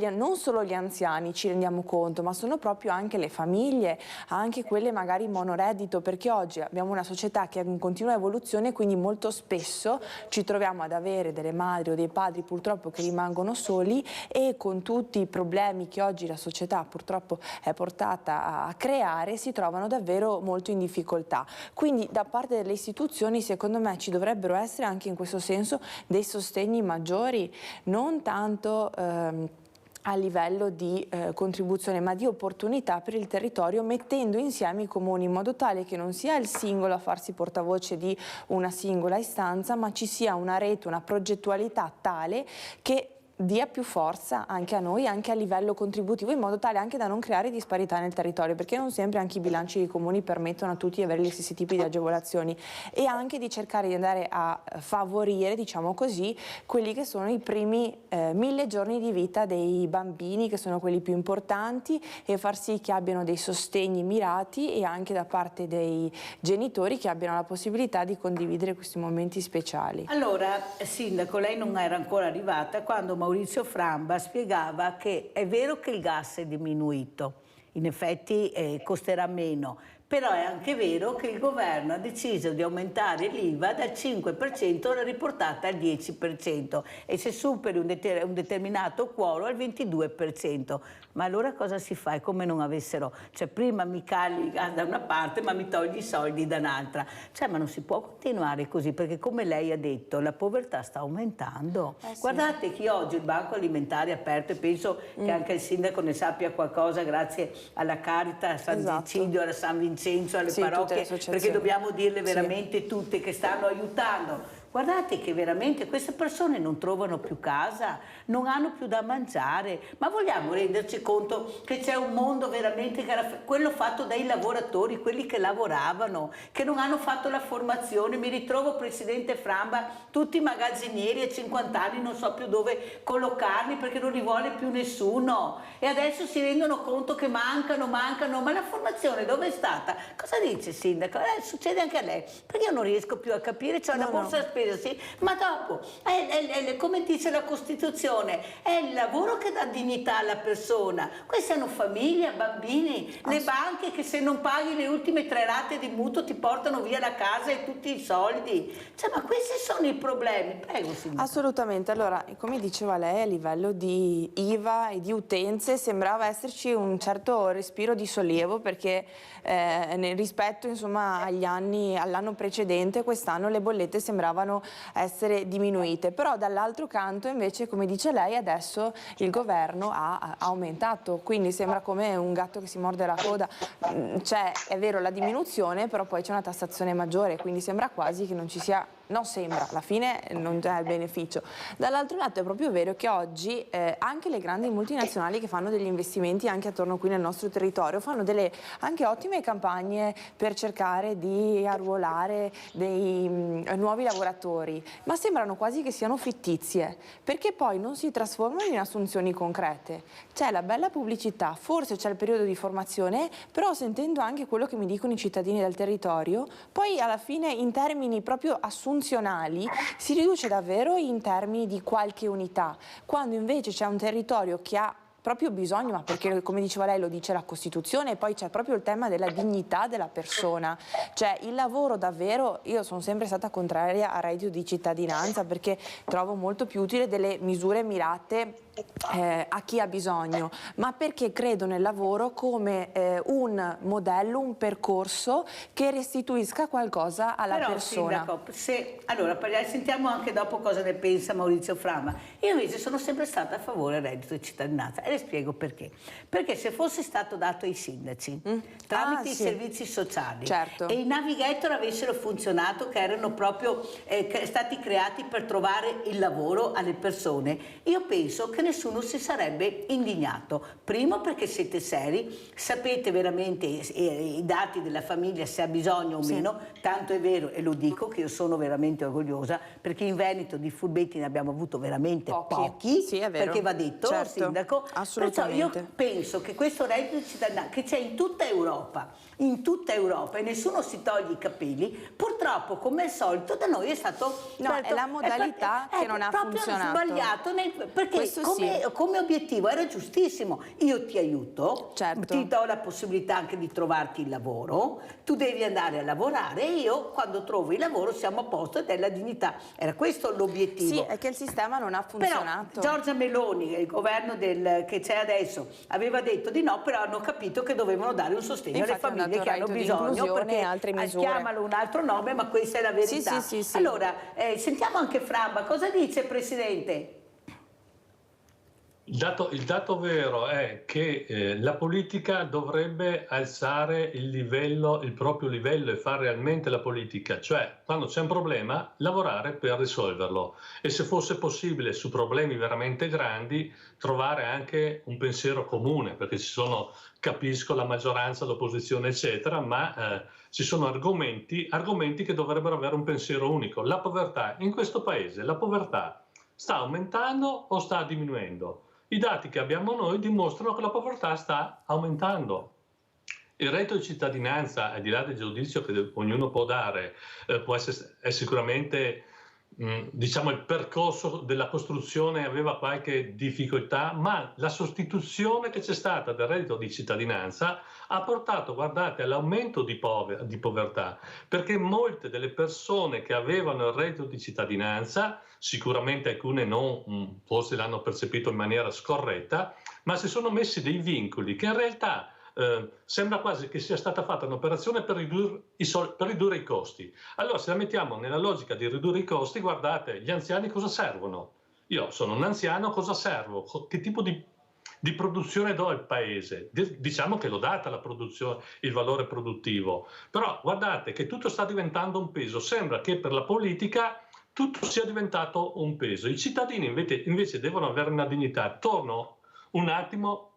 non solo gli anziani, ci rendiamo conto, ma sono proprio anche le famiglie, anche quelle magari monoreddito, perché oggi abbiamo una società che è in continua evoluzione, quindi molto spesso ci troviamo ad avere delle madri o dei padri purtroppo che rimangono soli, e con tutti i problemi che oggi la società purtroppo è portata a creare si trovano davvero molto in difficoltà. Quindi da parte delle istituzioni secondo me ci dovrebbero essere anche in questo senso dei sostegni maggiori, non tanto a livello di contribuzione, ma di opportunità per il territorio, mettendo insieme i comuni in modo tale che non sia il singolo a farsi portavoce di una singola istanza, ma ci sia una rete, una progettualità tale che dia più forza anche a noi, anche a livello contributivo, in modo tale anche da non creare disparità nel territorio, perché non sempre anche i bilanci dei comuni permettono a tutti di avere gli stessi tipi di agevolazioni, e anche di cercare di andare a favorire, diciamo così, quelli che sono i primi 1000 giorni di vita dei bambini, che sono quelli più importanti, e far sì che abbiano dei sostegni mirati, e anche da parte dei genitori che abbiano la possibilità di condividere questi momenti speciali. Allora, Sindaco, lei non era ancora arrivata quando Maurizio Framba spiegava che è vero che il gas è diminuito, in effetti costerà meno, Però è anche vero che il governo ha deciso di aumentare l'IVA dal 5% alla riportata al 10% e se superi un determinato quorum al 22%. Ma allora cosa si fa? È come non avessero, cioè prima mi cali da una parte ma mi togli i soldi da un'altra. Cioè ma non si può continuare così, perché come lei ha detto la povertà sta aumentando. Sì. Guardate che oggi il banco alimentare è aperto e penso che anche il sindaco ne sappia qualcosa grazie alla Carità, a San Gicidio, alla San Vincenzo, alle parrocchie, perché dobbiamo dirle veramente tutte che stanno aiutando. Guardate che veramente queste persone non trovano più casa, non hanno più da mangiare, ma vogliamo renderci conto che c'è un mondo veramente che era quello fatto dai lavoratori, quelli che lavoravano, che non hanno fatto la formazione. Mi ritrovo, Presidente Framba, tutti i magazzinieri a 50 anni, non so più dove collocarli perché non li vuole più nessuno e adesso si rendono conto che mancano, ma la formazione dove è stata? Cosa dice Sindaco? Succede anche a lei, perché io non riesco più a capire, c'è una borsa spesa. Sì, ma dopo, come dice la Costituzione, è il lavoro che dà dignità alla persona. Queste hanno famiglia, bambini, le banche che se non paghi le ultime 3 rate di mutuo ti portano via la casa e tutti i soldi. Cioè, ma questi sono i problemi. Prego, signora. Assolutamente. Allora, come diceva lei, a livello di IVA e di utenze sembrava esserci un certo respiro di sollievo perché rispetto insomma all'anno precedente, quest'anno le bollette sembravano essere diminuite, però dall'altro canto invece, come dice lei, adesso il governo ha aumentato, quindi sembra come un gatto che si morde la coda. C'è, è vero, la diminuzione, però poi c'è una tassazione maggiore, quindi sembra quasi che non ci sia, non sembra, alla fine non c'è il beneficio. Dall'altro lato è proprio vero che oggi anche le grandi multinazionali che fanno degli investimenti anche attorno qui nel nostro territorio fanno delle anche ottime campagne per cercare di arruolare dei nuovi lavoratori, ma sembrano quasi che siano fittizie, perché poi non si trasformano in assunzioni concrete. C'è la bella pubblicità, forse c'è il periodo di formazione, però sentendo anche quello che mi dicono i cittadini del territorio, poi alla fine in termini proprio assunzionali si riduce davvero in termini di qualche unità, quando invece c'è un territorio che ha proprio bisogno, ma perché come diceva lei lo dice la Costituzione, e poi c'è proprio il tema della dignità della persona, cioè il lavoro davvero, io sono sempre stata contraria al reddito di cittadinanza perché trovo molto più utile delle misure mirate a chi ha bisogno, ma perché credo nel lavoro come un modello, un percorso che restituisca qualcosa alla persona. Sindaco, allora sentiamo anche dopo cosa ne pensa Maurizio Framba. Io invece sono sempre stata a favore del reddito di cittadinanza e le spiego perché. Perché se fosse stato dato ai sindaci tramite i servizi sociali e i navigator avessero funzionato, che erano proprio stati creati per trovare il lavoro alle persone, io penso che nessuno si sarebbe indignato. Primo perché siete seri, sapete veramente i dati della famiglia se ha bisogno o meno, tanto è vero, e lo dico, che io sono veramente orgogliosa perché in Veneto di furbetti ne abbiamo avuto veramente pochi sì, è vero. Perché va detto, Sindaco, assolutamente. Perciò io penso che questo reddito di cittadinanza che c'è in tutta Europa e nessuno si toglie i capelli, purtroppo come al solito da noi è stato è la modalità che non ha funzionato, sbagliato perché come obiettivo era giustissimo, io ti aiuto, ti do la possibilità anche di trovarti il lavoro, tu devi andare a lavorare e io quando trovo il lavoro siamo a posto ed è la dignità, era questo l'obiettivo. Sì, è che il sistema non ha funzionato. Però Giorgia Meloni, il governo che c'è adesso, aveva detto di no, però hanno capito che dovevano dare un sostegno alle famiglie che hanno bisogno, perché altre misure. Chiamalo un altro nome, ma questa è la verità. Sì. Allora, sentiamo anche Framba, cosa dice, Presidente? Il dato vero è che la politica dovrebbe alzare il proprio livello e fare realmente la politica, cioè quando c'è un problema lavorare per risolverlo e se fosse possibile su problemi veramente grandi trovare anche un pensiero comune, perché capisco la maggioranza, l'opposizione eccetera, ma ci sono argomenti che dovrebbero avere un pensiero unico. La povertà in questo paese, la povertà sta aumentando o sta diminuendo? I dati che abbiamo noi dimostrano che la povertà sta aumentando. Il reddito di cittadinanza, al di là del giudizio che ognuno può dare, è sicuramente diciamo, il percorso della costruzione aveva qualche difficoltà, ma la sostituzione che c'è stata del reddito di cittadinanza ha portato, guardate, all'aumento di povertà, perché molte delle persone che avevano il reddito di cittadinanza, sicuramente alcune non, forse l'hanno percepito in maniera scorretta, ma si sono messi dei vincoli che in realtà sembra quasi che sia stata fatta un'operazione per ridurre i costi. Allora, se la mettiamo nella logica di ridurre i costi, guardate, gli anziani cosa servono? Io sono un anziano, cosa servo? Che tipo di produzione do al paese? Diciamo che l'ho data la produzione, il valore produttivo, però guardate che tutto sta diventando un peso. Sembra che per la politica tutto sia diventato un peso. I cittadini invece devono avere una dignità. Torno un attimo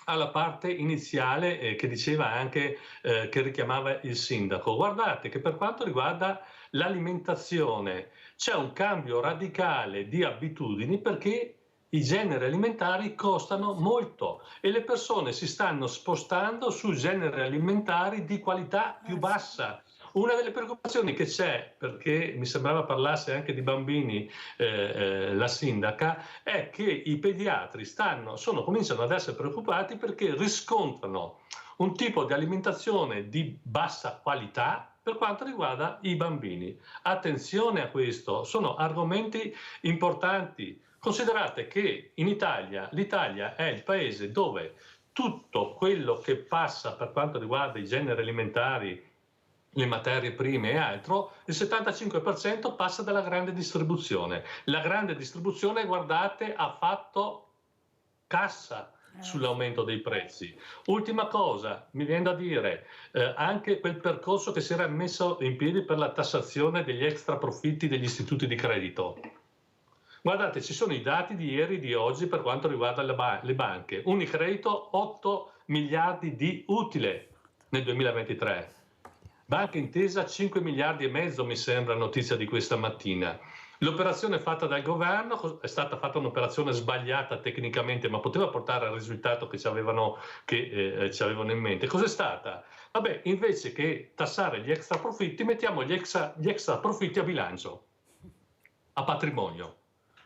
alla parte iniziale che diceva anche, che richiamava il sindaco. Guardate che per quanto riguarda l'alimentazione c'è un cambio radicale di abitudini, perché i generi alimentari costano molto e le persone si stanno spostando su generi alimentari di qualità più bassa. Una delle preoccupazioni che c'è, perché mi sembrava parlasse anche di bambini la sindaca, è che i pediatri cominciano ad essere preoccupati perché riscontrano un tipo di alimentazione di bassa qualità per quanto riguarda i bambini. Attenzione a questo, sono argomenti importanti. Considerate che in Italia, l'Italia è il paese dove tutto quello che passa per quanto riguarda i generi alimentari, le materie prime e altro, il 75% passa dalla grande distribuzione. La grande distribuzione, guardate, ha fatto cassa sull'aumento dei prezzi. Ultima cosa, mi viene da dire, anche quel percorso che si era messo in piedi per la tassazione degli extra profitti degli istituti di credito. Guardate, ci sono i dati di ieri e di oggi per quanto riguarda le banche. Unicredito 8 miliardi di utile nel 2023. Banca Intesa 5 miliardi e mezzo, mi sembra, notizia di questa mattina. L'operazione fatta dal governo è stata fatta un'operazione sbagliata tecnicamente, ma poteva portare al risultato che ci avevano in mente. Cos'è stata? Vabbè, invece che tassare gli extra profitti, mettiamo gli extra profitti a bilancio, a patrimonio.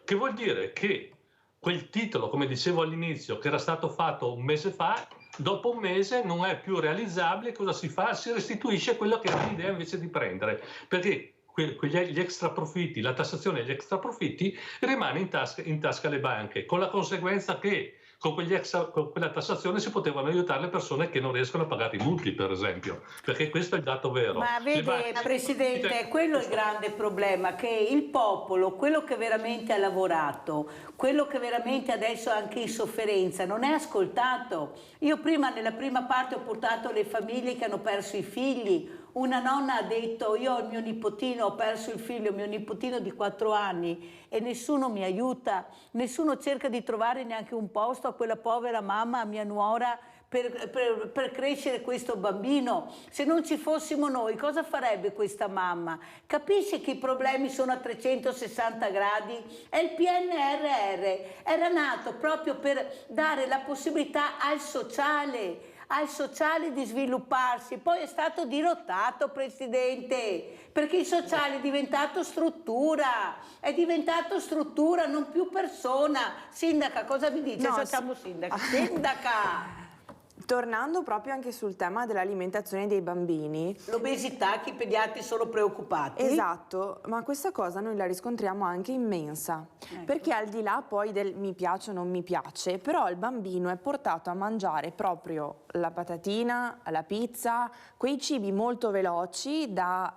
Che vuol dire che quel titolo, come dicevo all'inizio, che era stato fatto un mese fa, dopo un mese non è più realizzabile. Cosa si fa? Si restituisce quello che era l'idea invece di prendere, perché gli extra profitti, la tassazione degli extra profitti rimane in tasca alle banche, con la conseguenza che con quella tassazione si potevano aiutare le persone che non riescono a pagare i mutui, per esempio, perché questo è il dato vero. Ma vede, Presidente, quello è il grande problema, che il popolo, quello che veramente ha lavorato, quello che veramente adesso è anche in sofferenza, non è ascoltato. Io prima, nella prima parte, ho portato le famiglie che hanno perso i figli. Una nonna ha detto: io il mio nipotino, ho perso il figlio, mio nipotino di 4 anni e nessuno mi aiuta, nessuno cerca di trovare neanche un posto a quella povera mamma, a mia nuora, per crescere questo bambino. Se non ci fossimo noi, cosa farebbe questa mamma? Capisce che i problemi sono a 360 gradi? È il PNRR, era nato proprio per dare la possibilità al sociale di svilupparsi, poi è stato dirottato, Presidente, perché il sociale è diventato struttura, non più persona. Sindaca, cosa mi dice? No, Facciamo sindaca. Sindaca! Tornando proprio anche sul tema dell'alimentazione dei bambini. L'obesità, che i pediatri sono preoccupati. Esatto, ma questa cosa noi la riscontriamo anche in mensa, perché al di là poi del mi piace o non mi piace, però il bambino è portato a mangiare proprio la patatina, la pizza, quei cibi molto veloci da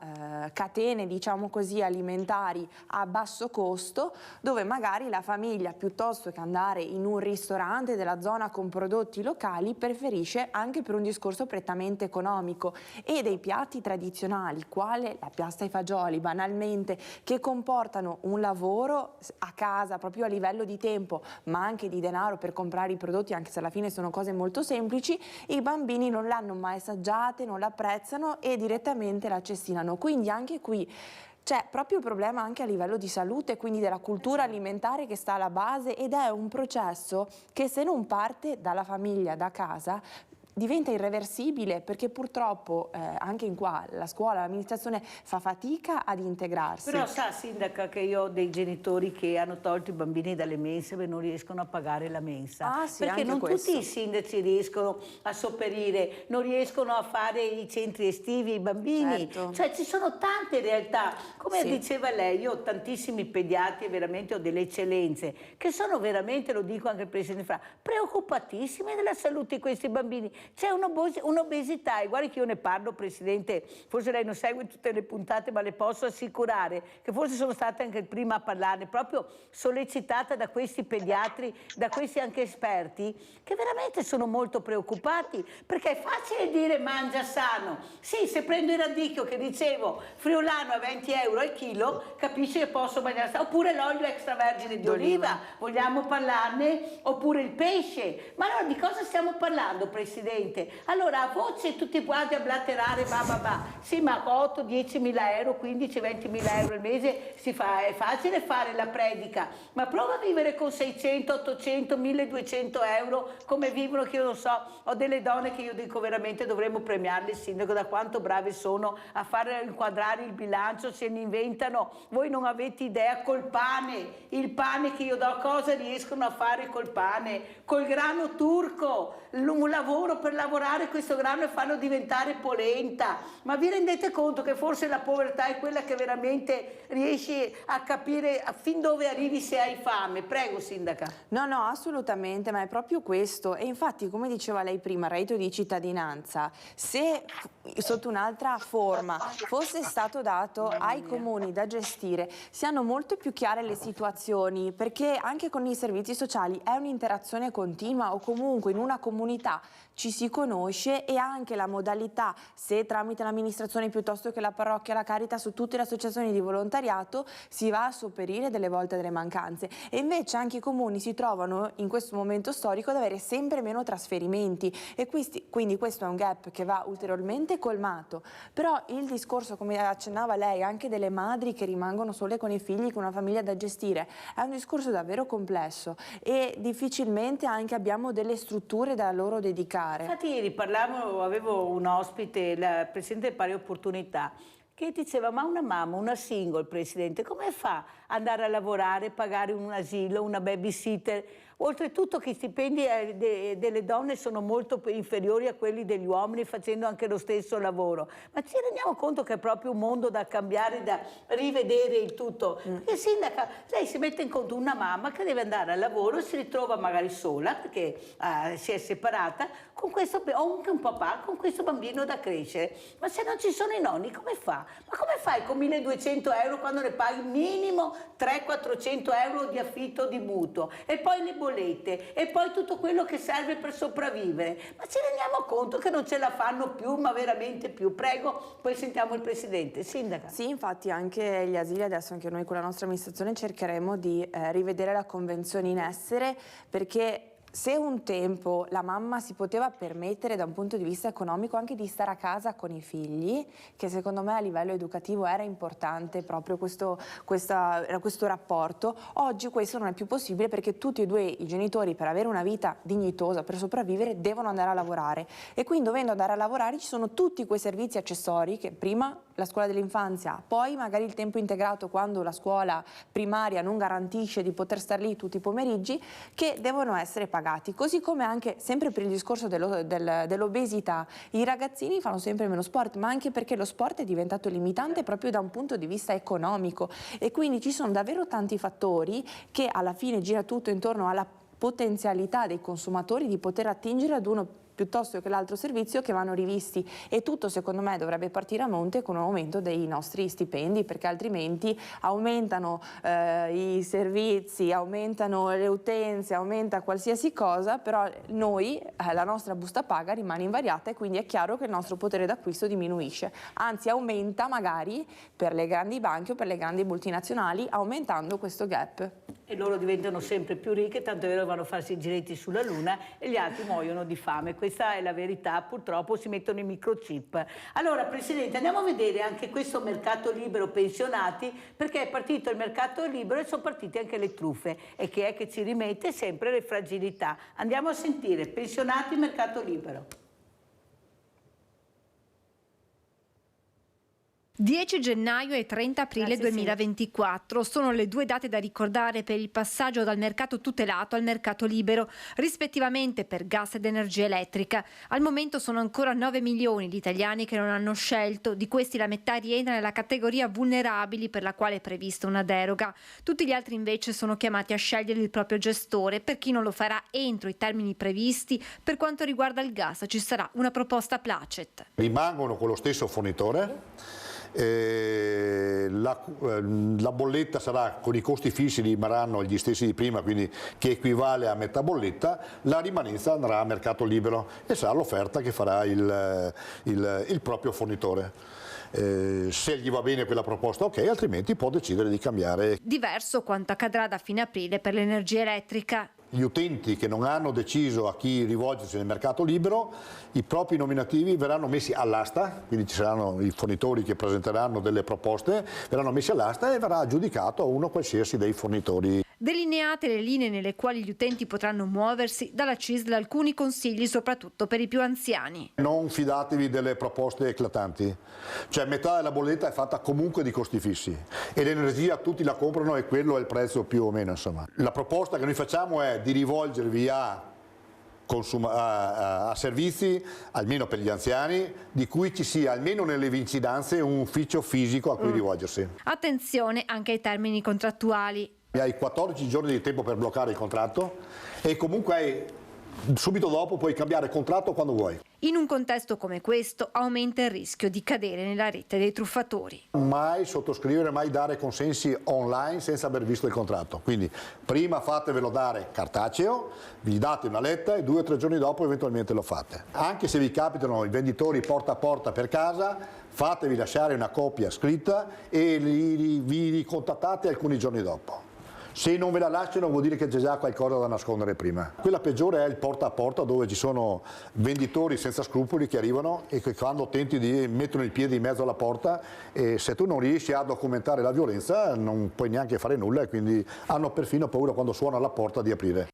catene, diciamo così, alimentari a basso costo, dove magari la famiglia, piuttosto che andare in un ristorante della zona con prodotti locali, preferisce, anche per un discorso prettamente economico, e dei piatti tradizionali, quale la pasta ai fagioli, banalmente, che comportano un lavoro a casa proprio a livello di tempo, ma anche di denaro per comprare i prodotti, anche se alla fine sono cose molto semplici, i bambini non l'hanno mai assaggiate, non l'apprezzano e direttamente la cestinano. Quindi anche qui c'è proprio il problema anche a livello di salute, quindi della cultura alimentare che sta alla base, ed è un processo che, se non parte dalla famiglia, da casa, diventa irreversibile, perché purtroppo anche in qua la scuola, l'amministrazione fa fatica ad integrarsi. Però sa, sindaca, che io ho dei genitori che hanno tolto i bambini dalle mense e non riescono a pagare la mensa, sì, perché non questo. tutti i sindaci riescono a sopperire, non riescono a fare i centri estivi ai bambini, cioè ci sono tante realtà, come diceva lei, io ho tantissimi pediatri, veramente ho delle eccellenze che sono veramente, lo dico anche al Presidente Fra, preoccupatissimi della salute di questi bambini. C'è un'obesità, e guardi che io ne parlo, Presidente, forse lei non segue tutte le puntate, ma le posso assicurare che forse sono stata anche il prima a parlarne, proprio sollecitata da questi pediatri, da questi anche esperti, che veramente sono molto preoccupati, perché è facile dire mangia sano. Sì, se prendo il radicchio che dicevo, friulano a 20 euro al chilo, capisci che posso mangiare sano, oppure l'olio extravergine di oliva, vogliamo parlarne, oppure il pesce. Ma allora di cosa stiamo parlando, Presidente? Allora a voce tutti quanti a blaterare, sì, ma 8, 10 mila euro, 15, 20 mila euro al mese è facile fare la predica, ma prova a vivere con 600, 800, 1200 euro come vivono, che io non so, ho delle donne che io dico veramente dovremmo premiarle, Sindaco, da quanto brave sono a fare inquadrare il bilancio, se ne inventano, voi non avete idea, col pane, il pane che io do, cosa riescono a fare col pane, col grano turco, un lavoro per lavorare questo grano e farlo diventare polenta. Ma vi rendete conto che forse la povertà è quella che veramente riesci a capire fin dove arrivi se hai fame? Prego, Sindaca. No, assolutamente, ma è proprio questo. E infatti, come diceva lei prima, il reddito di cittadinanza, se sotto un'altra forma fosse stato dato ai comuni da gestire, si hanno molto più chiare le situazioni, perché anche con i servizi sociali è un'interazione continua, o comunque in una comunità ci si conosce, e anche la modalità, se tramite l'amministrazione piuttosto che la parrocchia, la Caritas, su tutte le associazioni di volontariato, si va a sopperire delle volte delle mancanze. E invece anche i comuni si trovano in questo momento storico ad avere sempre meno trasferimenti, e quindi questo è un gap che va ulteriormente colmato. Però il discorso, come accennava lei, anche delle madri che rimangono sole con i figli, con una famiglia da gestire, è un discorso davvero complesso, e difficilmente anche abbiamo delle strutture da loro dedicare. Infatti ieri avevo un ospite, il Presidente delle Pari Opportunità, che diceva: ma una mamma, una single, Presidente, come fa ad andare a lavorare, pagare un asilo, una babysitter? Oltretutto che i stipendi delle donne sono molto inferiori a quelli degli uomini, facendo anche lo stesso lavoro. Ma ci rendiamo conto che è proprio un mondo da cambiare, da rivedere il tutto? Perché, Sindaca, lei si mette in conto una mamma che deve andare al lavoro e si ritrova magari sola, perché si è separata, con questo, o anche un papà con questo bambino da crescere. Ma se non ci sono i nonni, come fa? Ma come fai con 1200 euro quando ne paghi minimo 300-400 euro di affitto, di mutuo, e poi le bollette, e poi tutto quello che serve per sopravvivere? Ma ci rendiamo conto che non ce la fanno più, ma veramente più? Prego, poi sentiamo il Presidente. Sindaca. Sì, infatti anche gli asili, adesso anche noi con la nostra amministrazione cercheremo di rivedere la convenzione in essere, perché se un tempo la mamma si poteva permettere da un punto di vista economico anche di stare a casa con i figli, che secondo me a livello educativo era importante proprio questo rapporto, oggi questo non è più possibile, perché tutti e due i genitori, per avere una vita dignitosa, per sopravvivere, devono andare a lavorare, e quindi dovendo andare a lavorare ci sono tutti quei servizi accessori che prima la scuola dell'infanzia, poi magari il tempo integrato quando la scuola primaria non garantisce di poter stare lì tutti i pomeriggi, che devono essere pagati. Così come anche, sempre per il discorso dell'obesità, i ragazzini fanno sempre meno sport, ma anche perché lo sport è diventato limitante proprio da un punto di vista economico, e quindi ci sono davvero tanti fattori che alla fine gira tutto intorno alla potenzialità dei consumatori di poter attingere ad uno piuttosto che l'altro servizio, che vanno rivisti, e tutto secondo me dovrebbe partire a monte con un aumento dei nostri stipendi, perché altrimenti aumentano i servizi, aumentano le utenze, aumenta qualsiasi cosa, però noi, la nostra busta paga rimane invariata, e quindi è chiaro che il nostro potere d'acquisto diminuisce, anzi aumenta magari per le grandi banche o per le grandi multinazionali, aumentando questo gap. E loro diventano sempre più ricche, tanto è vero che vanno a farsi i giretti sulla Luna e gli altri muoiono di fame. Questa è la verità, purtroppo si mettono i microchip. Allora, Presidente, andiamo a vedere anche questo mercato libero pensionati, perché è partito il mercato libero e sono partite anche le truffe, e che è che ci rimette sempre le fragilità. Andiamo a sentire pensionati, mercato libero. 10 gennaio e 30 aprile 2024 sono le due date da ricordare per il passaggio dal mercato tutelato al mercato libero, rispettivamente per gas ed energia elettrica. Al momento sono ancora 9 milioni gli italiani che non hanno scelto, di questi la metà rientra nella categoria vulnerabili per la quale è prevista una deroga. Tutti gli altri invece sono chiamati a scegliere il proprio gestore. Per chi non lo farà entro i termini previsti, per quanto riguarda il gas ci sarà una proposta placet. Rimangono con lo stesso fornitore. La bolletta sarà con i costi fissi, rimarranno gli stessi di prima, quindi che equivale a metà bolletta. La rimanenza andrà a mercato libero e sarà l'offerta che farà il proprio fornitore. Se gli va bene quella proposta, ok, altrimenti può decidere di cambiare. Diverso quanto accadrà da fine aprile per l'energia elettrica. Gli utenti che non hanno deciso a chi rivolgersi nel mercato libero, i propri nominativi verranno messi all'asta, quindi ci saranno i fornitori che presenteranno delle proposte, verranno messi all'asta e verrà aggiudicato a uno qualsiasi dei fornitori. Delineate le linee nelle quali gli utenti potranno muoversi, dalla CISL alcuni consigli soprattutto per i più anziani. Non fidatevi delle proposte eclatanti, cioè metà della bolletta è fatta comunque di costi fissi e l'energia tutti la comprano e quello è il prezzo più o meno, insomma. La proposta che noi facciamo è di rivolgervi a servizi, almeno per gli anziani, di cui ci sia almeno nelle vicinanze un ufficio fisico a cui rivolgersi. Attenzione anche ai termini contrattuali. Hai 14 giorni di tempo per bloccare il contratto e comunque subito dopo puoi cambiare contratto quando vuoi. In un contesto come questo aumenta il rischio di cadere nella rete dei truffatori. Mai sottoscrivere, mai dare consensi online senza aver visto il contratto. Quindi prima fatevelo dare cartaceo, vi date una letta e 2 o 3 giorni dopo eventualmente lo fate. Anche se vi capitano i venditori porta a porta per casa, fatevi lasciare una copia scritta e vi ricontattate alcuni giorni dopo. Se non ve la lasciano vuol dire che c'è già qualcosa da nascondere prima. Quella peggiore è il porta a porta, dove ci sono venditori senza scrupoli che arrivano e che quando tenti di mettere il piede in mezzo alla porta, e se tu non riesci a documentare la violenza non puoi neanche fare nulla e quindi hanno perfino paura quando suona alla porta di aprire.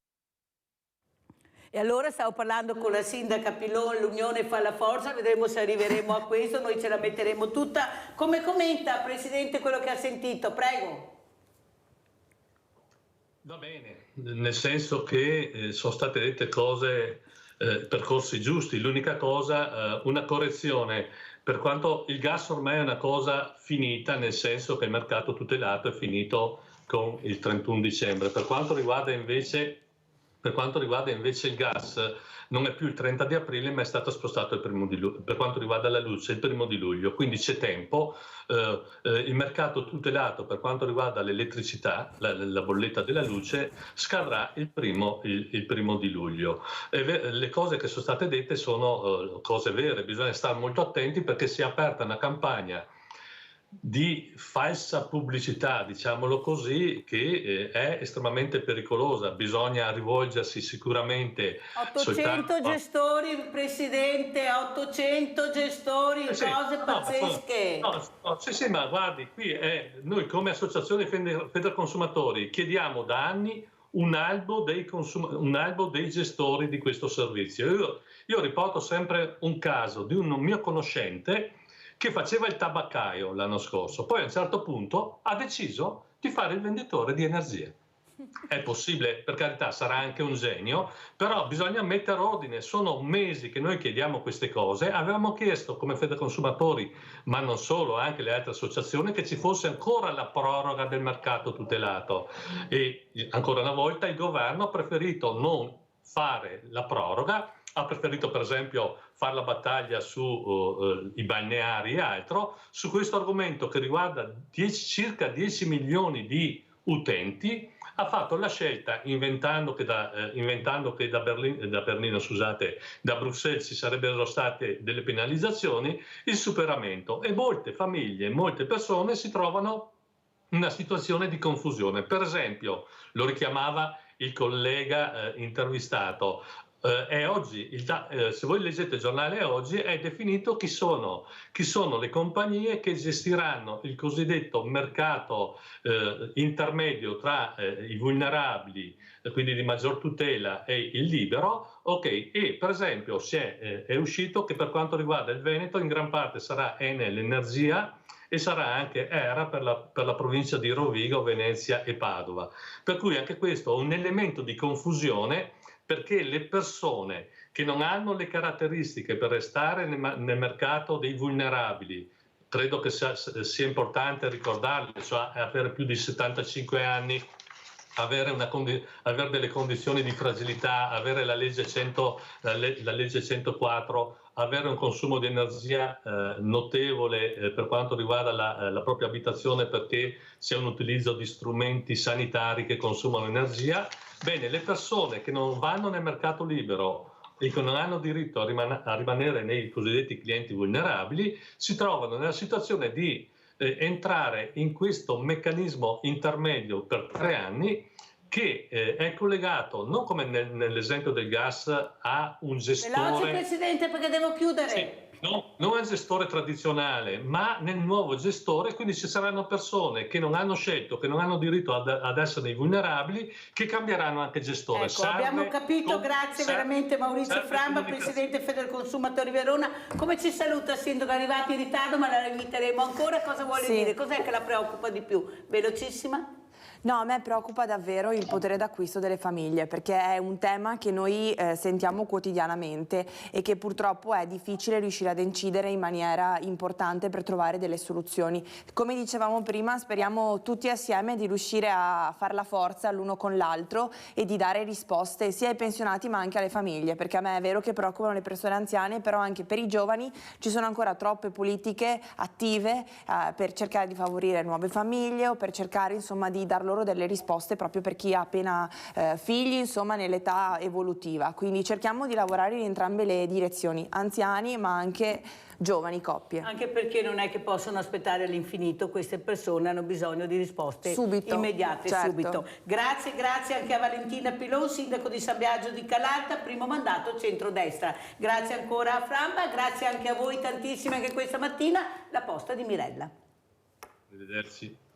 E allora stavo parlando con la sindaca Pilon, l'unione fa la forza, vedremo se arriveremo a questo, noi ce la metteremo tutta. Come commenta, Presidente, quello che ha sentito? Prego. Va bene, nel senso che sono state dette cose, percorsi giusti. L'unica cosa, una correzione, per quanto il gas ormai è una cosa finita, nel senso che il mercato tutelato è finito con il 31 dicembre. Per quanto riguarda invece il gas, non è più il 30 di aprile, ma è stato spostato il 1° di luglio. Per quanto riguarda la luce, il 1° di luglio, quindi c'è tempo. Il mercato tutelato per quanto riguarda l'elettricità, la bolletta della luce, scadrà il primo di luglio. Le cose che sono state dette sono cose vere, bisogna stare molto attenti perché si è aperta una campagna di falsa pubblicità, diciamolo così, che è estremamente pericolosa. Bisogna rivolgersi sicuramente 800 gestori, Presidente, 800 gestori, cose pazzesche. Sì, ma guardi, qui noi come associazione Federconsumatori chiediamo da anni un albo dei gestori di questo servizio. Io riporto sempre un caso di un mio conoscente che faceva il tabaccaio l'anno scorso, poi a un certo punto ha deciso di fare il venditore di energia. È possibile, per carità, sarà anche un genio, però bisogna mettere ordine. Sono mesi che noi chiediamo queste cose. Avevamo chiesto come Federconsumatori, ma non solo, anche le altre associazioni, che ci fosse ancora la proroga del mercato tutelato. E ancora una volta il governo ha preferito non fare la proroga, ha preferito per esempio fare la battaglia sui balneari e altro. Su questo argomento che riguarda circa 10 milioni di utenti, ha fatto la scelta, inventando che da Bruxelles ci sarebbero state delle penalizzazioni, il superamento, e molte famiglie, molte persone si trovano in una situazione di confusione. Per esempio, lo richiamava il collega intervistato, è oggi, se voi leggete il giornale oggi, è definito chi sono le compagnie che gestiranno il cosiddetto mercato intermedio tra i vulnerabili, quindi di maggior tutela, e il libero. Ok, e per esempio è uscito che per quanto riguarda il Veneto in gran parte sarà Enel Energia e era per la provincia di Rovigo, Venezia e Padova. Per cui anche questo è un elemento di confusione, perché le persone che non hanno le caratteristiche per restare nel mercato dei vulnerabili, credo che sia importante ricordarle, cioè avere più di 75 anni, avere delle condizioni di fragilità, avere la legge 104, avere un consumo di energia notevole per quanto riguarda la propria abitazione, perché c'è un utilizzo di strumenti sanitari che consumano energia. Bene, le persone che non vanno nel mercato libero e che non hanno diritto a rimanere nei cosiddetti clienti vulnerabili si trovano nella situazione di entrare in questo meccanismo intermedio per 3 anni, che è collegato, non come nell'esempio del gas, a un gestore... Veloce, Presidente, perché devo chiudere. Sì. No, non al gestore tradizionale, ma nel nuovo gestore, quindi ci saranno persone che non hanno scelto, che non hanno diritto ad essere dei vulnerabili, che cambieranno anche gestore. Ecco, abbiamo capito, grazie veramente Maurizio Framba, Presidente Federconsumatori Verona. Come ci saluta, Sindaco? È arrivato in ritardo, ma la inviteremo ancora. Cosa vuole dire? Cos'è che la preoccupa di più? Velocissima? No, a me preoccupa davvero il potere d'acquisto delle famiglie, perché è un tema che noi sentiamo quotidianamente e che purtroppo è difficile riuscire ad incidere in maniera importante per trovare delle soluzioni. Come dicevamo prima, speriamo tutti assieme di riuscire a far la forza l'uno con l'altro e di dare risposte sia ai pensionati ma anche alle famiglie, perché a me è vero che preoccupano le persone anziane, però anche per i giovani ci sono ancora troppe politiche attive per cercare di favorire nuove famiglie o per cercare insomma di dar loro delle risposte proprio per chi ha appena figli, insomma nell'età evolutiva. Quindi cerchiamo di lavorare in entrambe le direzioni, anziani ma anche giovani coppie. Anche perché non è che possono aspettare all'infinito, queste persone hanno bisogno di risposte immediate, subito. Grazie anche a Valentina Pilon, Sindaco di San Biagio di Calarta, primo mandato centrodestra. Grazie ancora a Framba, grazie anche a voi tantissime anche questa mattina, la posta di Mirella. Arrivederci.